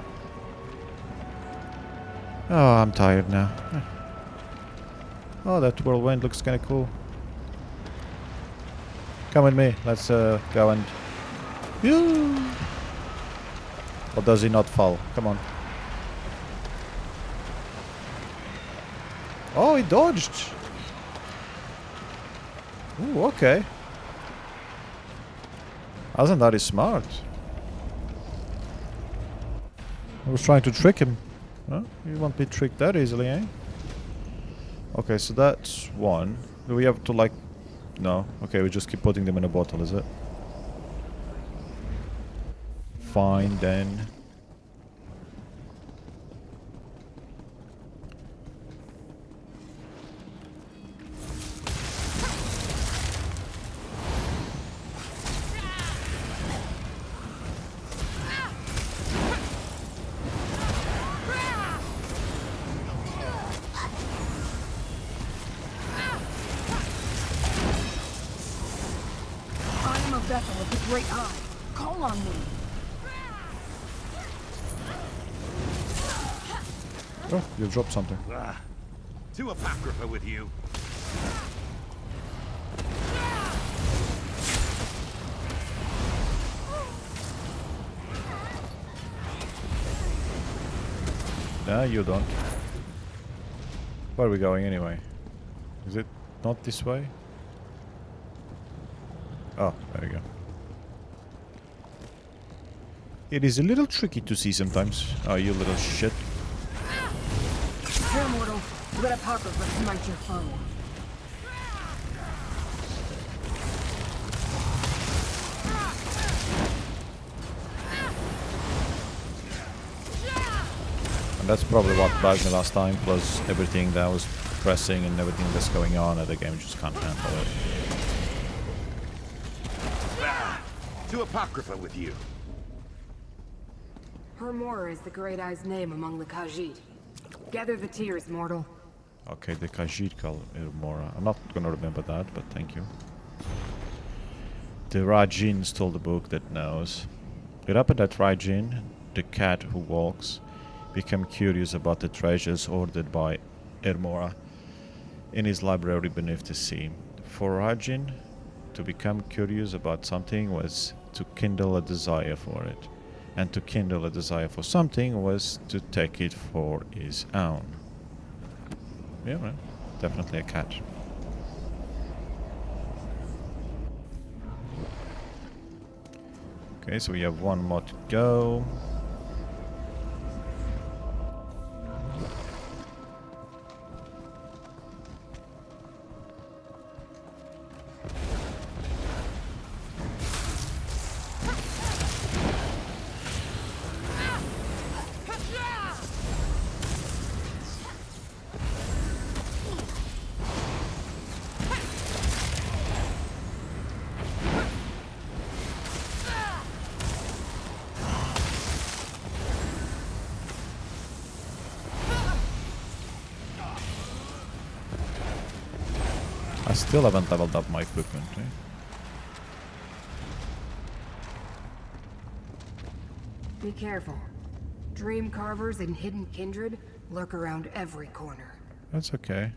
Oh, I'm tired now. Oh, that whirlwind looks kind of cool. Come with me. Let's go and... Yoo! Or does he not fall? Come on. Oh, he dodged. Ooh, okay. Isn't that smart? I was trying to trick him. Huh? You won't be tricked that easily, eh? Okay, so that's one. Do we have to like... No. Okay, we just keep putting them in a bottle, is it? Fine, then. Vessel of the Great Eye. Call on me. Oh, you dropped something. To Apocrypha with you. Nah, you don't. Where are we going anyway? Is it not this way? Oh, there we go. It is a little tricky to see sometimes. Oh, you little shit. Here, mortal. Let Apocrypha smite your foe. And that's probably what bugged me last time, plus everything that I was pressing and everything that's going on, and the game just can't handle it. To Apocrypha with you. Hermora is the Great Eye's name among the Khajiit. Gather the tears, mortal. Okay, the Khajiit call Hermora. I'm not gonna remember that, but thank you. The Rajin stole the book that knows. Get up at that Rajin, the cat who walks. become curious about the treasures ordered by Ermora in his library beneath the sea. For Rajin, to become curious about something was to kindle a desire for it, and to kindle a desire for something was to take it for his own. Yeah, well, definitely a catch. Okay, so we have one more to go. I still haven't leveled up my equipment, eh? Be careful. Dream carvers and hidden kindred lurk around every corner. That's okay.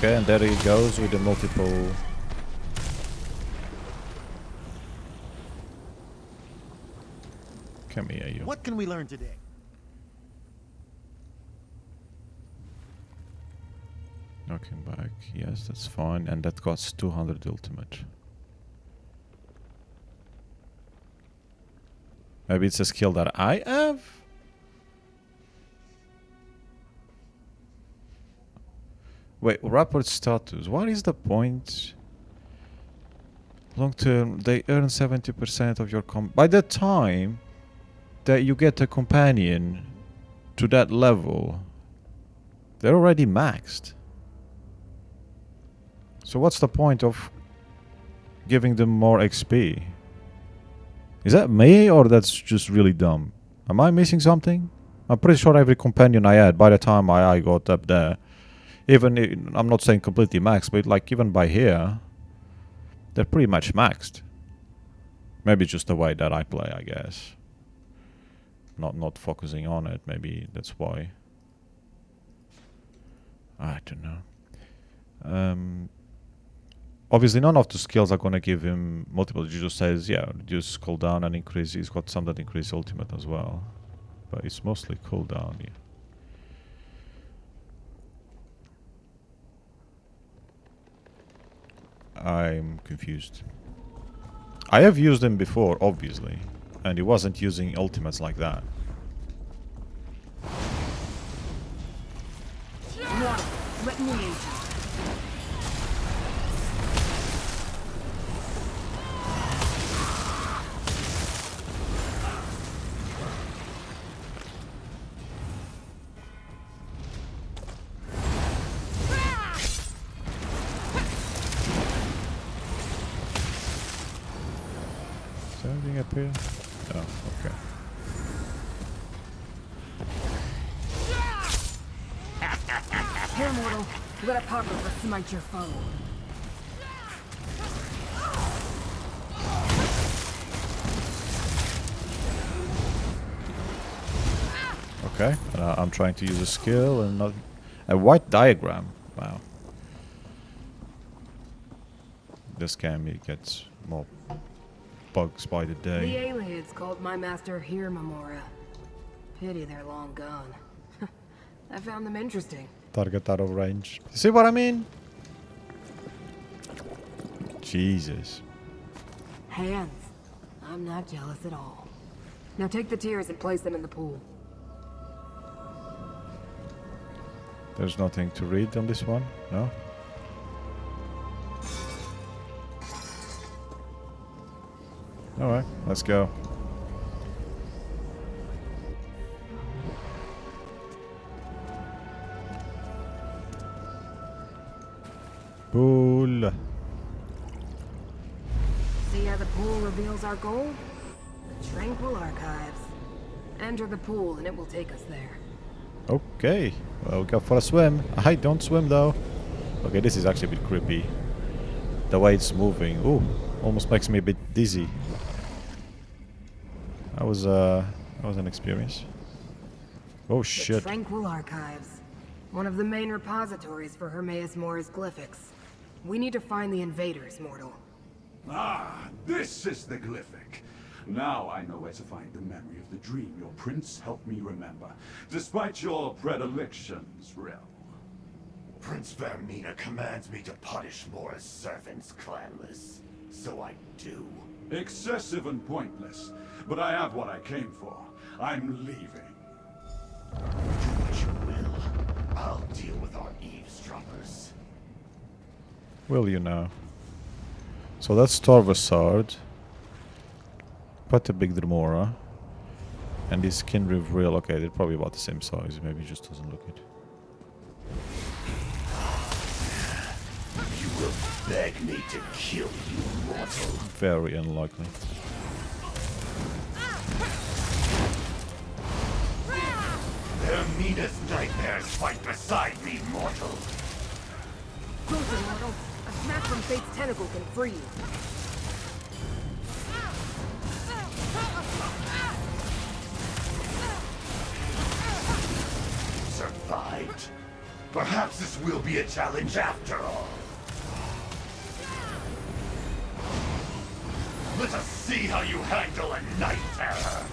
Okay, and there he goes with the multiple. Come here, you. What can we learn today? Knocking back, yes, that's fine, and that costs 200 ultimate. Maybe it's a skill that I have? Wait, rapport status. What is the point? Long term, they earn 70% of your by the time that you get a companion to that level, they're already maxed. So what's the point of giving them more XP? Is that me, or that's just really dumb? Am I missing something? I'm pretty sure every companion I had by the time I got up there, even I'm not saying completely maxed, but like even by here, they're pretty much maxed. Maybe just the way that I play, I guess. Not focusing on it. Maybe that's why. I don't know. Obviously, none of the skills are gonna give him multiple. It just says, yeah, reduce cooldown and increase. He's got some that increase ultimate as well, but it's mostly cooldown. Yeah. I'm confused. I have used him before, obviously, and he wasn't using ultimates like that. Let me in. Is there anything up here? Oh, okay. Here, mortal. Let Apocrypha smite your foe. Okay, I'm trying to use a skill and not a white diagram. Wow. This game it gets more bugs by the day. The aliens called my master here, Mamora. Pity they're long gone. I found them interesting. Target out of range. See what I mean? Jesus. Hands. I'm not jealous at all. Now take the tears and place them in the pool. There's nothing to read on this one, no? Alright, let's go. Pool. See how the pool reveals our goal? The Tranquil Archives. Enter the pool and it will take us there. Okay, well, we go for a swim. I don't swim though. Okay, this is actually a bit creepy. The way it's moving. Ooh, almost makes me a bit dizzy. That was an experience. Oh The shit. Tranquil Archives. One of the main repositories for Hermaeus Mora's glyphics. We need to find the invaders, mortal. Ah, this is the glyphic. Now I know where to find the memory of the dream your prince helped me remember, despite your predilections, Rel. Prince Vermina commands me to punish Mora's servants, clanless. So I do. Excessive and pointless, but I have what I came for. I'm leaving. Do what you will. I'll deal with our eavesdroppers. Will you know? So that's Torvasard. Quite a big Dremora. And this Kinriv Real, okay, they're probably about the same size, maybe it just doesn't look it. You will beg me to kill you, mortal. Very unlikely. Vermina's nightmares fight beside me, mortal. Closer, mortal. A snap from Fate's tentacle can free you. Survived. Perhaps this will be a challenge after all. Let us see how you handle a night terror.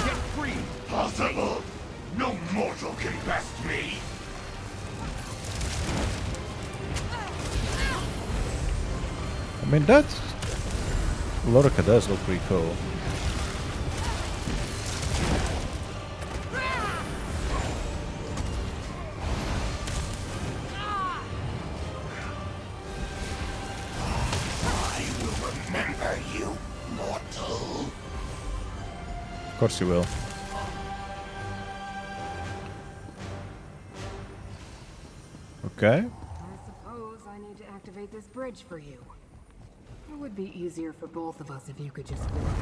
Get free! Possible? No mortal can best me. I mean, that Lorica does look pretty cool. I will remember you, mortal. Of course you will. Okay. I suppose I need to activate this bridge for you. It would be easier for both of us if you could just fly.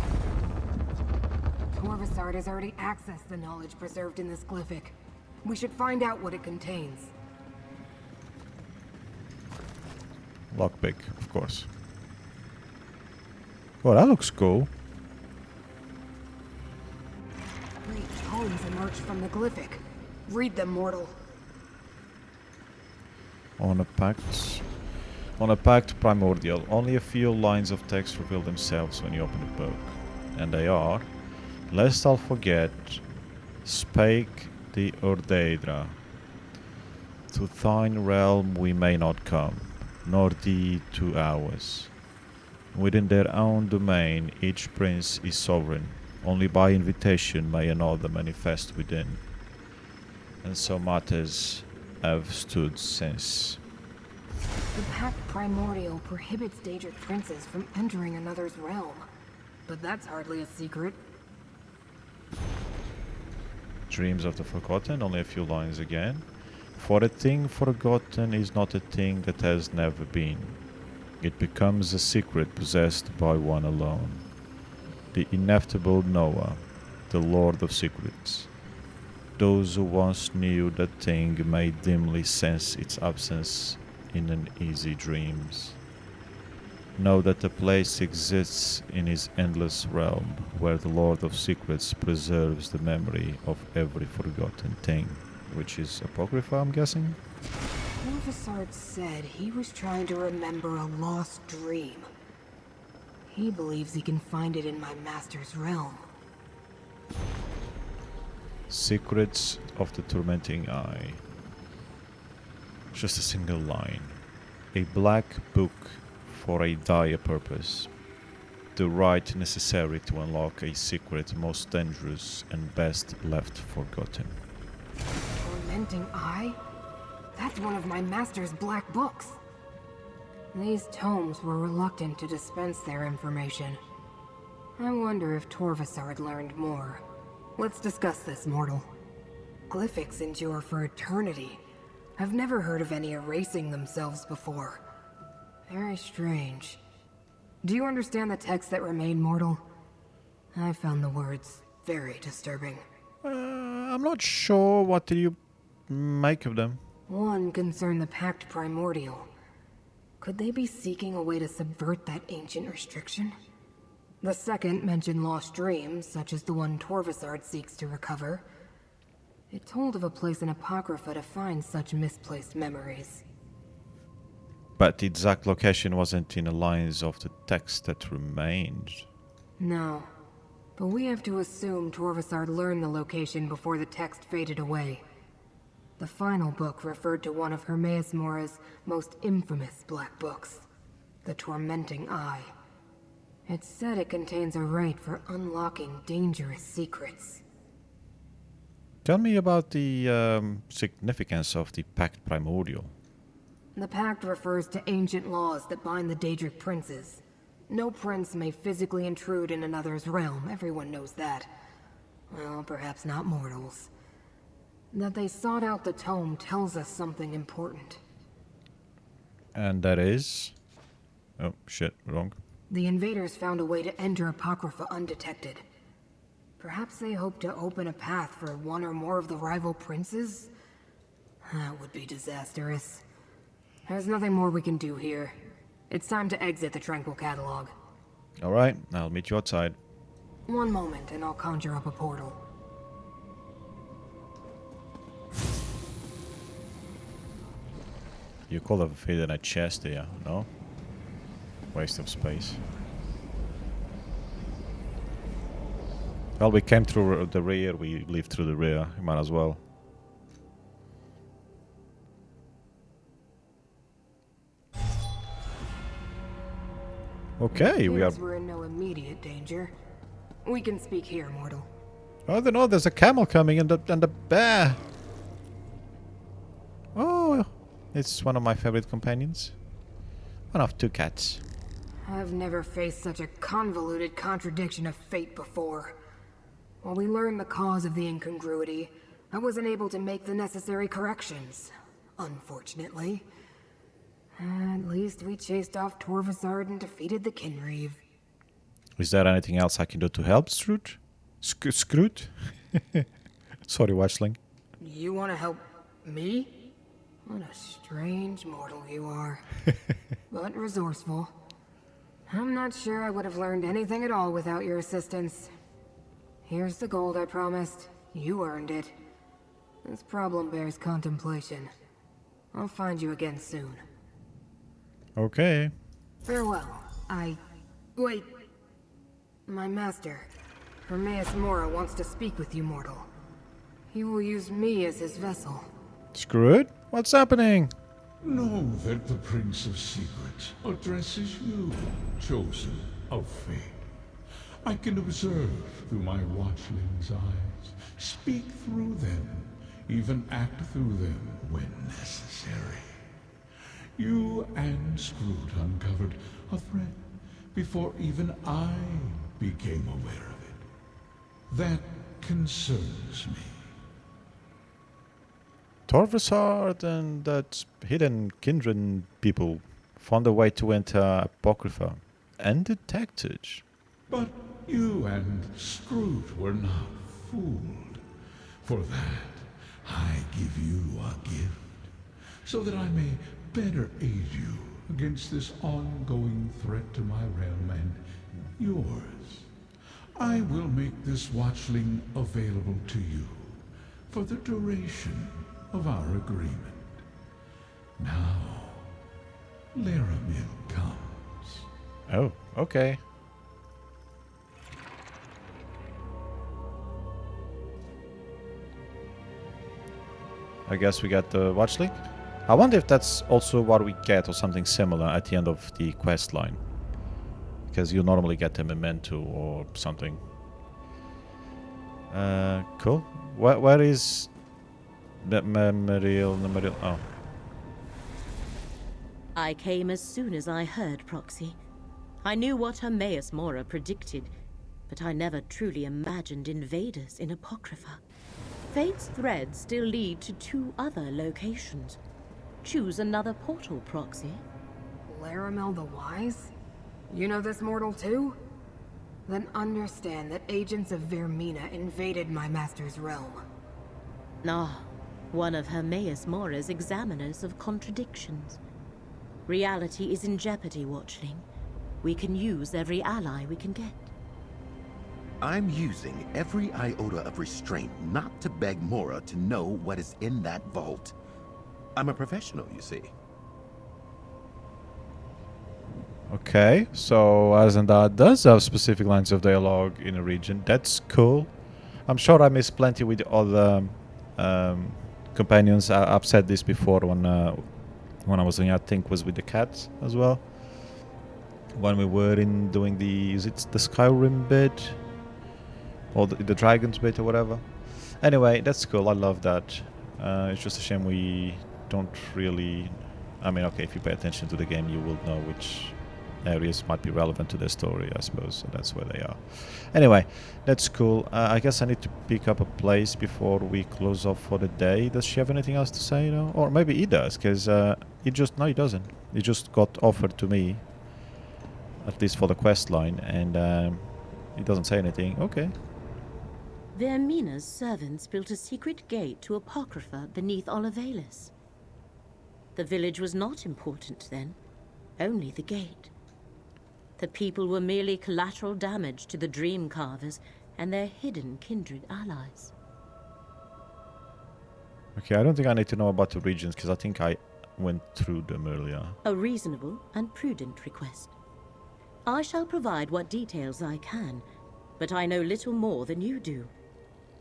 Torvasard has already accessed the knowledge preserved in this glyphic. We should find out what it contains. Lockpick, of course. Well, that looks cool. 3 tomes emerged from the glyphic. Read them, mortal. On a pact primordial, only a few lines of text reveal themselves when you open the book. And they are: lest I'll forget, spake the Ordaedra. To thine realm we may not come, nor thee to ours. Within their own domain each prince is sovereign, only by invitation may another manifest within. And so matters have stood since. The Pact Primordial prohibits Daedric princes from entering another's realm. But that's hardly a secret. Dreams of the Forgotten, only a few lines again. For a thing forgotten is not a thing that has never been. It becomes a secret possessed by one alone. The ineffable Noah, the Lord of Secrets. Those who once knew that thing may dimly sense its absence in uneasy dreams. Know that a place exists in his endless realm where the Lord of Secrets preserves the memory of every forgotten thing. Which is Apocrypha, I'm guessing? Torvasard said he was trying to remember a lost dream. He believes he can find it in my master's realm. Secrets of the Tormenting Eye. Just a single line. A black book for a dire purpose. The right necessary to unlock a secret most dangerous and best left forgotten. Tormenting Eye? That's one of my master's black books. These tomes were reluctant to dispense their information. I wonder if Torvasard learned more. Let's discuss this, mortal. Glyphics endure for eternity. I've never heard of any erasing themselves before. Very strange. Do you understand the text that remain, mortal? I found the words very disturbing. I'm not sure. What do you make of them? One concerned the Pact Primordial. Could they be seeking a way to subvert that ancient restriction? The second mentioned lost dreams, such as the one Torvasard seeks to recover. It told of a place in Apocrypha to find such misplaced memories. But the exact location wasn't in the lines of the text that remained. No. But we have to assume Torvasard learned the location before the text faded away. The final book referred to one of Hermaeus Mora's most infamous black books, The Tormenting Eye. It said it contains a rite for unlocking dangerous secrets. Tell me about the significance of the Pact Primordial. The Pact refers to ancient laws that bind the Daedric princes. No prince may physically intrude in another's realm, everyone knows that. Well, perhaps not mortals. That they sought out the tome tells us something important. And that is... Oh, shit, wrong. The invaders found a way to enter Apocrypha undetected. Perhaps they hope to open a path for one or more of the rival princes? That would be disastrous. There's nothing more we can do here. It's time to exit the Tranquil Catalog. Alright, I'll meet you outside. One moment and I'll conjure up a portal. You could have fit in a chest there, no? Waste of space. Well, we came through the rear, we leave through the rear. You might as well. Okay, we are... We're in no immediate danger. We can speak here, mortal. I don't know, there's a camel coming and a bear. Oh, it's one of my favorite companions. One of two cats. I've never faced such a convoluted contradiction of fate before. While we learned the cause of the incongruity, I wasn't able to make the necessary corrections. Unfortunately. At least we chased off Torvasard and defeated the Kinreeve. Is there anything else I can do to help, Scroot? Scroot? Sorry, Watchling. You want to help me? What a strange mortal you are. But resourceful. I'm not sure I would have learned anything at all without your assistance. Here's the gold I promised. You earned it. This problem bears contemplation. I'll find you again soon. Okay. Farewell. Wait. My master, Hermaeus Mora, wants to speak with you, mortal. He will use me as his vessel. Screw What's happening? Know that the Prince of Secrets addresses you, chosen of fate. I can observe through my watchling's eyes, speak through them, even act through them when necessary. You and Scroot uncovered a threat before even I became aware of it. That concerns me. Torvasard and that hidden Kindred people found a way to enter Apocrypha undetected. But you and Scroot were not fooled. For that, I give you a gift, so that I may better aid you against this ongoing threat to my realm and yours. I will make this watchling available to you for the duration of our agreement. Now, Laramil comes. Oh, okay. I guess we got the watchling. I wonder if that's also what we get or something similar at the end of the quest line. Because you normally get a memento or something. Cool. Where is that memorial? Oh. I came as soon as I heard Proxy. I knew what Hermaeus Mora predicted, but I never truly imagined invaders in Apocrypha. Fate's threads still lead to 2 other locations. Choose another portal, Proxy. Laramel the Wise? You know this mortal too? Then understand that agents of Vermina invaded my master's realm. Ah, one of Hermaeus Mora's examiners of contradictions. Reality is in jeopardy, Watchling. We can use every ally we can get. I'm using every iota of restraint not to beg Mora to know what is in that vault. I'm a professional, you see. Okay, so Azandar does have specific lines of dialogue in a region. That's cool. I'm sure I missed plenty with the other companions. I've said this before when I was doing, I think, was with the cats as well. When we were in doing is it the Skyrim bit? Or the Dragons bit or whatever. Anyway, that's cool. I love that. It's just a shame we don't really... I mean, okay, if you pay attention to the game, you will know which areas might be relevant to their story, I suppose. So that's where they are. Anyway, that's cool. I guess I need to pick up a place before we close off for the day. Does she have anything else to say, though? Or maybe he does, because he just... No, he doesn't. He just got offered to me, at least for the quest line, and he doesn't say anything. Okay. Vermina's servants built a secret gate to Apocrypha beneath Olivalis. The village was not important then, only the gate. The people were merely collateral damage to the Dream Carvers and their hidden kindred allies. Okay, I don't think I need to know about the regions, because I think I went through them earlier. A reasonable and prudent request. I shall provide what details I can, but I know little more than you do.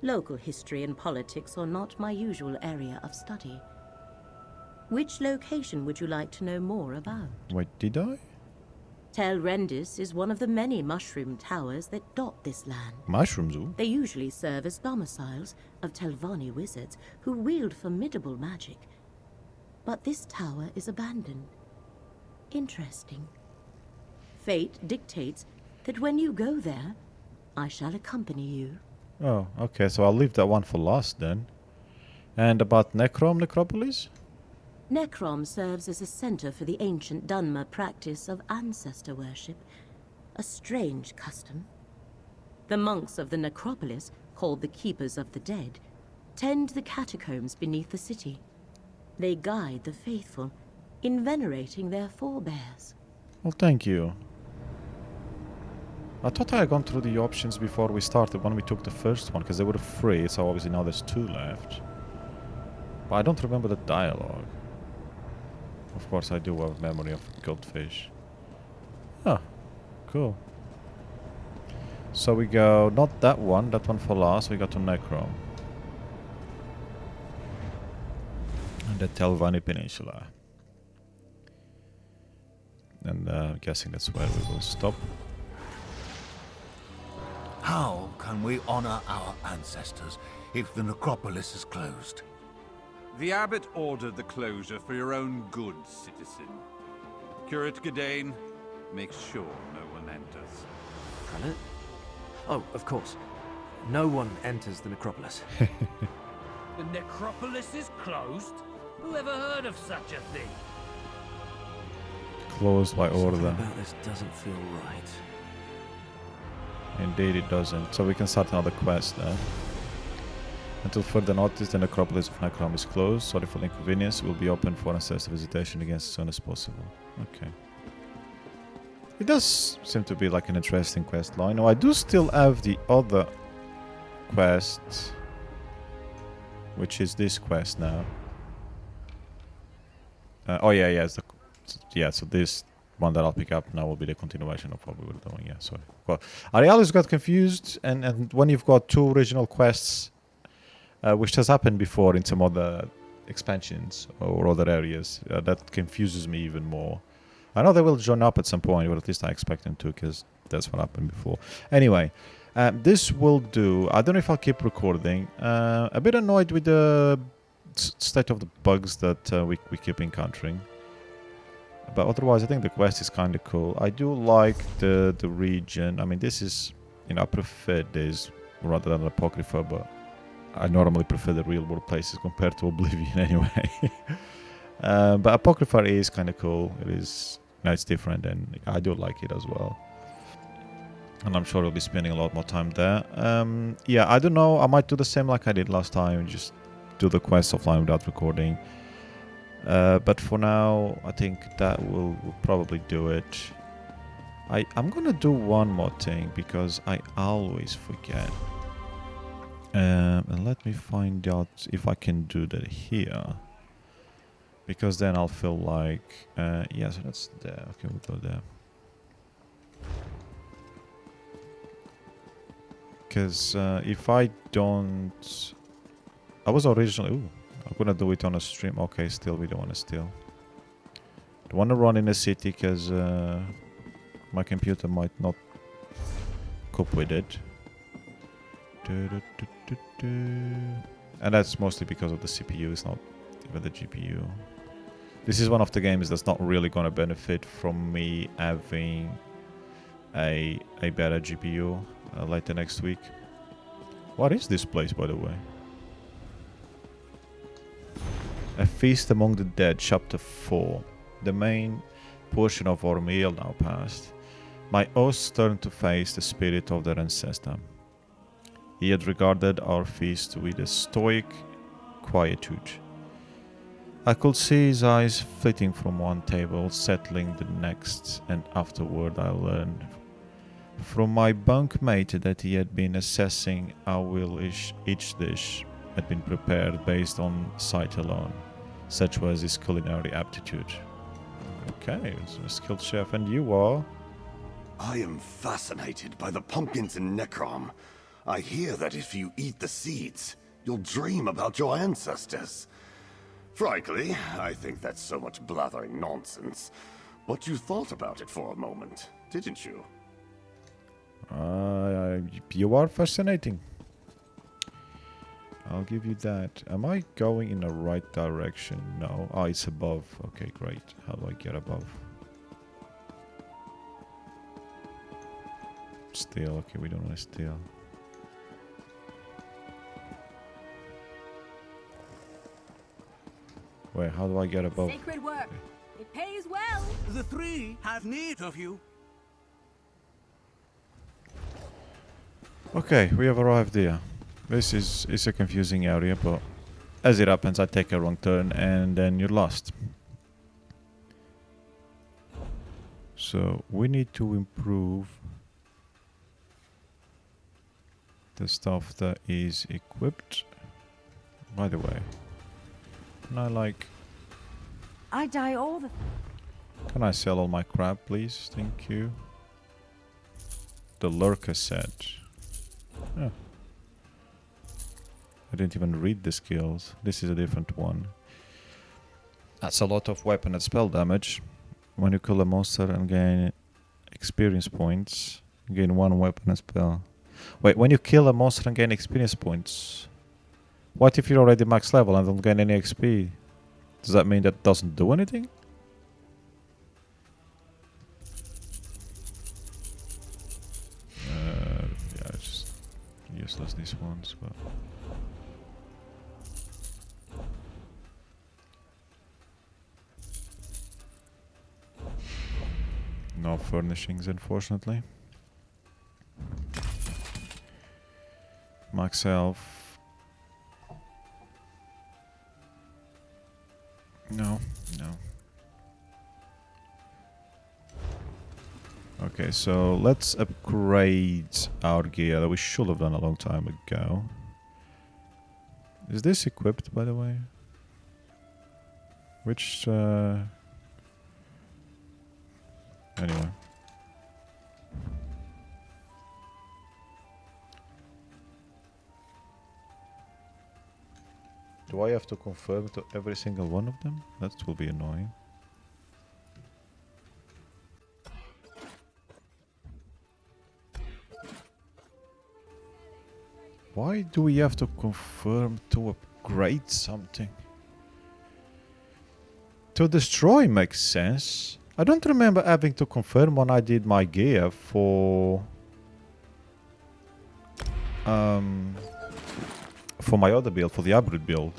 Local history and politics are not my usual area of study. Which location would you like to know more about? Wait, did I? Tel Rendis is one of the many mushroom towers that dot this land. Mushrooms, ooh. They usually serve as domiciles of Telvanni wizards who wield formidable magic. But this tower is abandoned. Interesting. Fate dictates that when you go there, I shall accompany you. Oh, okay, so I'll leave that one for last then. And about Necropolis? Necrom serves as a center for the ancient Dunmer practice of ancestor worship, a strange custom. The monks of the necropolis, called the Keepers of the Dead, tend the catacombs beneath the city. They guide the faithful in venerating their forebears. Well, thank you. I thought I had gone through the options before we started when we took the first one, because they were free, so obviously now there's 2 left. But I don't remember the dialogue. Of course I do have memory of Goldfish. Ah, cool. So we go, not that one for last, we go to Necrom. And the Telvanni Peninsula. And I'm guessing that's where we will stop. How can we honor our ancestors if the necropolis is closed? The abbot ordered the closure for your own good, citizen. Curate Gadain, make sure no one enters. Prelate? Oh, of course. No one enters the necropolis. The necropolis is closed? Who ever heard of such a thing? Closed by order. Something about this doesn't feel right. Indeed it doesn't. So we can start another quest then. Until further notice, the necropolis of Necrom is closed. Sorry for the inconvenience. It will be open for ancestor visitation again as soon as possible. Okay. It does seem to be like an interesting quest line. Now I do still have the other quest, which is this quest now. Oh yeah, so this one that I'll pick up now will be the continuation of what we were doing. Yeah, sorry. Well, I always got confused, and when you've got 2 original quests, which has happened before in some other expansions or other areas, that confuses me even more. I know they will join up at some point, or at least I expect them to, because that's what happened before. Anyway, this will do. I don't know if I'll keep recording. A bit annoyed with the state of the bugs that we keep encountering. But otherwise, I think the quest is kind of cool. I do like the region. I mean, this is you know, I prefer this rather than Apocrypha, but I normally prefer the real world places compared to Oblivion anyway. But Apocrypha is kind of cool. It is, you know, it's different, and I do like it as well. And I'm sure I'll be spending a lot more time there. Yeah, I don't know. I might do the same like I did last time, just do the quest offline without recording. But for now, I think that will probably do it. I'm gonna do one more thing because I always forget. And let me find out if I can do that here. Because then I'll feel like... yeah, so that's there. Okay, we'll go there. Because if I don't... I was originally... Ooh, I'm gonna do it on a stream. Okay, still we don't want to steal. Don't want to run in the city because my computer might not cope with it. And that's mostly because of the CPU, it's not even the GPU. This is one of the games that's not really gonna benefit from me having a better GPU later next week. What is this place, by the way? A Feast Among the Dead, Chapter 4. The main portion of our meal now passed. My host turned to face the spirit of their ancestor. He had regarded our feast with a stoic quietude. I could see his eyes flitting from one table, settling the next, and afterward I learned from my bunkmate that he had been assessing how well each dish had been prepared based on sight alone. Such was his culinary aptitude. Okay, he's a skilled chef, and you are? I am fascinated by the pumpkins in Necrom. I hear that if you eat the seeds, you'll dream about your ancestors. Frankly, I think that's so much blathering nonsense. But you thought about it for a moment, didn't you? You are fascinating. I'll give you that. Am I going in the right direction? No. Oh, it's above. Okay, great. How do I get above? Steal. Okay, we don't want to steal. Wait, how do I get above? Sacred work. It pays well. The three have need of you. Okay, we have arrived here. This is a confusing area, but as it happens, I take a wrong turn and then you're lost. So we need to improve the stuff that is equipped. By the way, can I die all the... Can I sell all my crap, please? Thank you. The lurker set. Oh. I didn't even read the skills. This is a different one. That's a lot of weapon and spell damage. When you kill a monster and gain experience points, you gain one weapon and spell. Wait, when you kill a monster and gain experience points, what if you're already max level and don't gain any XP? Does that mean that doesn't do anything? Yeah, it's just useless these ones, but... No furnishings, unfortunately. Max health. No. Okay, so let's upgrade our gear that we should have done a long time ago. Is this equipped, by the way? Which, anyway. Do I have to confirm to every single one of them? That will be annoying. Why do we have to confirm to upgrade something? To destroy makes sense. I don't remember having to confirm when I did my gear for for my other build, for the hybrid build.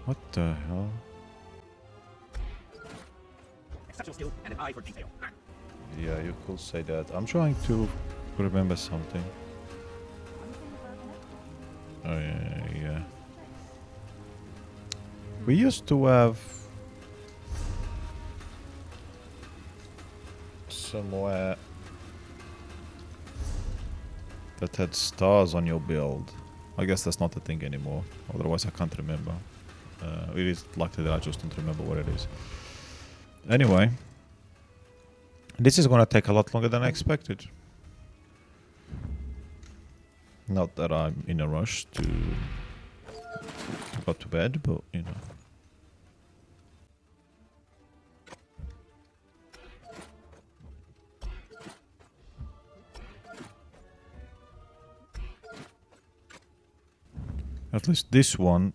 What the hell? Exceptional skill and an eye for detail. Yeah, you could say that. I'm trying to remember something. Oh yeah. We used to have somewhere that had stars on your build. I guess that's not a thing anymore. Otherwise I can't remember. It is likely that I just don't remember what it is. Anyway, this is gonna take a lot longer than I expected. Not that I'm in a rush to go to bed, but you know. At least this one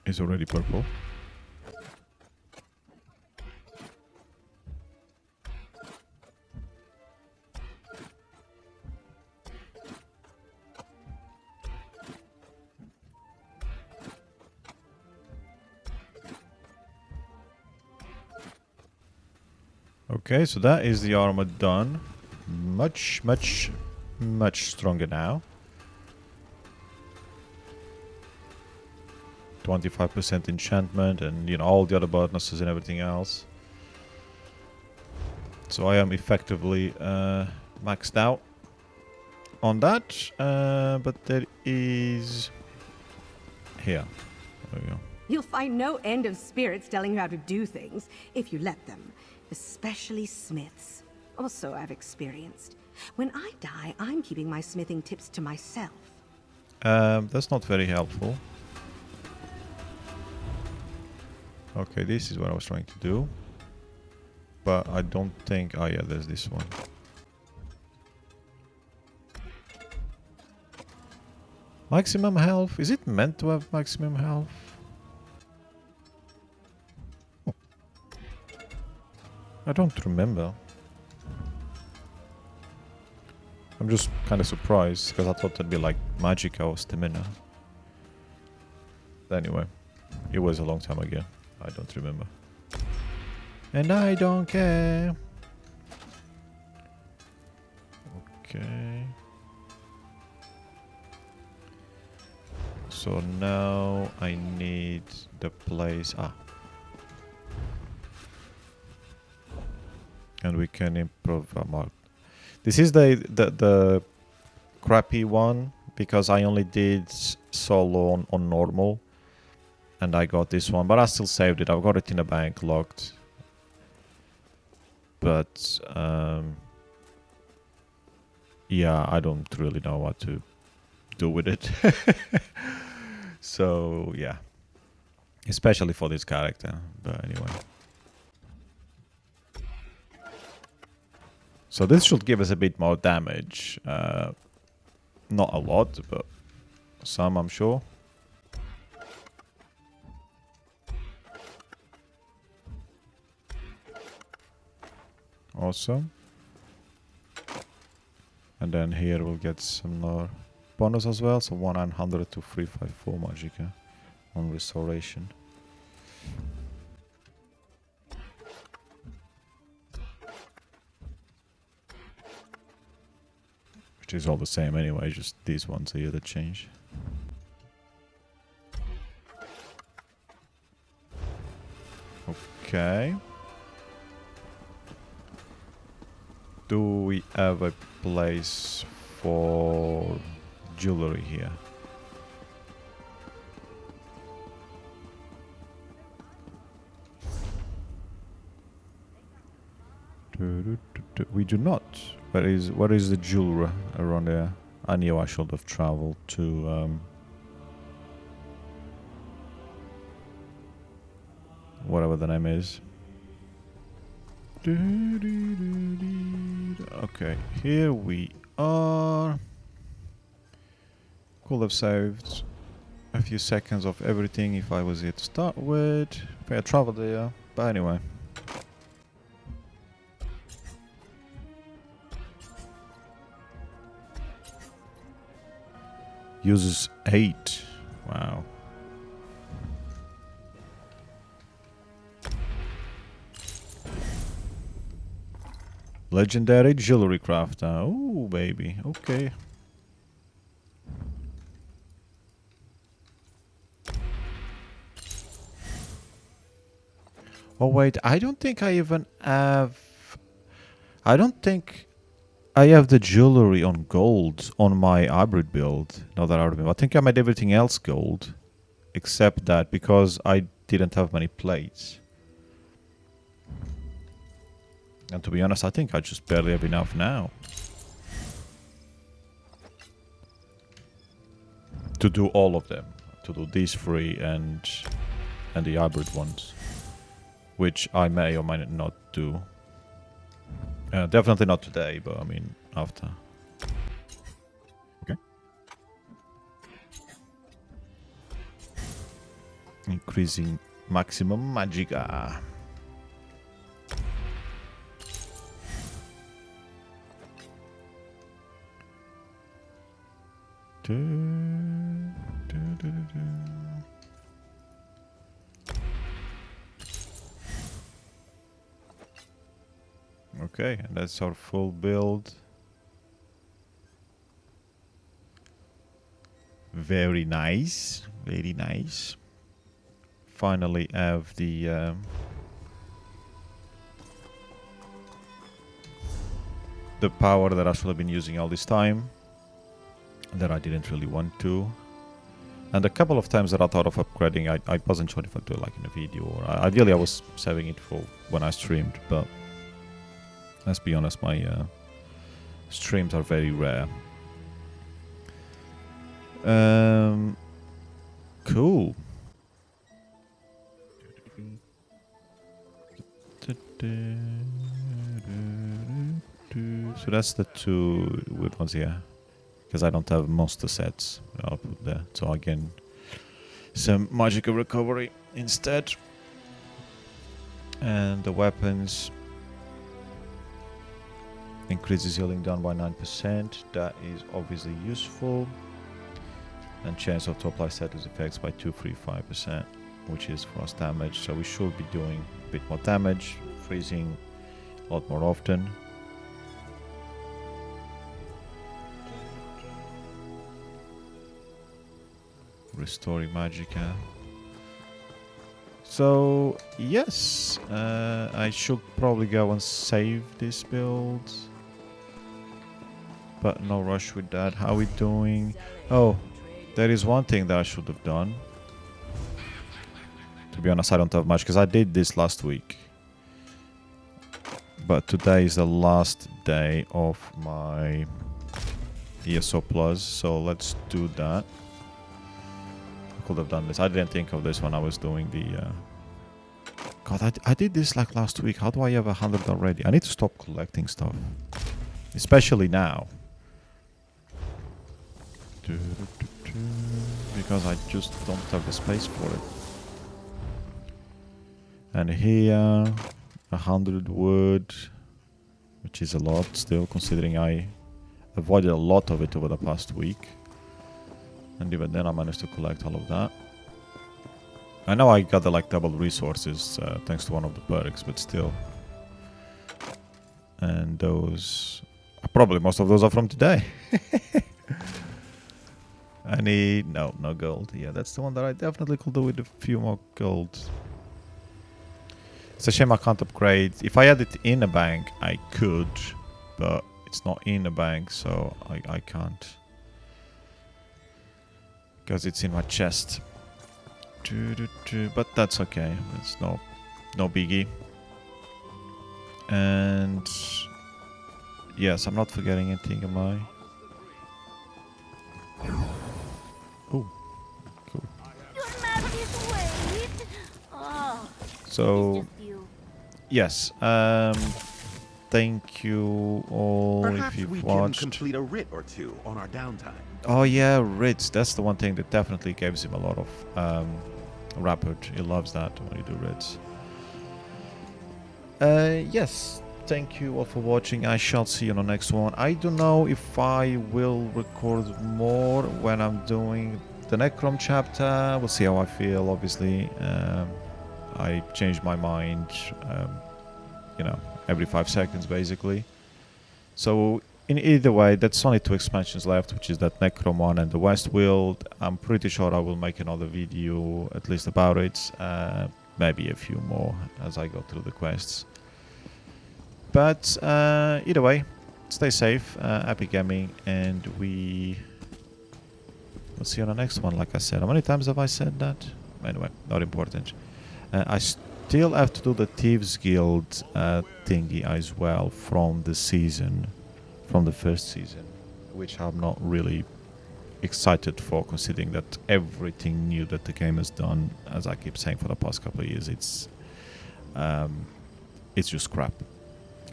is already purple. Okay, so that is the armor done. Much stronger now. 25% enchantment and, you know, all the other bonuses and everything else. So I am effectively maxed out on that, but there is here. There we go. You'll find no end of spirits telling you how to do things, if you let them. Especially smiths. Also, I've experienced. When I die, I'm keeping my smithing tips to myself. That's not very helpful. Okay, this is what I was trying to do. But I don't think... Oh yeah, there's this one. Maximum health? Is it meant to have maximum health? I don't remember. I'm just kind of surprised, because I thought that'd be like magic or stamina. But anyway, it was a long time ago. I don't remember. And I don't care. Okay. So now I need the place. And we can improve our mark. This is the crappy one because I only did solo on normal. And I got this one, but I still saved it. I've got it in a bank locked. But yeah, I don't really know what to do with it. So yeah, especially for this character. But anyway, so this should give us a bit more damage. Not a lot, but some, I'm sure. Awesome. And then here we'll get some more bonus as well. So 100 to 354 Magicka on restoration. Which is all the same anyway, just these ones here that change. Okay. Do we have a place for jewelry here? We do not. Where is the jewelry around there? I knew I should have traveled to whatever the name is. Okay, here we are. Could have saved a few seconds of everything if I was here to start with. If I had traveled there, but anyway. Uses 8. Wow. Legendary jewelry crafter. Oh, baby. Okay. Oh, wait. I don't think I even have... I don't think I have the jewelry on gold on my hybrid build. Now that I remember. I think I made everything else gold. Except that because I didn't have many plates. And to be honest, I think I just barely have enough now. To do all of them. To do these 3 and the hybrid ones. Which I may or may not do. Definitely not today, but I mean after. Okay. Increasing maximum magica. Okay, and that's our full build. Very nice, very nice. Finally have the power that I should have been using all this time. That I didn't really want to. And a couple of times that I thought of upgrading, I wasn't sure if I'd do it like in a video or... ideally I was saving it for when I streamed, but... let's be honest, my streams are very rare. Cool. So that's the 2 weird ones here. Because I don't have monster sets. I'll put there. So again, some magical recovery instead. And the weapons... increases healing down by 9%. That is obviously useful. And chance of to apply status effects by 235%, which is frost damage. So we should be doing a bit more damage, freezing a lot more often. Restoring magicka. So yes, I should probably go and save this build. But no rush with that. How are we doing? Oh, there is one thing that I should have done. To be honest, I don't have much because I did this last week. But today is the last day of my ESO Plus, so let's do that. I could have done this. I didn't think of this when I was doing the... God, I did this like last week. How do I have 100 already? I need to stop collecting stuff. Especially now. Because I just don't have the space for it. And here, 100 wood, which is a lot still, considering I avoided a lot of it over the past week. And even then I managed to collect all of that. I know I got the like double resources thanks to one of the perks, but still. And those... probably most of those are from today. I need... no gold. Yeah, that's the one that I definitely could do with a few more gold. It's a shame I can't upgrade. If I had it in a bank, I could. But it's not in a bank, so I can't. Because it's in my chest. But that's okay. It's no biggie. And... yes, I'm not forgetting anything, am I? Ooh, cool. So, yes, thank you all if you've watched. Perhaps we can complete a writ or two on our downtime. Oh yeah, writs. That's the one thing that definitely gives him a lot of rapid. He loves that when you do writs. Yes, thank you all for watching. I shall see you on the next one. I don't know if I will record more when I'm doing the Necrom chapter. We'll see how I feel, obviously. I changed my mind, you know, every 5 seconds, basically. So, in either way, that's only 2 expansions left, which is that Necrom one and the Westworld. I'm pretty sure I will make another video, at least about it. Maybe a few more as I go through the quests. But either way, stay safe, happy gaming, and we'll see you on the next one, like I said. How many times have I said that? Anyway, not important. I still have to do the Thieves Guild thingy as well from the season, from the first season, which I'm not really excited for, considering that everything new that the game has done, as I keep saying for the past couple of years, it's just crap.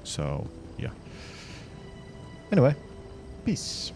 So yeah. Anyway, peace.